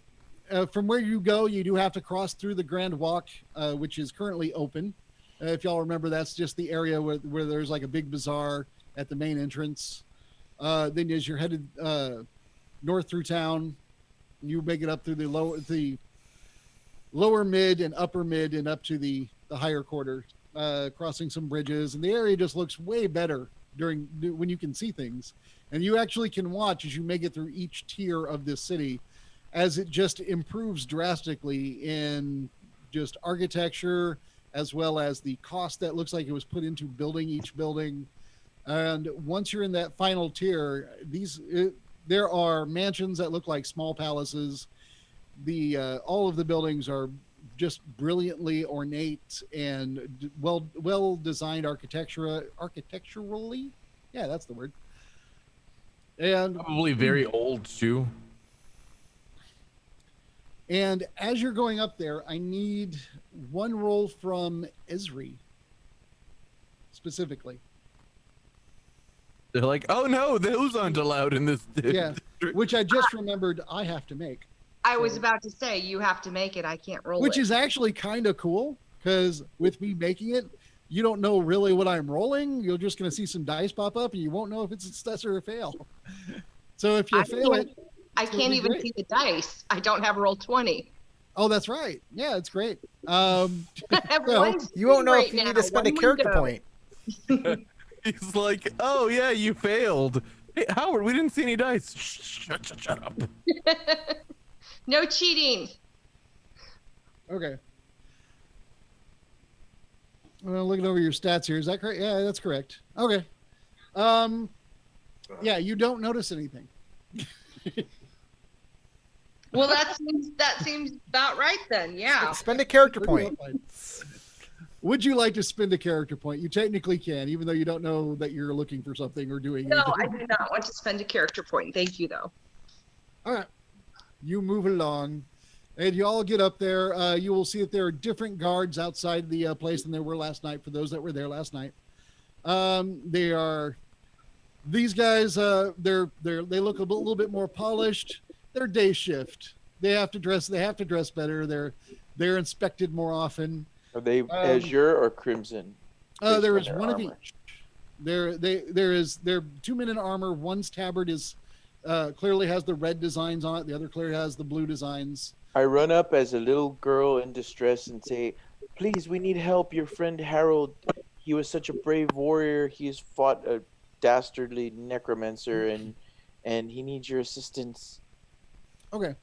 from where you go, you do have to cross through the Grand Walk, which is currently open. If y'all remember, that's just the area where there's like a big bazaar at the main entrance. Then as you're headed north through town, you make it up through the lower mid and upper mid and up to the higher quarter, crossing some bridges, and the area just looks way better when you can see things. And you actually can watch as you make it through each tier of this city as it just improves drastically in just architecture, as well as the cost that looks like it was put into building each building. And once you're in that final tier, there are mansions that look like small palaces. All of the buildings are just brilliantly ornate and well designed architecturally. Yeah, that's the word. And Probably very old too. And as you're going up there, I need one roll from Esri specifically. They're like, oh no, those aren't allowed in this. Yeah, which I just remembered I have to make. I was about to say, you have to make it. I can't roll Which it. is actually kind of cool, because with me making it, you don't know really what I'm rolling. You're just going to see some dice pop up, and you won't know if it's a success or a fail. So if you fail it, I can't even see the dice. I don't have roll 20. Oh, that's right. Yeah, it's great. You won't know if you need to spend a character point. He's like, oh yeah, you failed. Hey, Howard, we didn't see any dice. Shut up. No cheating. Okay. Well, looking over your stats here, is that correct? Yeah, that's correct. Okay. Yeah, you don't notice anything. Well, that seems about right then. Yeah. Spend a character point. Would you like to spend a character point? You technically can, even though you don't know that you're looking for something or doing No, anything. I do not want to spend a character point. Thank you, though. All right. You move along, and you all get up there. You will see that there are different guards outside the place than there were last night. For those that were there last night, these guys. They look a little bit more polished. They're day shift. They have to dress better. They're inspected more often. Are they azure or crimson? There is one of each. There are 2 men in armor. One's tabard is clearly has the red designs on it. The other clearly has the blue designs. I run up as a little girl in distress and say, please, we need help. Your friend Harold, he was such a brave warrior. He's fought a dastardly necromancer, and he needs your assistance. Okay.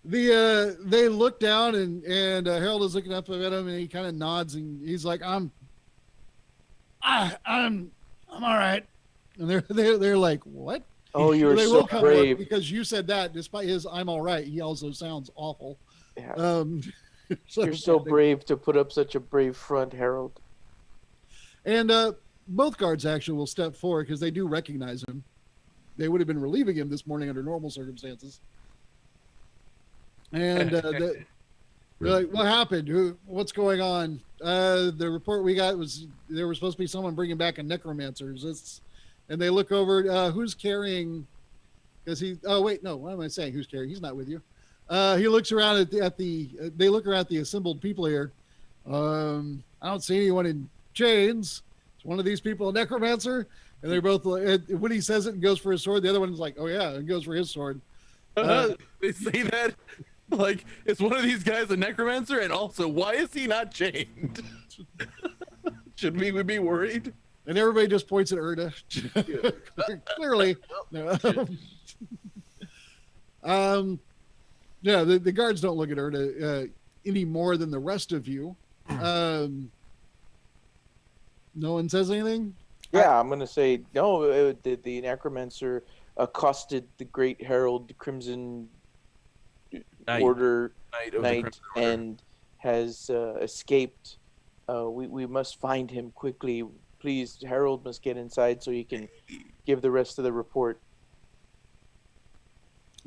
They look down and Harold is looking up at him, and he kind of nods, and he's like, I'm all right. And they're like, what? Oh, you're so brave. Because you said that. Despite his "I'm all right," he also sounds awful. Yeah. So you're so brave to put up such a brave front, Harold. And both guards actually will step forward because they do recognize him. They would have been relieving him this morning under normal circumstances. And they're like, what happened? What's going on? The report we got was there was supposed to be someone bringing back a necromancer. And they look over, who's carrying because he. Oh wait, no. What am I saying? Who's carrying? He's not with you. He looks around at the. They look around at the assembled people here. I don't see anyone in chains. Is one of these people a necromancer? And they're both. When he says it and goes for his sword, the other one's like, "Oh yeah," and goes for his sword. They say that like it's one of these guys a necromancer, and also why is he not chained? Should we be worried? And everybody just points at Erda. Clearly. No. Yeah, the guards don't look at Erda any more than the rest of you. No one says anything? Yeah, I'm gonna say no. The necromancer accosted the great herald, the Crimson Order Knight, and has escaped. We must find him quickly. Please, Harold must get inside so he can give the rest of the report.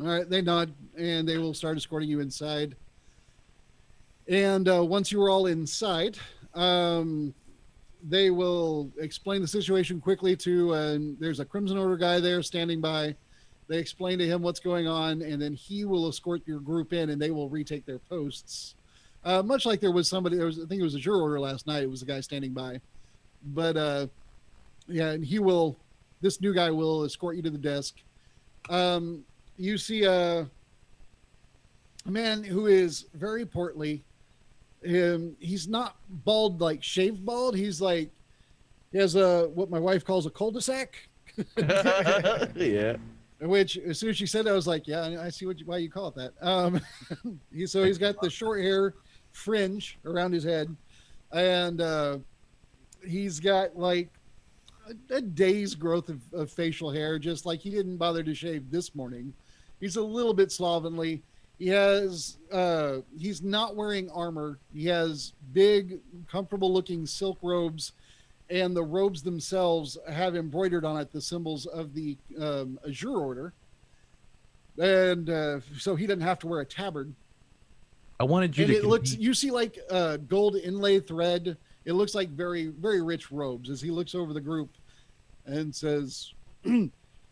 All right, they nod, and they will start escorting you inside. And once you are all inside, they will explain the situation quickly to, there's a Crimson Order guy there standing by. They explain to him what's going on, and then he will escort your group in, and they will retake their posts. Much like there was somebody, I think it was a juror order last night, it was a guy standing by. But yeah, and this new guy will escort you to the desk. You see a man who is very portly. He's not bald, like shaved bald. He's like, he has what my wife calls a cul-de-sac. Yeah. Which, as soon as she said that, I was like, yeah, I see why you call it that. He's got the short hair fringe around his head, and he's got like a day's growth of facial hair, just like he didn't bother to shave this morning. He's a little bit slovenly. He's not wearing armor. He has big, comfortable looking silk robes, and the robes themselves have embroidered on it the symbols of the Azure Order. And so he doesn't have to wear a tabard. I wanted you and to. It looks, you see like gold inlay thread. It looks like very, very rich robes as he looks over the group and says,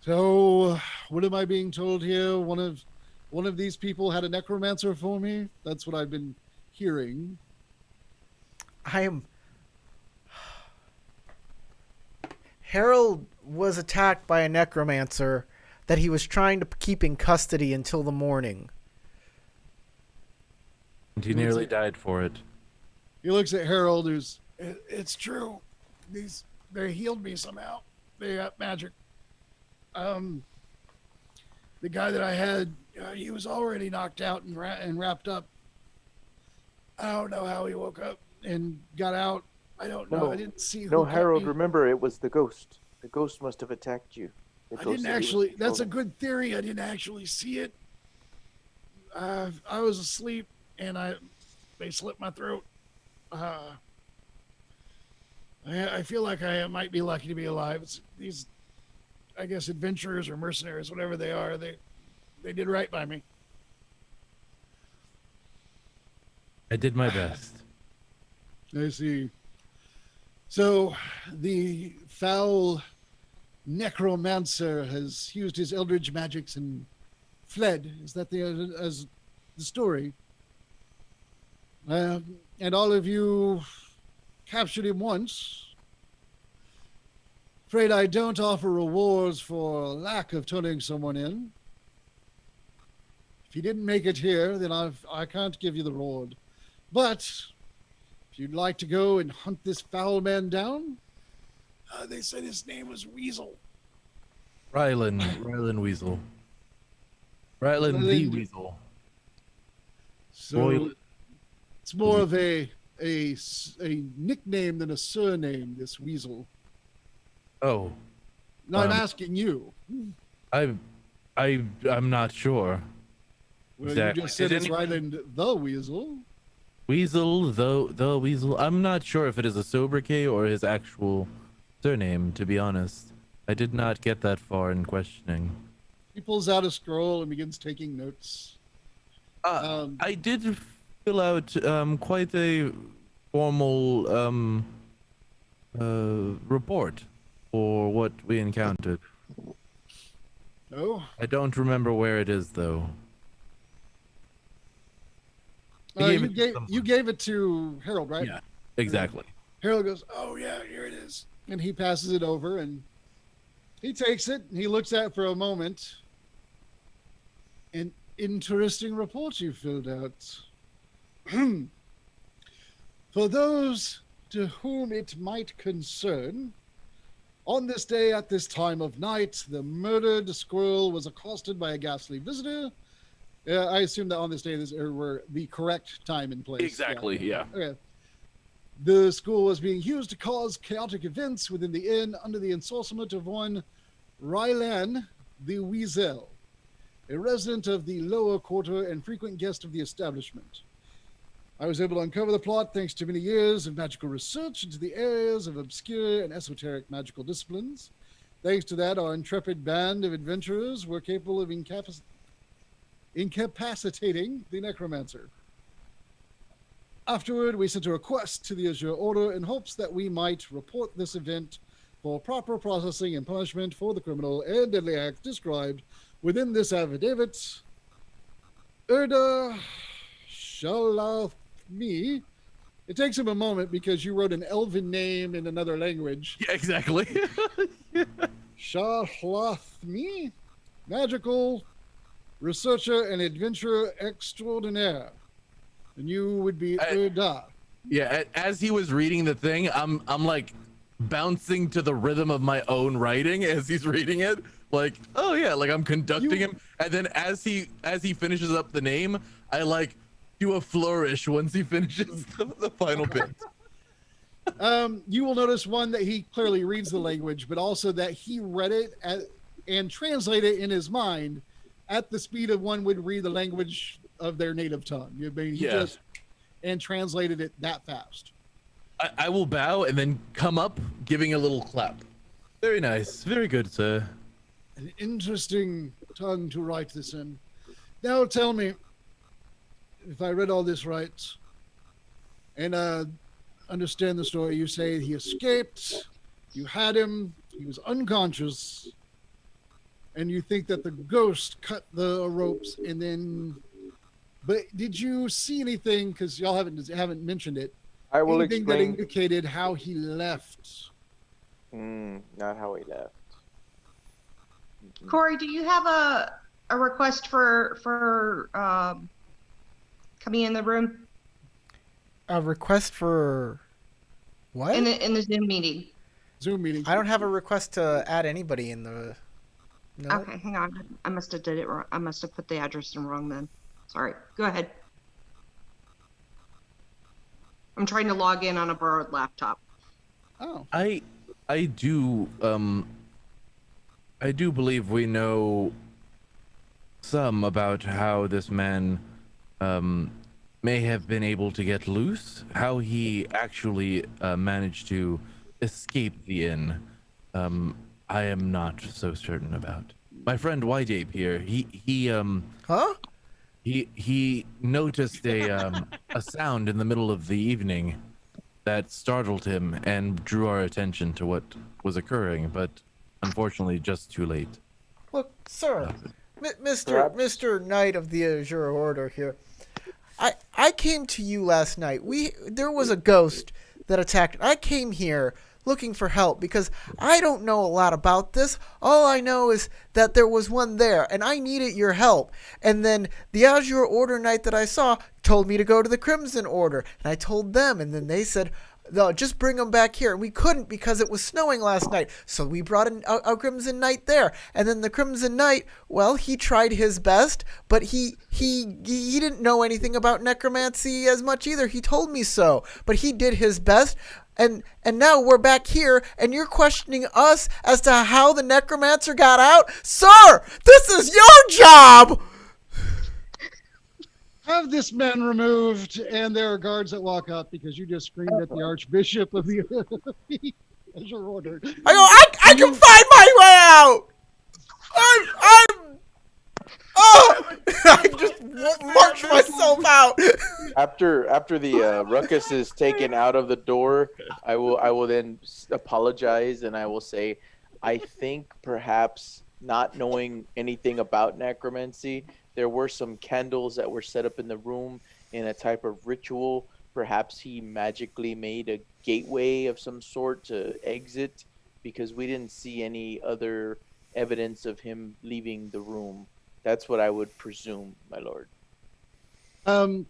so what am I being told here? One of these people had a necromancer for me. That's what I've been hearing. Harold was attacked by a necromancer that he was trying to keep in custody until the morning. And he nearly died for it. He looks at Harold, who's, it's true. They healed me somehow. They got magic. The guy that I had, he was already knocked out and wrapped up. I don't know how he woke up and got out. I don't know. I didn't see who. No, Harold, remember, it was the ghost. The ghost must have attacked you. I didn't actually. That's a good theory. I didn't actually see it. I was asleep, and they slit my throat. I feel like I might be lucky to be alive. It's these, I guess, adventurers or mercenaries, whatever they are. They did right by me. I did my best. I see. So the foul necromancer has used his eldritch magics and fled. Is that the story? And all of you captured him once. Afraid I don't offer rewards for lack of turning someone in. If you didn't make it here, then I can't give you the reward. But if you'd like to go and hunt this foul man down, they said his name was Weasel. Rylan Weasel. Rylan the Weasel. So it's more of a nickname than a surname, this Weasel. Oh. No, I'm asking you. I'm not sure. Well, exactly. You just said it's Ryland the Weasel. Weasel, the Weasel. I'm not sure if it is a sobriquet or his actual surname, to be honest. I did not get that far in questioning. He pulls out a scroll and begins taking notes. I did fill out quite a formal report for what we encountered. No. I don't remember where it is though. He gave it to someone. You gave it to Harold, right? Yeah, exactly. Harold goes, "Oh yeah, here it is," and he passes it over, and he takes it. And he looks at it for a moment. An interesting report you filled out. For those to whom it might concern, on this day at this time of night, the murdered squirrel was accosted by a ghastly visitor. I assume that on this day were the correct time and place. Exactly, yeah. Okay. The school was being used to cause chaotic events within the inn under the ensorcement of one Rylan the Weasel, a resident of the lower quarter and frequent guest of the establishment. I was able to uncover the plot thanks to many years of magical research into the areas of obscure and esoteric magical disciplines. Thanks to that, our intrepid band of adventurers were capable of incapacitating the necromancer. Afterward, we sent a request to the Azure Order in hopes that we might report this event for proper processing and punishment for the criminal and deadly acts described within this affidavit. Erda Shalathmi. It takes him a moment because you wrote an elven name in another language. Yeah, exactly. Shalathmi, magical researcher and adventurer extraordinaire. And you would be Erda. Yeah, as he was reading the thing, I'm like bouncing to the rhythm of my own writing as he's reading it. Like, oh yeah, like I'm conducting him. And then as he finishes up the name, I like do a flourish once he finishes the final bit. You will notice one that he clearly reads the language, but also that he read it and translated it in his mind at the speed of one would read the language of their native tongue. I mean, he just and translated it that fast. I will bow and then come up, giving a little clap. Very nice, very good, sir. An interesting tongue to write this in. Now tell me, if I read all this right, and understand the story, you say he escaped, you had him, he was unconscious, and you think that the ghost cut the ropes, and then... But did you see anything, because y'all haven't mentioned it, I will anything explain. that indicated how he left? Not how he left. Corey, do you have a request for coming in the room A request for what? in the Zoom meeting? Zoom meeting. I don't have a request to add anybody in the. No. Okay, hang on. I must have did it wrong. I must have put the address in wrong then. Sorry. Go ahead. I'm trying to log in on a borrowed laptop. Oh. I do believe we know some about how this man may have been able to get loose, how he actually managed to escape the inn. I am not so certain about. My friend White Ape here, Huh? he noticed a sound in the middle of the evening that startled him and drew our attention to what was occurring, but unfortunately just too late. Look, sir, Mr. Knight of the Azure Order here. I came to you last night. There was a ghost that attacked. I came here looking for help because I don't know a lot about this. All I know is that there was one there and I needed your help. And then the Azure Order Knight that I saw told me to go to the Crimson Order, and I told them, and then they said, "No, just bring them back here." And we couldn't because it was snowing last night. So we brought a Crimson Knight there. And then the Crimson Knight, well, he tried his best, but he didn't know anything about necromancy as much either. He told me so, but he did his best. And now we're back here, and you're questioning us as to how the necromancer got out? Sir, this is your job! Have this man removed, and there are guards that walk up because you just screamed at the Archbishop of the Azure Order. I can find my way out! I just marched myself out. After the ruckus is taken out of the door, I will then apologize, and I will say, I think perhaps not knowing anything about necromancy, there were some candles that were set up in the room in a type of ritual. Perhaps he magically made a gateway of some sort to exit because we didn't see any other evidence of him leaving the room. That's what I would presume, my lord.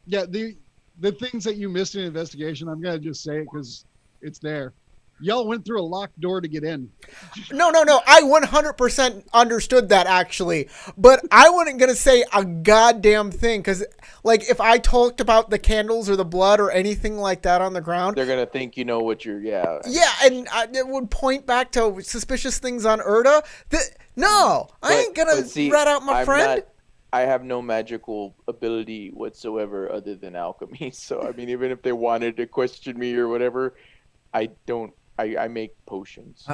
Yeah, the things that you missed in investigation, I'm gonna just say it because it's there. Y'all went through a locked door to get in. No. I 100% understood that actually, but I wasn't gonna say a goddamn thing because, like, if I talked about the candles or the blood or anything like that on the ground, They're gonna think you know what you're. Yeah. yeah, and it would point back to suspicious things on Erda. No, I ain't gonna see, rat out my friend. I have no magical ability whatsoever other than alchemy. So I mean, even if they wanted to question me or whatever, I don't. I make potions.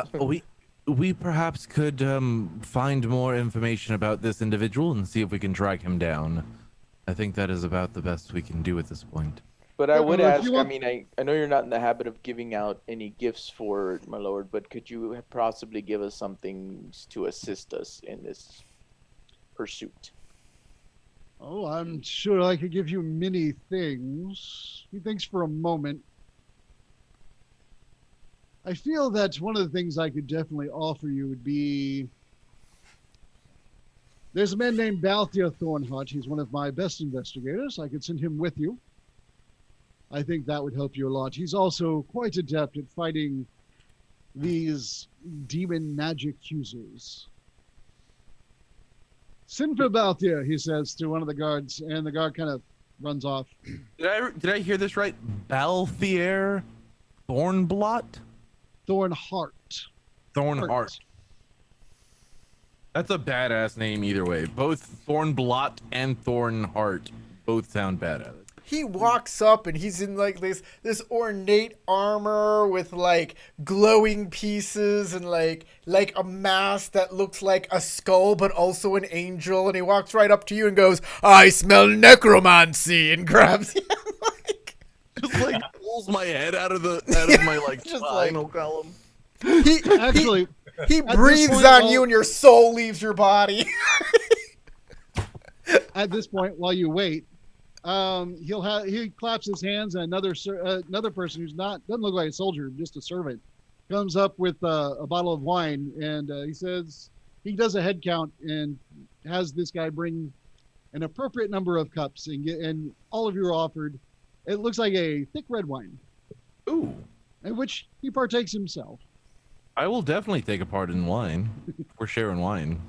We perhaps could find more information about this individual and see if we can track him down. I think that is about the best we can do at this point. But I would If ask. you I want- mean, I know you're not in the habit of giving out any gifts for it, my lord. But could you possibly give us something to assist us in this pursuit? Oh, I'm sure I could give you many things. He thinks for a moment. I feel that one of the things I could definitely offer you would be. There's a man named Vallanthia Thornhut. He's one of my best investigators. I could send him with you. I think that would help you a lot. He's also quite adept at fighting these demon magic users. Send for Vallanthia, he says to one of the guards, and the guard kind of runs off. Did I hear this right? Balthier Thornblot? Thornhart. Thornhart. That's a badass name either way. Both Thornblot and Thornhart both sound badass. He walks up and he's in like this ornate armor with like glowing pieces and like a mask that looks like a skull but also an angel, and he walks right up to you and goes, "I smell necromancy," and grabs you. Just like pulls my head out of my like Just spinal column. He Actually, he this breathes point, on I'll- you and your soul leaves your body. at this point, while you wait, he claps his hands, and another person who's doesn't look like a soldier, just a servant, comes up with a bottle of wine, and he says he does a head count and has this guy bring an appropriate number of cups, and all of you are offered. It looks like a thick red wine, Ooh. in which he partakes himself. I will definitely take a part in wine. We're sharing wine.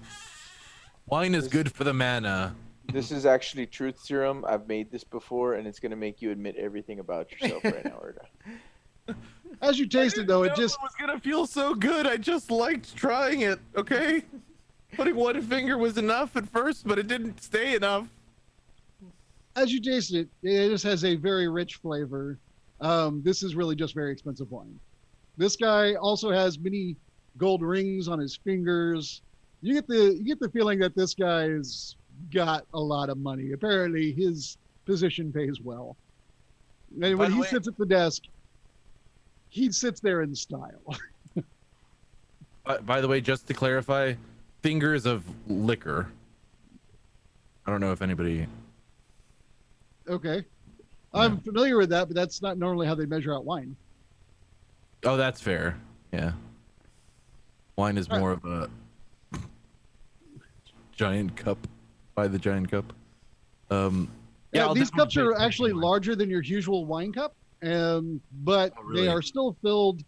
Wine is good for the mana. This is actually truth serum. I've made this before, and it's gonna make you admit everything about yourself right now, Erda. As you taste it, though, it just was gonna feel so good. I just liked trying it. Okay, putting one finger was enough at first, but it didn't stay enough. as you taste it, it just has a very rich flavor. This is really just very expensive wine. This guy also has many gold rings on his fingers. You get the feeling that this guy's got a lot of money. Apparently, his position pays well. And when he sits at the desk, he sits there in style. By the way, just to clarify, fingers of liquor. I don't know if anybody. Okay. I'm familiar with that, but that's not normally how they measure out wine. Oh, that's fair. Yeah. Wine is more of a giant cup. By the giant cup. Yeah, I'll these definitely cups are take actually wine. larger than your usual wine cup, but Oh, really? they are still filled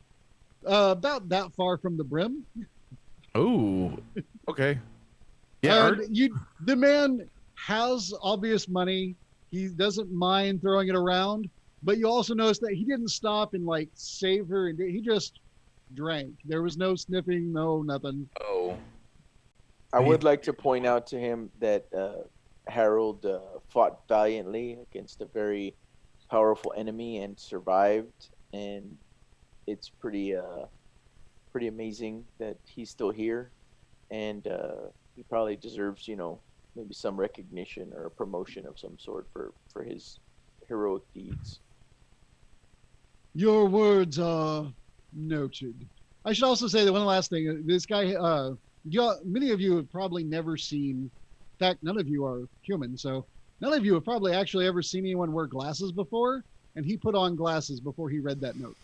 about that far from the brim. Oh, okay. Yeah, The man has obvious money. He doesn't mind throwing it around, but you also notice that he didn't stop and like savor, and he just drank. There was no sniffing, no nothing. oh. I would like to point out to him that Harold fought valiantly against a very powerful enemy and survived, and it's pretty amazing that he's still here, and he probably deserves, maybe some recognition or a promotion of some sort for his heroic deeds. Your words are noted. I should also say that one last thing. This guy, many of you have probably never seen. In fact, none of you are human, so none of you have probably actually ever seen anyone wear glasses before. And he put on glasses before he read that note.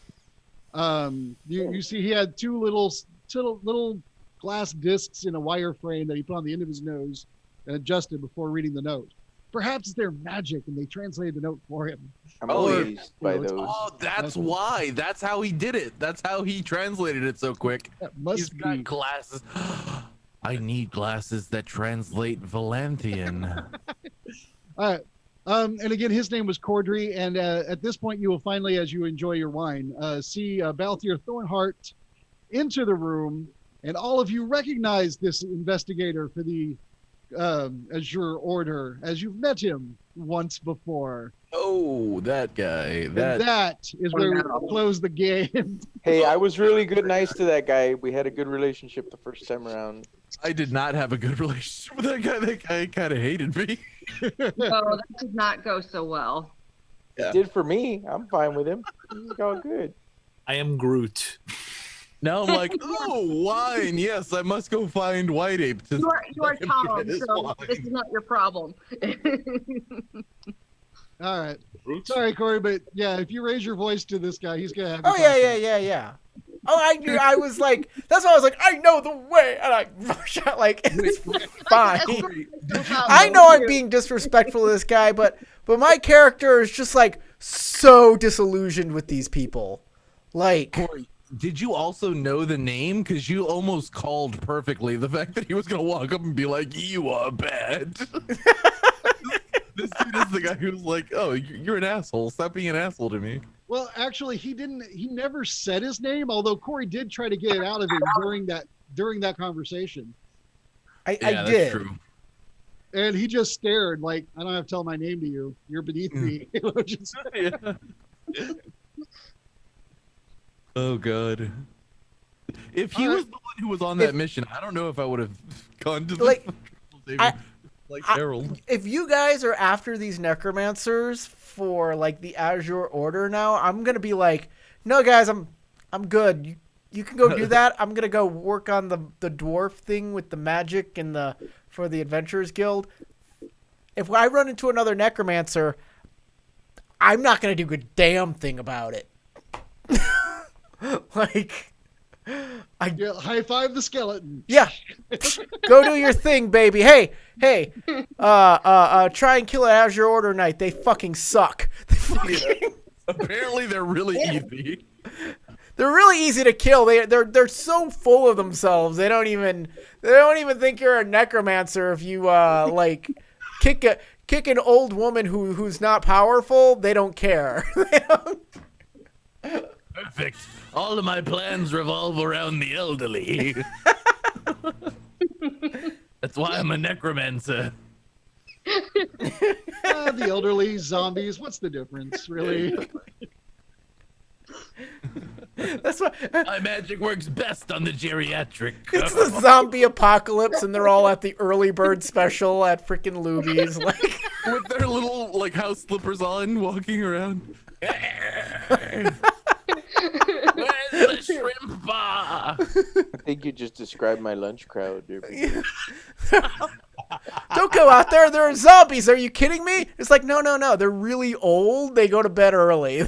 You see, he had two little glass discs in a wire frame that he put on the end of his nose and adjusted before reading the note. Perhaps they're magic and they translated the note for him. I'm Oh, amazed by those. Oh, that's why. That's how he did it. That's how he translated it so quick. That must He's be. got glasses. I need glasses that translate Vallantian. All right. And again, his name was Cordry. And at this point, you will finally, as you enjoy your wine, see Balthier Thornhart enter the room. And all of you recognize this investigator for the Azure Order, as you've met him once before. Oh, that guy. And that is where we close the game. Hey, I was really nice to that guy. We had a good relationship the first time around. I did not have a good relationship with that guy. That guy kind of hated me. Oh, that did not go so well. He did for me. I'm fine with him. He's all good. I am Groot. Now I'm like, oh, wine. Yes, I must go find White Ape. You are Tom, It is so wine. this is not your problem. All right. Sorry, Corey, but yeah, if you raise your voice to this guy, he's going to have Oh, yeah. Oh, I knew. I was like, that's why I was like, I know the way. And I shot like, it's fine. I know I'm being disrespectful to this guy, but my character is just like so disillusioned with these people. Like, Corey, did you also know the name? Because you almost called perfectly the fact that he was going to walk up and be like, you are bad. This dude is the guy who's like, oh, you're an asshole. Stop being an asshole to me. Well, actually, he never said his name, although Corey did try to get it out of him during that conversation. I That's did. true. And he just stared like, I don't have to tell my name to you. You're beneath me. Yeah. Oh, God. If he was the one who was on that mission, I don't know if I would have gone to the Like, Harold. If you guys are after these necromancers for like the Azure Order now, I'm gonna be like, no, guys, I'm good. You can go do that. I'm gonna go work on the dwarf thing with the magic and for the Adventurers Guild. If I run into another necromancer, I'm not gonna do a damn thing about it. Like, Yeah, high five the skeleton. yeah, go do your thing, baby. Hey, try and kill an Azure Order Knight. They fucking suck. Apparently, they're really easy. They're really easy to kill. They're so full of themselves. They don't even think you're a necromancer if you like kick an old woman who's not powerful. They don't care. They don't. Perfect. All of my plans revolve around the elderly. That's why I'm a necromancer. The elderly, zombies. What's the difference, really? That's what. My magic works best on the geriatric. It's the zombie apocalypse, and they're all at the early bird special at freaking Luby's, like with their little like house slippers on, walking around. Where's the shrimp bar? I think you just described my lunch crowd. Don't go out there. There are zombies. Are you kidding me? It's like, no. They're really old. They go to bed early.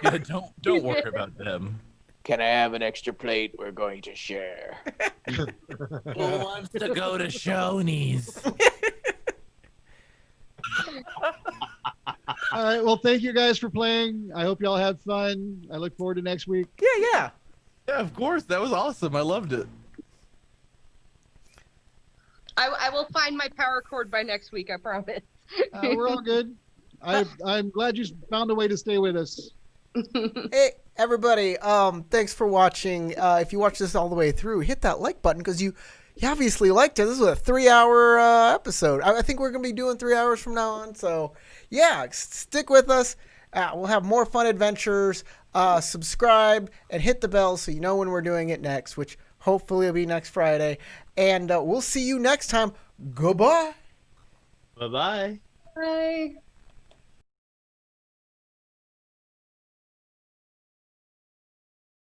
Yeah, don't worry about them. Can I have an extra plate? We're going to share. Who wants to go to Shoney's? All right. Well, thank you guys for playing. I hope y'all had fun. I look forward to next week. Yeah. Yeah, of course. That was awesome. I loved it. I will find my power cord by next week, I promise. We're all good. I'm glad you found a way to stay with us. Hey, everybody. Thanks for watching. If you watch this all the way through, hit that like button because you obviously liked it. This was a 3-hour episode. I think we're going to be doing 3 hours from now on. So, yeah, stick with us. We'll have more fun adventures. Subscribe and hit the bell so you know when we're doing it next, which hopefully will be next Friday. And we'll see you next time. Goodbye. Bye-bye. Bye.